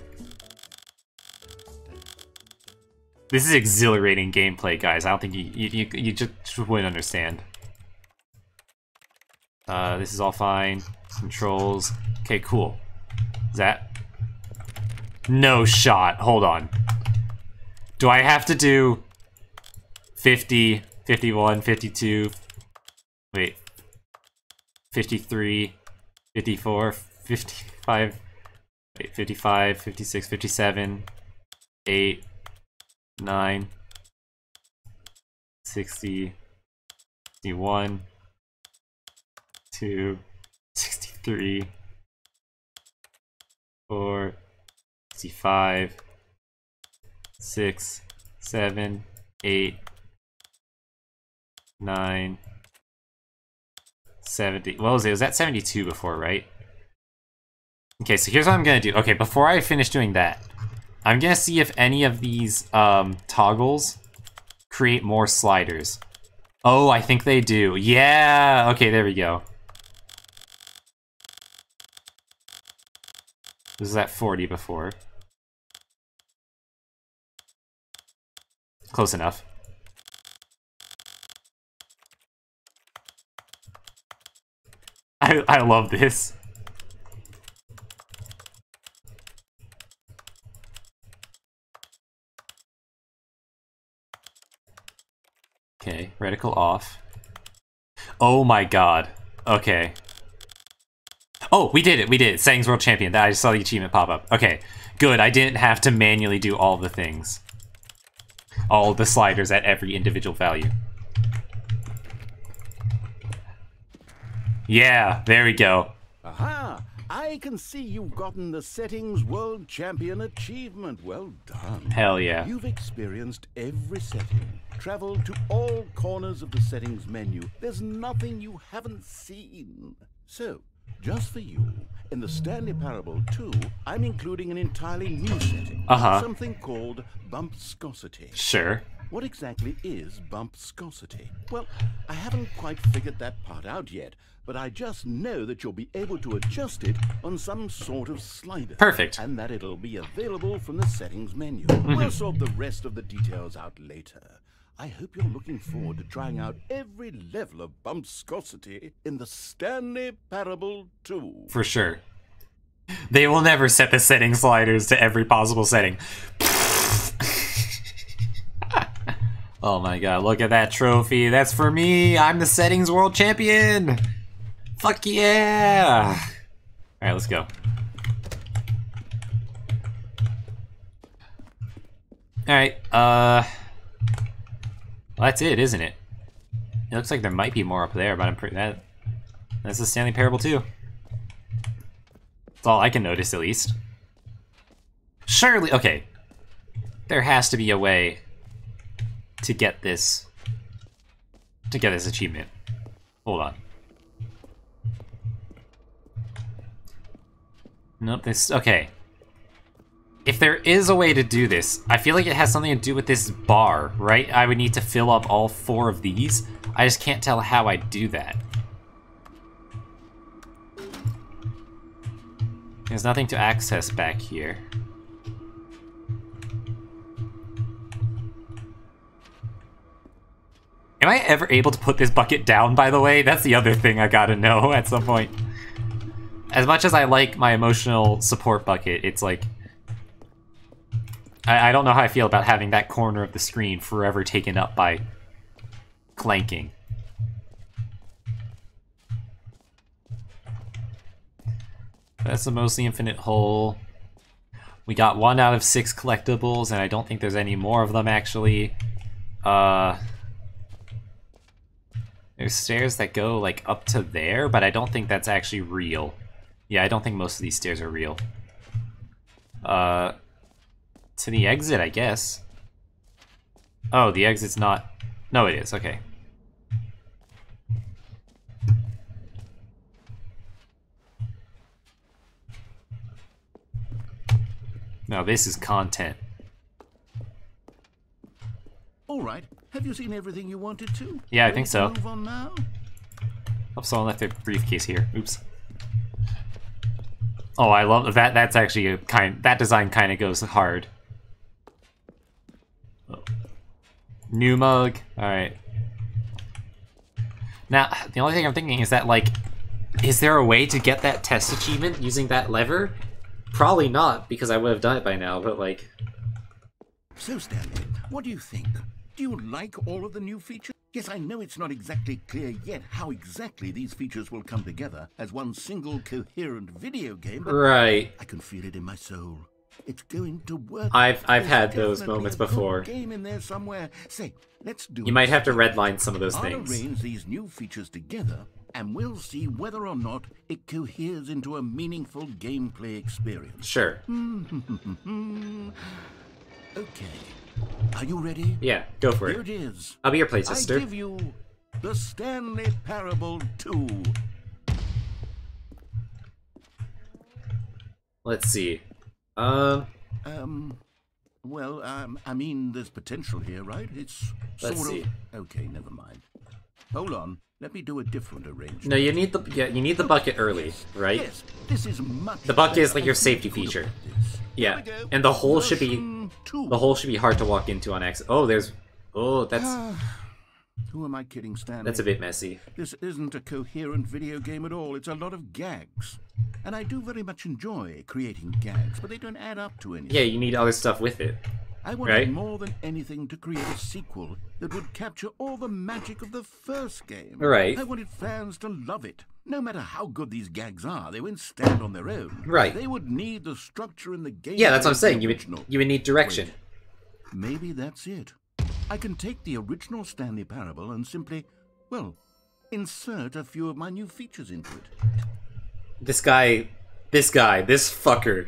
S1: This is exhilarating gameplay, guys. I don't think you just wouldn't understand. This is all fine. Controls. Okay, cool. Is that... No shot. Hold on. Do I have to do 50, 51, 52... Wait. 53, 54, 55... Wait, 55, 56, 57, 8... 9, 60, 61, 2, 63, 4, 65, 6, 7, 8, 9, 70. What was it? Was that 72 before, right? Okay, so here's what I'm gonna do. Okay, before I finish doing that, I'm gonna see if any of these toggles create more sliders. Oh, I think they do. Yeah! Okay, there we go. This is at 40 before. Close enough. I love this. Okay, reticle off. Oh my god. Okay. Oh, we did it, we did it. Settings World Champion. I just saw the achievement pop up. Okay, good. I didn't have to manually do all the things. All the sliders at every individual value. Yeah, there we go.
S2: Aha! I can see you've gotten the Settings World Champion achievement. Well done.
S1: Hell yeah.
S2: You've experienced every setting, traveled to all corners of the settings menu. There's nothing you haven't seen. So, just for you, in the Stanley Parable 2, I'm including an entirely new setting. Something called Bumpscosity.
S1: Sure.
S2: What exactly is Bumpscosity? Well, I haven't quite figured that part out yet, but I just know that you'll be able to adjust it on some sort of slider.
S1: Perfect.
S2: And that it'll be available from the settings menu. We'll sort the rest of the details out later. I hope you're looking forward to trying out every level of Bumpscosity in the Stanley Parable 2.
S1: For sure. They will never set the setting sliders to every possible setting. Oh my god, look at that trophy. That's for me. I'm the Settings World Champion. Fuck yeah. Alright, let's go. Alright, well, that's it, isn't it? It looks like there might be more up there, but I'm pretty... That's the Stanley Parable 2. That's all I can notice, at least. Surely... Okay. There has to be a way to get this... achievement. Hold on. Nope, this... Okay. If there is a way to do this, I feel like it has something to do with this bar, right? I would need to fill up all 4 of these. I just can't tell how I do that. There's nothing to access back here. Am I ever able to put this bucket down, by the way? That's the other thing I gotta know at some point. As much as I like my emotional support bucket, it's like... I don't know how I feel about having that corner of the screen forever taken up by clanking. That's a mostly infinite hole. We got 1 out of 6 collectibles, and I don't think there's any more of them, actually. There's stairs that go, like, up to there, but I don't think that's actually real. Yeah, I don't think most of these stairs are real. To the exit, I guess. Oh, the exit's not... No, it is, okay. No, this is content.
S2: All right. Have you seen everything you wanted to?
S1: Yeah, I think so.
S2: Move on now?
S1: Oh, someone left their briefcase here. Oops. Oh, I love that. That's actually a kind... That design kind of goes hard. Oh. New mug. Alright. Now, the only thing I'm thinking is that, like... Is there a way to get that test achievement using that lever? Probably not, because I would have done it by now, but, like...
S2: So, Stanley, what do you think? Do you like all of the new features? Yes, I know it's not exactly clear yet how exactly these features will come together as one single coherent video game, but
S1: right.
S2: I can feel it in my soul. It's going to work.
S1: I've had those moments before.
S2: Game in there somewhere. Say, let's do
S1: you might have to redline some of those things.
S2: I'll arrange these new features together, and we'll see whether or not it coheres into a meaningful gameplay experience.
S1: Sure.
S2: Okay. Are you ready?
S1: Yeah, go for
S2: Here
S1: it.
S2: it is.
S1: I'll be your playtester.
S2: I give you the Stanley Parable 2.
S1: Let's see.
S2: Well, I mean, there's potential here, right? It's
S1: Let's
S2: sort
S1: see.
S2: of... Okay, never mind. Hold on. Let me do a different arrangement.
S1: No, you need the bucket early, right?
S2: Yes, this is much
S1: The bucket is
S2: better.
S1: like your
S2: I
S1: safety
S2: couldn't
S1: feature.
S2: have this.
S1: Yeah,
S2: Here we go.
S1: and the hole should be
S2: Version 2.
S1: hard to walk into on accident. Oh, there's that's
S2: Who am I kidding, Stanley?
S1: that's a bit messy.
S2: This isn't a coherent video game at all. It's a lot of gags. And I do very much enjoy creating gags, but they don't add up to anything.
S1: Yeah, you need other stuff with it.
S2: I wanted
S1: right?
S2: more than anything to create a sequel that would capture all the magic of the first game.
S1: Right.
S2: I wanted fans to love it. No matter how good these gags are, they wouldn't stand on their own.
S1: Right.
S2: They would need the structure in the game.
S1: Yeah, that's what I'm saying. You
S2: Original.
S1: would need direction.
S2: Wait, maybe that's it. I can take the original Stanley Parable and simply, well, insert a few of my new features into it.
S1: This fucker,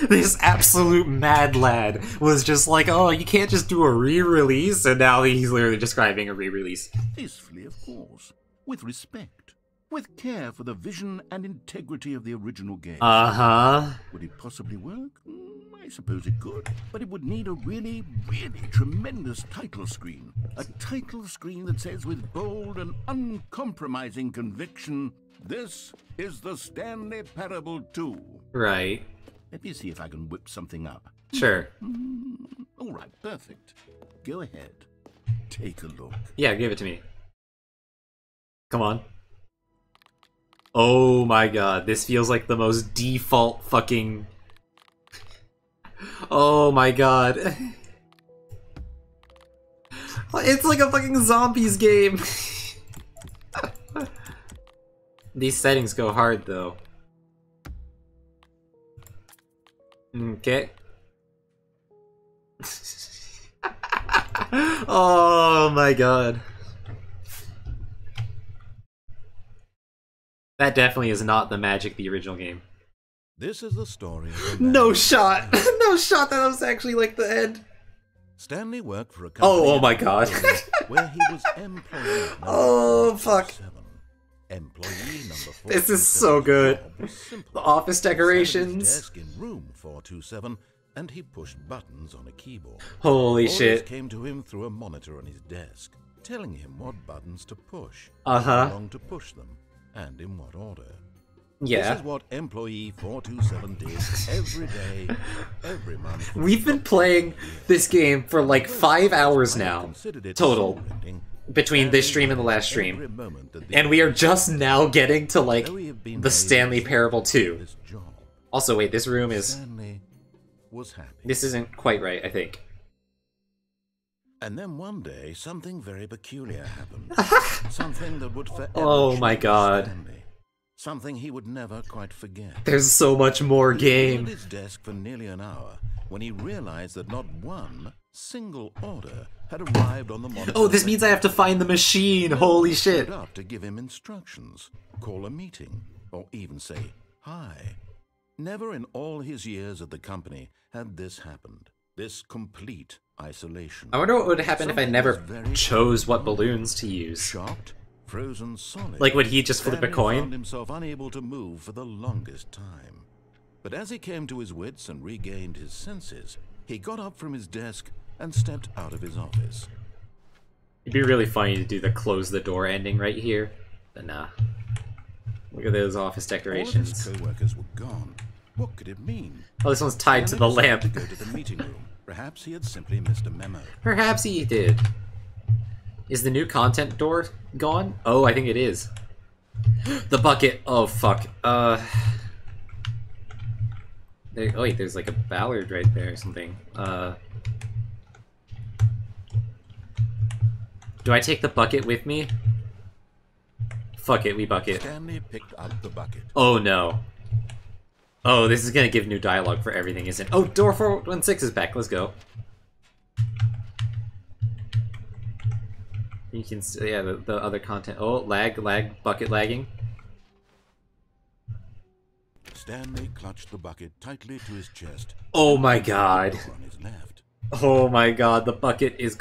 S1: this absolute mad lad was just like, oh, you can't just do a re-release, and now he's literally describing a re-release.
S2: Tastefully, of course. With respect. With care for the vision and integrity of the original game.
S1: Uh-huh.
S2: Would it possibly work? I suppose it could. But it would need a really, really tremendous title screen. A title screen that says with bold and uncompromising conviction, "This is the Stanley Parable 2.
S1: Right.
S2: Let me see if I can whip something up.
S1: Sure.
S2: All right, perfect. Go ahead. Take a look.
S1: Yeah, give it to me. Come on. Oh my god, this feels like the most default fucking... Oh my god. It's like a fucking zombies game. These settings go hard though. Okay. Oh my god. That definitely is not the magic of the original game.
S2: This is the story of
S1: No shot! No shot that was actually like the end.
S2: Stanley worked for a company
S1: Oh my god.
S2: where he was employee number
S1: Oh fuck.
S2: 47. Employee number 47.
S1: This is so good. The office
S2: He sat at his
S1: decorations.
S2: desk in room 427 and he pushed buttons on a keyboard.
S1: Holy
S2: Orders
S1: shit.
S2: came to him through a monitor on his desk, telling him what buttons to push,
S1: Uh-huh.
S2: how long to push them, and in what order.
S1: Yeah.
S2: This is what employee 427 did every day, every month.
S1: We've been playing this game for like 5 hours now.
S2: Considered it
S1: Total.
S2: soul-rending,
S1: Between this stream and the last
S2: every
S1: stream.
S2: moment that the
S1: And we are just now getting to like
S2: though he had been
S1: the
S2: made
S1: Stanley Parable 2.
S2: this job,
S1: Also wait, this room is...
S2: Stanley was happy.
S1: This isn't quite right, I think.
S2: And then one day, something very peculiar happened. Something that would forever
S1: Oh my
S2: change
S1: god.
S2: Stanley. Something he would never quite forget.
S1: There's so much more
S2: He stood
S1: game.
S2: at his desk for nearly an hour when he realized that not one single order had arrived on the monitor.
S1: Oh, this means I have to find the machine. Holy shit.
S2: Showed up to give him instructions, call a meeting, or even say hi. Never in all his years at the company had this happened. This complete isolation.
S1: I wonder what would happen if I
S2: Something
S1: never
S2: was very
S1: chose what balloons to use.
S2: Shocked, frozen solid.
S1: Like, would he just flip a
S2: Stanley
S1: coin?
S2: found himself unable to move for the longest time. But as he came to his wits and regained his senses, he got up from his desk and stepped out of his office.
S1: It'd be really funny to do the close the door ending right here. But nah. Look at those office
S2: All of
S1: decorations.
S2: his co-workers were gone. What could it mean?
S1: Oh, this one's tied to the
S2: Stanley
S1: lamp.
S2: decided to go to the meeting room. Perhaps he had simply missed a memo.
S1: Perhaps he did. Is the new content door gone? Oh, I think it is. The bucket. Oh, fuck. There, oh, wait, there's like a Ballard right there or something. Do I take the bucket with me? Fuck it, we bucket.
S2: Stanley picked up the bucket.
S1: Oh, no. Oh, this is gonna give new dialogue for everything, isn't it? Oh, door 416 is back. Let's go. You can see, yeah, the other content. Oh, lag, bucket lagging.
S2: Stanley clutched the bucket tightly to his chest.
S1: Oh my god.
S2: On his left.
S1: Oh my god, the bucket is...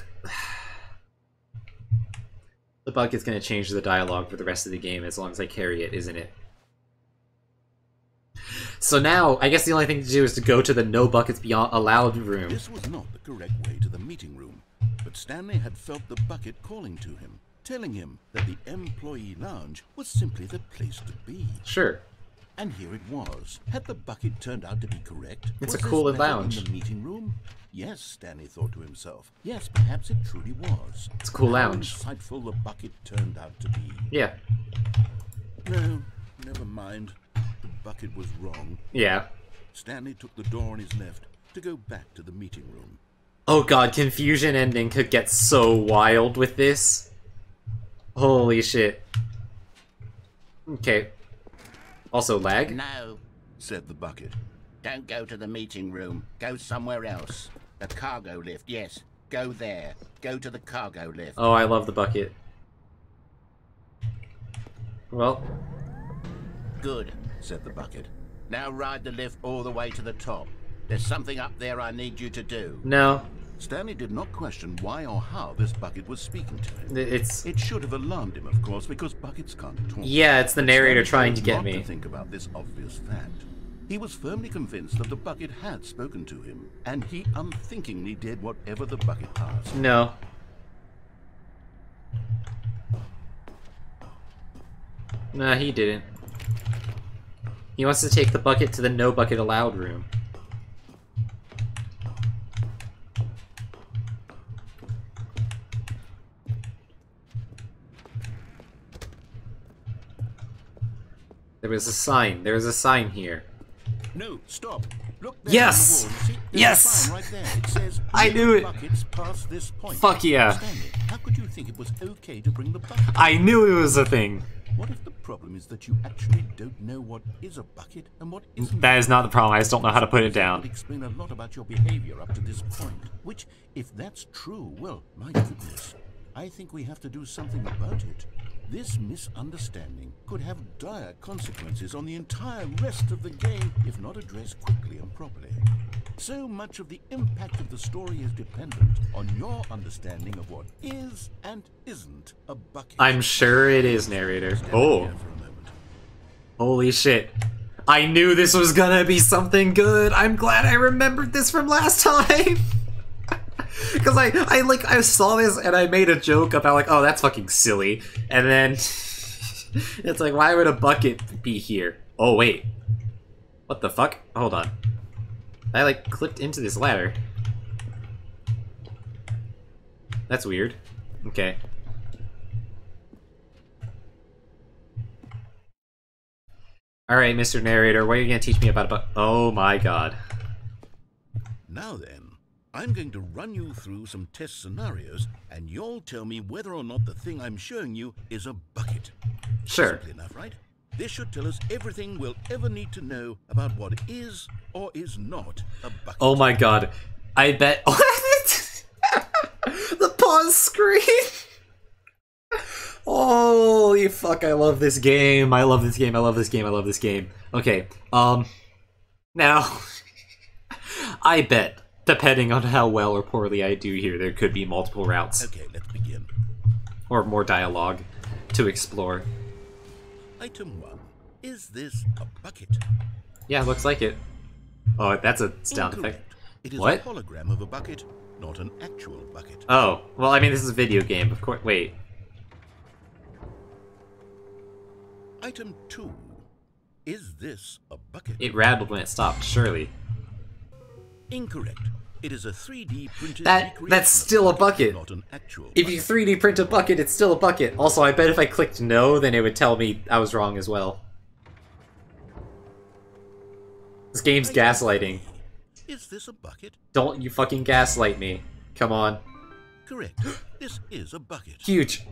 S1: The bucket's gonna change the dialogue for the rest of the game as long as I carry it, isn't it? So now, I guess the only thing to do is to go to the no buckets beyond allowed room.
S2: This was not the correct way to the meeting room, but Stanley had felt the bucket calling to him, telling him that the employee lounge was simply the place to be.
S1: Sure.
S2: And here it was. Had the bucket turned out to be correct?
S1: It's
S2: Was
S1: a cooler
S2: this better
S1: lounge.
S2: in the meeting room? Yes, Stanley thought to himself. Yes, perhaps it truly was.
S1: It's a cool
S2: How
S1: lounge.
S2: insightful the bucket turned out to be.
S1: Yeah.
S2: No, never mind. The bucket was wrong.
S1: Yeah.
S2: Stanley took the door on his left to go back to the meeting room.
S1: Oh god, confusion ending could get so wild with this. Holy shit. Okay. Also lag?
S4: No,
S2: Said the bucket.
S4: don't go to the meeting room. Go somewhere else. The cargo lift, yes. Go there. Go to the cargo lift.
S1: Oh, I love the bucket.
S5: Well.
S4: Good, said the bucket. Now ride the lift all the way to the top. There's something up there I need you to do.
S5: No.
S2: Stanley did not question why or how this bucket was speaking to him.
S5: It's...
S2: It should have alarmed him, of course, because buckets can't talk.
S5: Yeah, it's the narrator trying to get
S2: not
S5: me.
S2: To think about this obvious fact. He was firmly convinced that the bucket had spoken to him, and he unthinkingly did whatever the bucket asked.
S5: No. Nah, he didn't. He wants to take the bucket to the no bucket allowed room. There was a sign. There was a sign here.
S2: No, stop. Look there
S5: Yes!
S2: on the wall. See, there's
S5: Yes!
S2: a sign right there. It says,
S5: I knew it!
S2: Buckets past this point.
S5: Fuck yeah.
S2: Stanley, how could you think it was okay to bring the bucket?
S5: I knew it was a thing.
S2: What if the problem is that you actually don't know what is a bucket and what isn't?
S5: That is not the problem. I just don't know how to put it
S2: That
S5: down.
S2: would explain a lot about your behavior up to this point. Which, if that's true, well, my goodness, I think we have to do something about it. This misunderstanding could have dire consequences on the entire rest of the game if not addressed quickly and properly. So much of the impact of the story is dependent on your understanding of what is and isn't a bucket.
S5: I'm sure it is, narrator. Oh.
S2: Here for a moment.
S5: Holy shit. I knew this was gonna be something good. I'm glad I remembered this from last time. Because I saw this and I made a joke about like, oh, that's fucking silly. And then it's like, why would a bucket be here? Oh, wait. What the fuck? Hold on. I like clicked into this ladder. That's weird. Okay. Alright, Mr. Narrator, what are you gonna teach me about oh my god.
S2: Now then, I'm going to run you through some test scenarios, and you'll tell me whether or not the thing I'm showing you is a bucket.
S5: Sure.
S2: Simple enough, right? This should tell us everything we'll ever need to know about what is or is not a bucket.
S5: Oh my god. I bet what? The pause screen. Holy fuck, I love this game. I love this game. I love this game. I love this game. Okay. Now I bet, depending on how well or poorly I do here, there could be multiple routes.
S2: Okay, let's begin.
S5: Or more dialogue to explore.
S2: Item 1. Is this a bucket?
S5: Yeah, looks like it. Oh, that's a sound
S2: Incorrect.
S5: effect.
S2: It is
S5: What?
S2: a hologram of a bucket, not an actual bucket.
S5: Oh, well, I mean, this is a video game, of course. Wait.
S2: Item 2. Is this a bucket?
S5: It rattled when it stopped, surely.
S2: Incorrect. It is a 3D printed
S5: That's
S2: recreation
S5: still
S2: of
S5: a bucket.
S2: not an actual
S5: If you 3D print a bucket, it's still a bucket. Also, I bet if I clicked no, then it would tell me I was wrong as well. This game's gaslighting.
S2: Is this a bucket?
S5: Don't you fucking gaslight me. Come on.
S2: Correct. This is a bucket.
S5: Huge.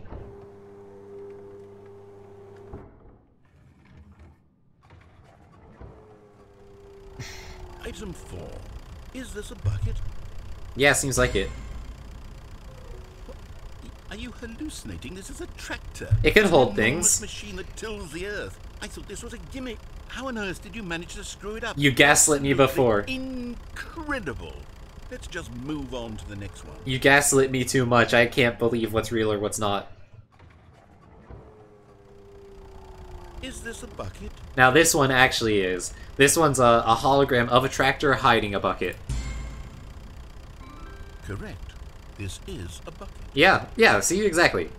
S2: Item 4. Is this a bucket?
S5: Yeah, seems like it.
S2: Are you hallucinating? This is a tractor.
S5: It can
S2: It's
S5: hold
S2: an enormous
S5: things.
S2: machine that tills the earth. I thought this was a gimmick. How on earth did you manage to screw it up?
S5: You gaslit me before.
S2: Incredible. Let's just move on to the next one.
S5: You gaslit me too much. I can't believe what's real or what's not.
S2: Is this a bucket?
S5: Now this one actually is. This one's a hologram of a tractor hiding a bucket.
S2: Correct. This is a bucket.
S5: Yeah, see, exactly.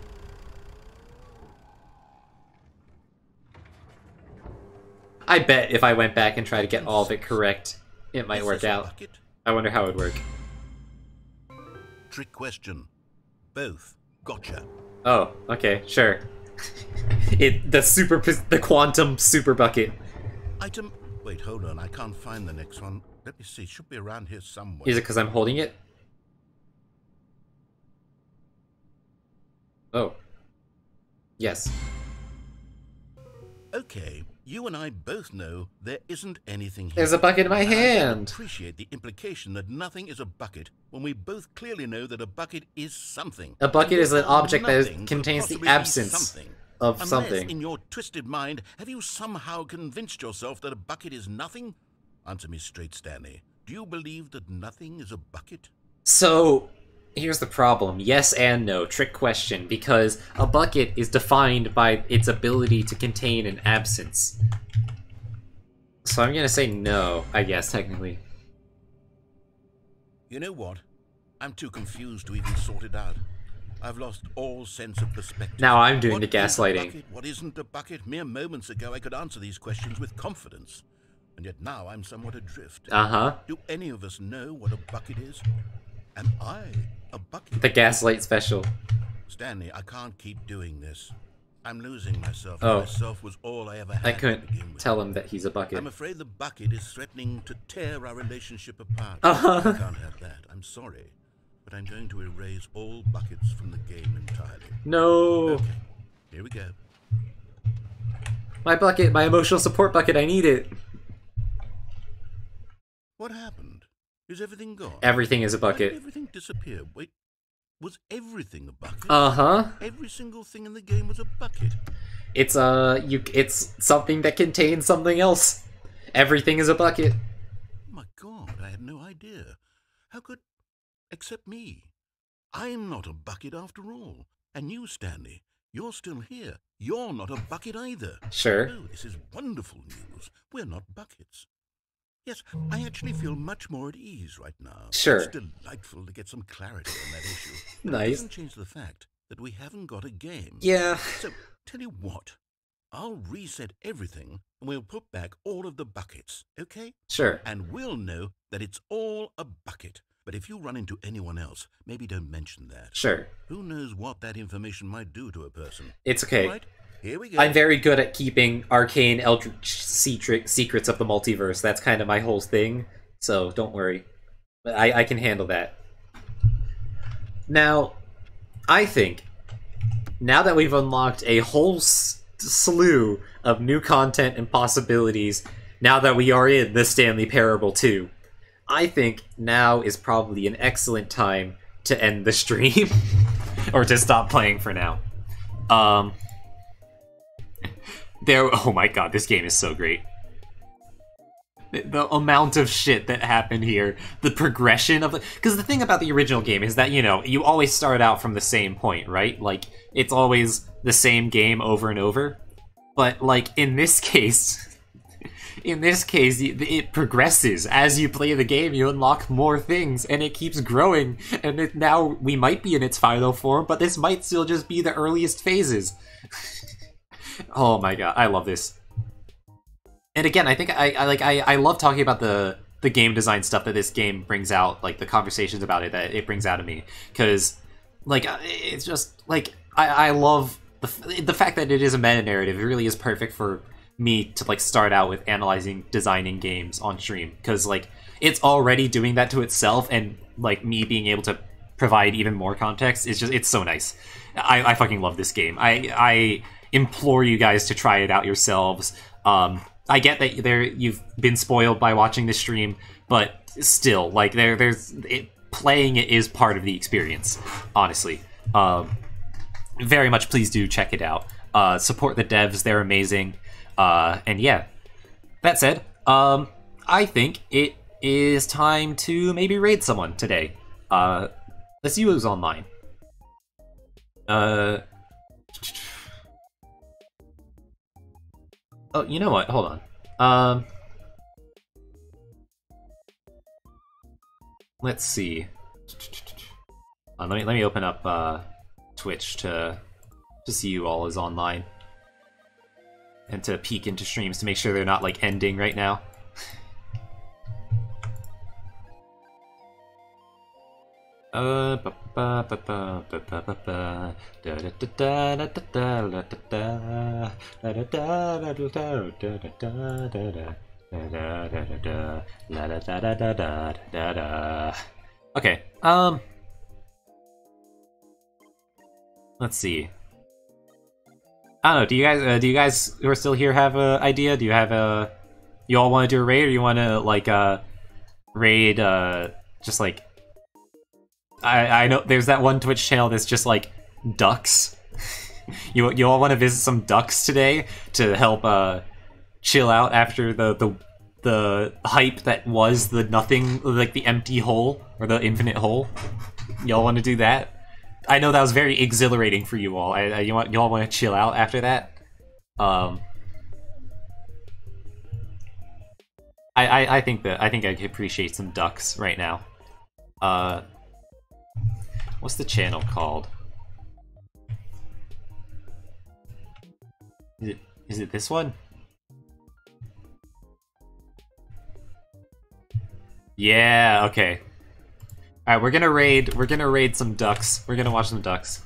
S5: I bet if I went back and tried to get all of it correct, it might
S2: Is
S5: work
S2: this a
S5: out.
S2: bucket?
S5: I wonder how it would work.
S2: Trick question. Both. Gotcha.
S5: Oh, okay, sure. The quantum super bucket.
S2: Item... Wait, hold on. I can't find the next one. Let me see. It should be around here somewhere.
S5: Is it because I'm holding it? Oh. Yes.
S2: Okay, you and I both know there isn't anything here.
S5: There's a bucket in my
S2: I can
S5: hand.
S2: appreciate the implication that nothing is a bucket when we both clearly know that a bucket is something.
S5: A bucket is an object that
S2: Nothing could
S5: contains the
S2: possibly be
S5: absence.
S2: something.
S5: of
S2: Unless,
S5: something.
S2: in your twisted mind, have you somehow convinced yourself that a bucket is nothing? Answer me straight, Stanley. Do you believe that nothing is a bucket?
S5: So, here's the problem. Yes and no. Trick question. Because a bucket is defined by its ability to contain an absence. So I'm gonna say no, I guess, technically.
S2: You know what? I'm too confused to even sort it out. I've lost all sense of perspective.
S5: Now I'm doing the
S2: What is a
S5: gaslighting.
S2: bucket? What isn't a bucket? Mere moments ago I could answer these questions with confidence. And yet now I'm somewhat adrift.
S5: Uh-huh.
S2: Do any of us know what a bucket is? Am I a bucket?
S5: The Gaslight special.
S2: Stanley, I can't keep doing this. I'm losing myself.
S5: Oh.
S2: Myself was all I ever had
S5: I
S2: to
S5: couldn't
S2: begin with.
S5: tell him that he's a bucket.
S2: I'm afraid the bucket is threatening to tear our relationship apart.
S5: Uh-huh.
S2: I can't have that. I'm sorry. But I'm going to erase all buckets from the game entirely.
S5: No!
S2: Okay, here we go.
S5: My bucket, my emotional support bucket, I need it.
S2: What happened? Is everything gone?
S5: Everything is a
S2: Why did
S5: bucket.
S2: everything disappear? Wait, was everything a bucket?
S5: Uh-huh.
S2: Every single thing in the game was a bucket.
S5: It's, it's something that contains something else. Everything is a bucket.
S2: Oh my God, I had no idea. How could... Except me. I'm not a bucket after all. And you, Stanley, you're still here. You're not a bucket either.
S5: Sure.
S2: Oh, this is wonderful news. We're not buckets. Yes, I actually feel much more at ease right now.
S5: Sure.
S2: It's delightful to get some clarity on that issue. But
S5: Nice.
S2: It doesn't change the fact that we haven't got a game.
S5: Yeah.
S2: So, tell you what. I'll reset everything and we'll put back all of the buckets, okay?
S5: Sure.
S2: And we'll know that it's all a bucket. But if you run into anyone else, maybe don't mention that.
S5: Sure.
S2: Who knows what that information might do to a person?
S5: It's okay.
S2: All right, here we go.
S5: I'm very good at keeping arcane eldritch secrets of the multiverse. That's kind of my whole thing, so don't worry. I can handle that. Now, I think, now that we've unlocked a whole slew of new content and possibilities, now that we are in the Stanley Parable 2, I think now is probably an excellent time to end the stream. Or to stop playing for now. Oh my god, this game is so great. The amount of shit that happened here, the progression of it. Because the thing about the original game is that, you know, you always start out from the same point, right? Like, it's always the same game over and over. But, like, in this case, it progresses. As you play the game, you unlock more things, and it keeps growing. And now we might be in its final form, but this might still just be the earliest phases. Oh my god, I love this. And again, I think I love talking about the game design stuff that this game brings out, like the conversations about it that it brings out of me, because like it's just like I love the fact that it is a meta narrative. It really is perfect for me to like start out with analyzing designing games on stream, because like it's already doing that to itself, and like me being able to provide even more context is just, it's so nice. I fucking love this game. I implore you guys to try it out yourselves. I get that you've been spoiled by watching the stream, but still, like playing it is part of the experience, honestly. Very much please do check it out. Support the devs, they're amazing. And yeah, that said, I think it is time to maybe raid someone today. Let's see who's online. Oh, you know what? Hold on. Let's see. Let me open up Twitch to see who all is online, and to peek into streams to make sure they're not like ending right now. Okay, let's see. I don't know, do you guys who are still here have an idea? Do you have you all want to do a raid, or you want to like raid just like, I know there's that one Twitch channel that's just like ducks.
S1: You all want to visit some ducks today to help chill out after the hype that was the nothing, like the empty hole or the infinite hole. Y'all want to do that? I know that was very exhilarating for you all. Y'all want to chill out after that? I think I could appreciate some ducks right now. What's the channel called? Is it this one? Yeah, okay. Alright, we're gonna raid some ducks. We're gonna watch some ducks.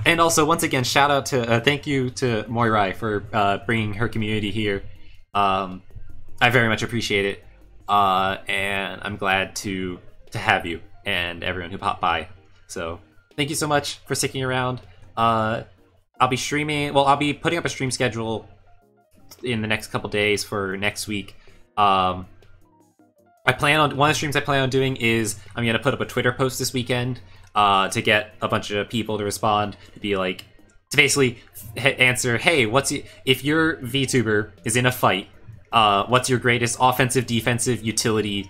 S1: And also, once again, shout out to, thank you to Moirai for bringing her community here. I very much appreciate it. And I'm glad to have you and everyone who popped by. So, thank you so much for sticking around. I'll be streaming, well, I'll be putting up a stream schedule in the next couple days for next week. One of the streams I plan on doing is I'm gonna put up a Twitter post this weekend to get a bunch of people to respond, to be like, to basically answer, hey, if your VTuber is in a fight, what's your greatest offensive, defensive, utility,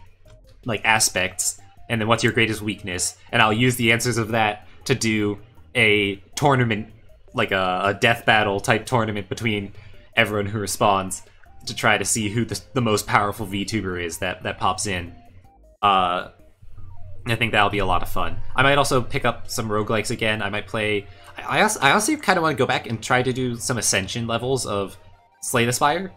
S1: like, aspects, and then what's your greatest weakness? And I'll use the answers of that to do a tournament, like a death battle type tournament between everyone who responds, to try to see who the most powerful VTuber is that pops in. I think that'll be a lot of fun. I might also pick up some roguelikes again. I might play... I also kind of want to go back and try to do some Ascension levels of Slay the Spire.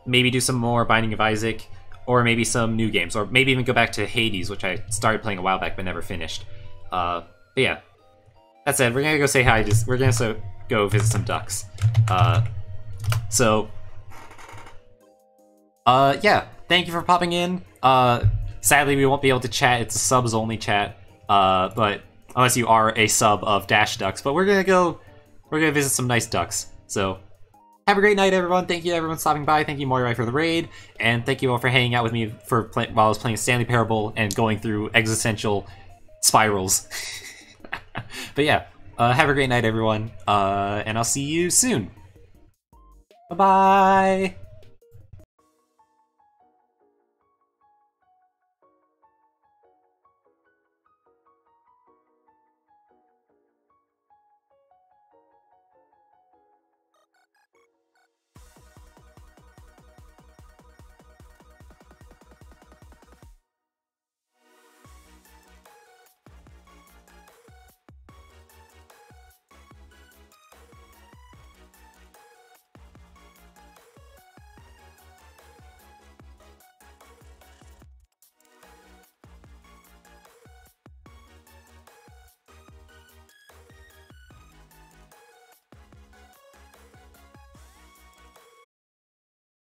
S1: Maybe do some more Binding of Isaac, or maybe some new games, or maybe even go back to Hades, which I started playing a while back but never finished. But yeah. That said, we're gonna go say hi. We're gonna go visit some ducks. Yeah, thank you for popping in. Sadly, we won't be able to chat. It's a subs only chat. But unless you are a sub of Dash Ducks, but we're gonna visit some nice ducks. So, have a great night, everyone. Thank you, everyone, stopping by. Thank you, Moirai, for the raid, and thank you all for hanging out with me while I was playing Stanley Parable and going through existential spirals. But yeah, have a great night, everyone, and I'll see you soon. Bye-bye!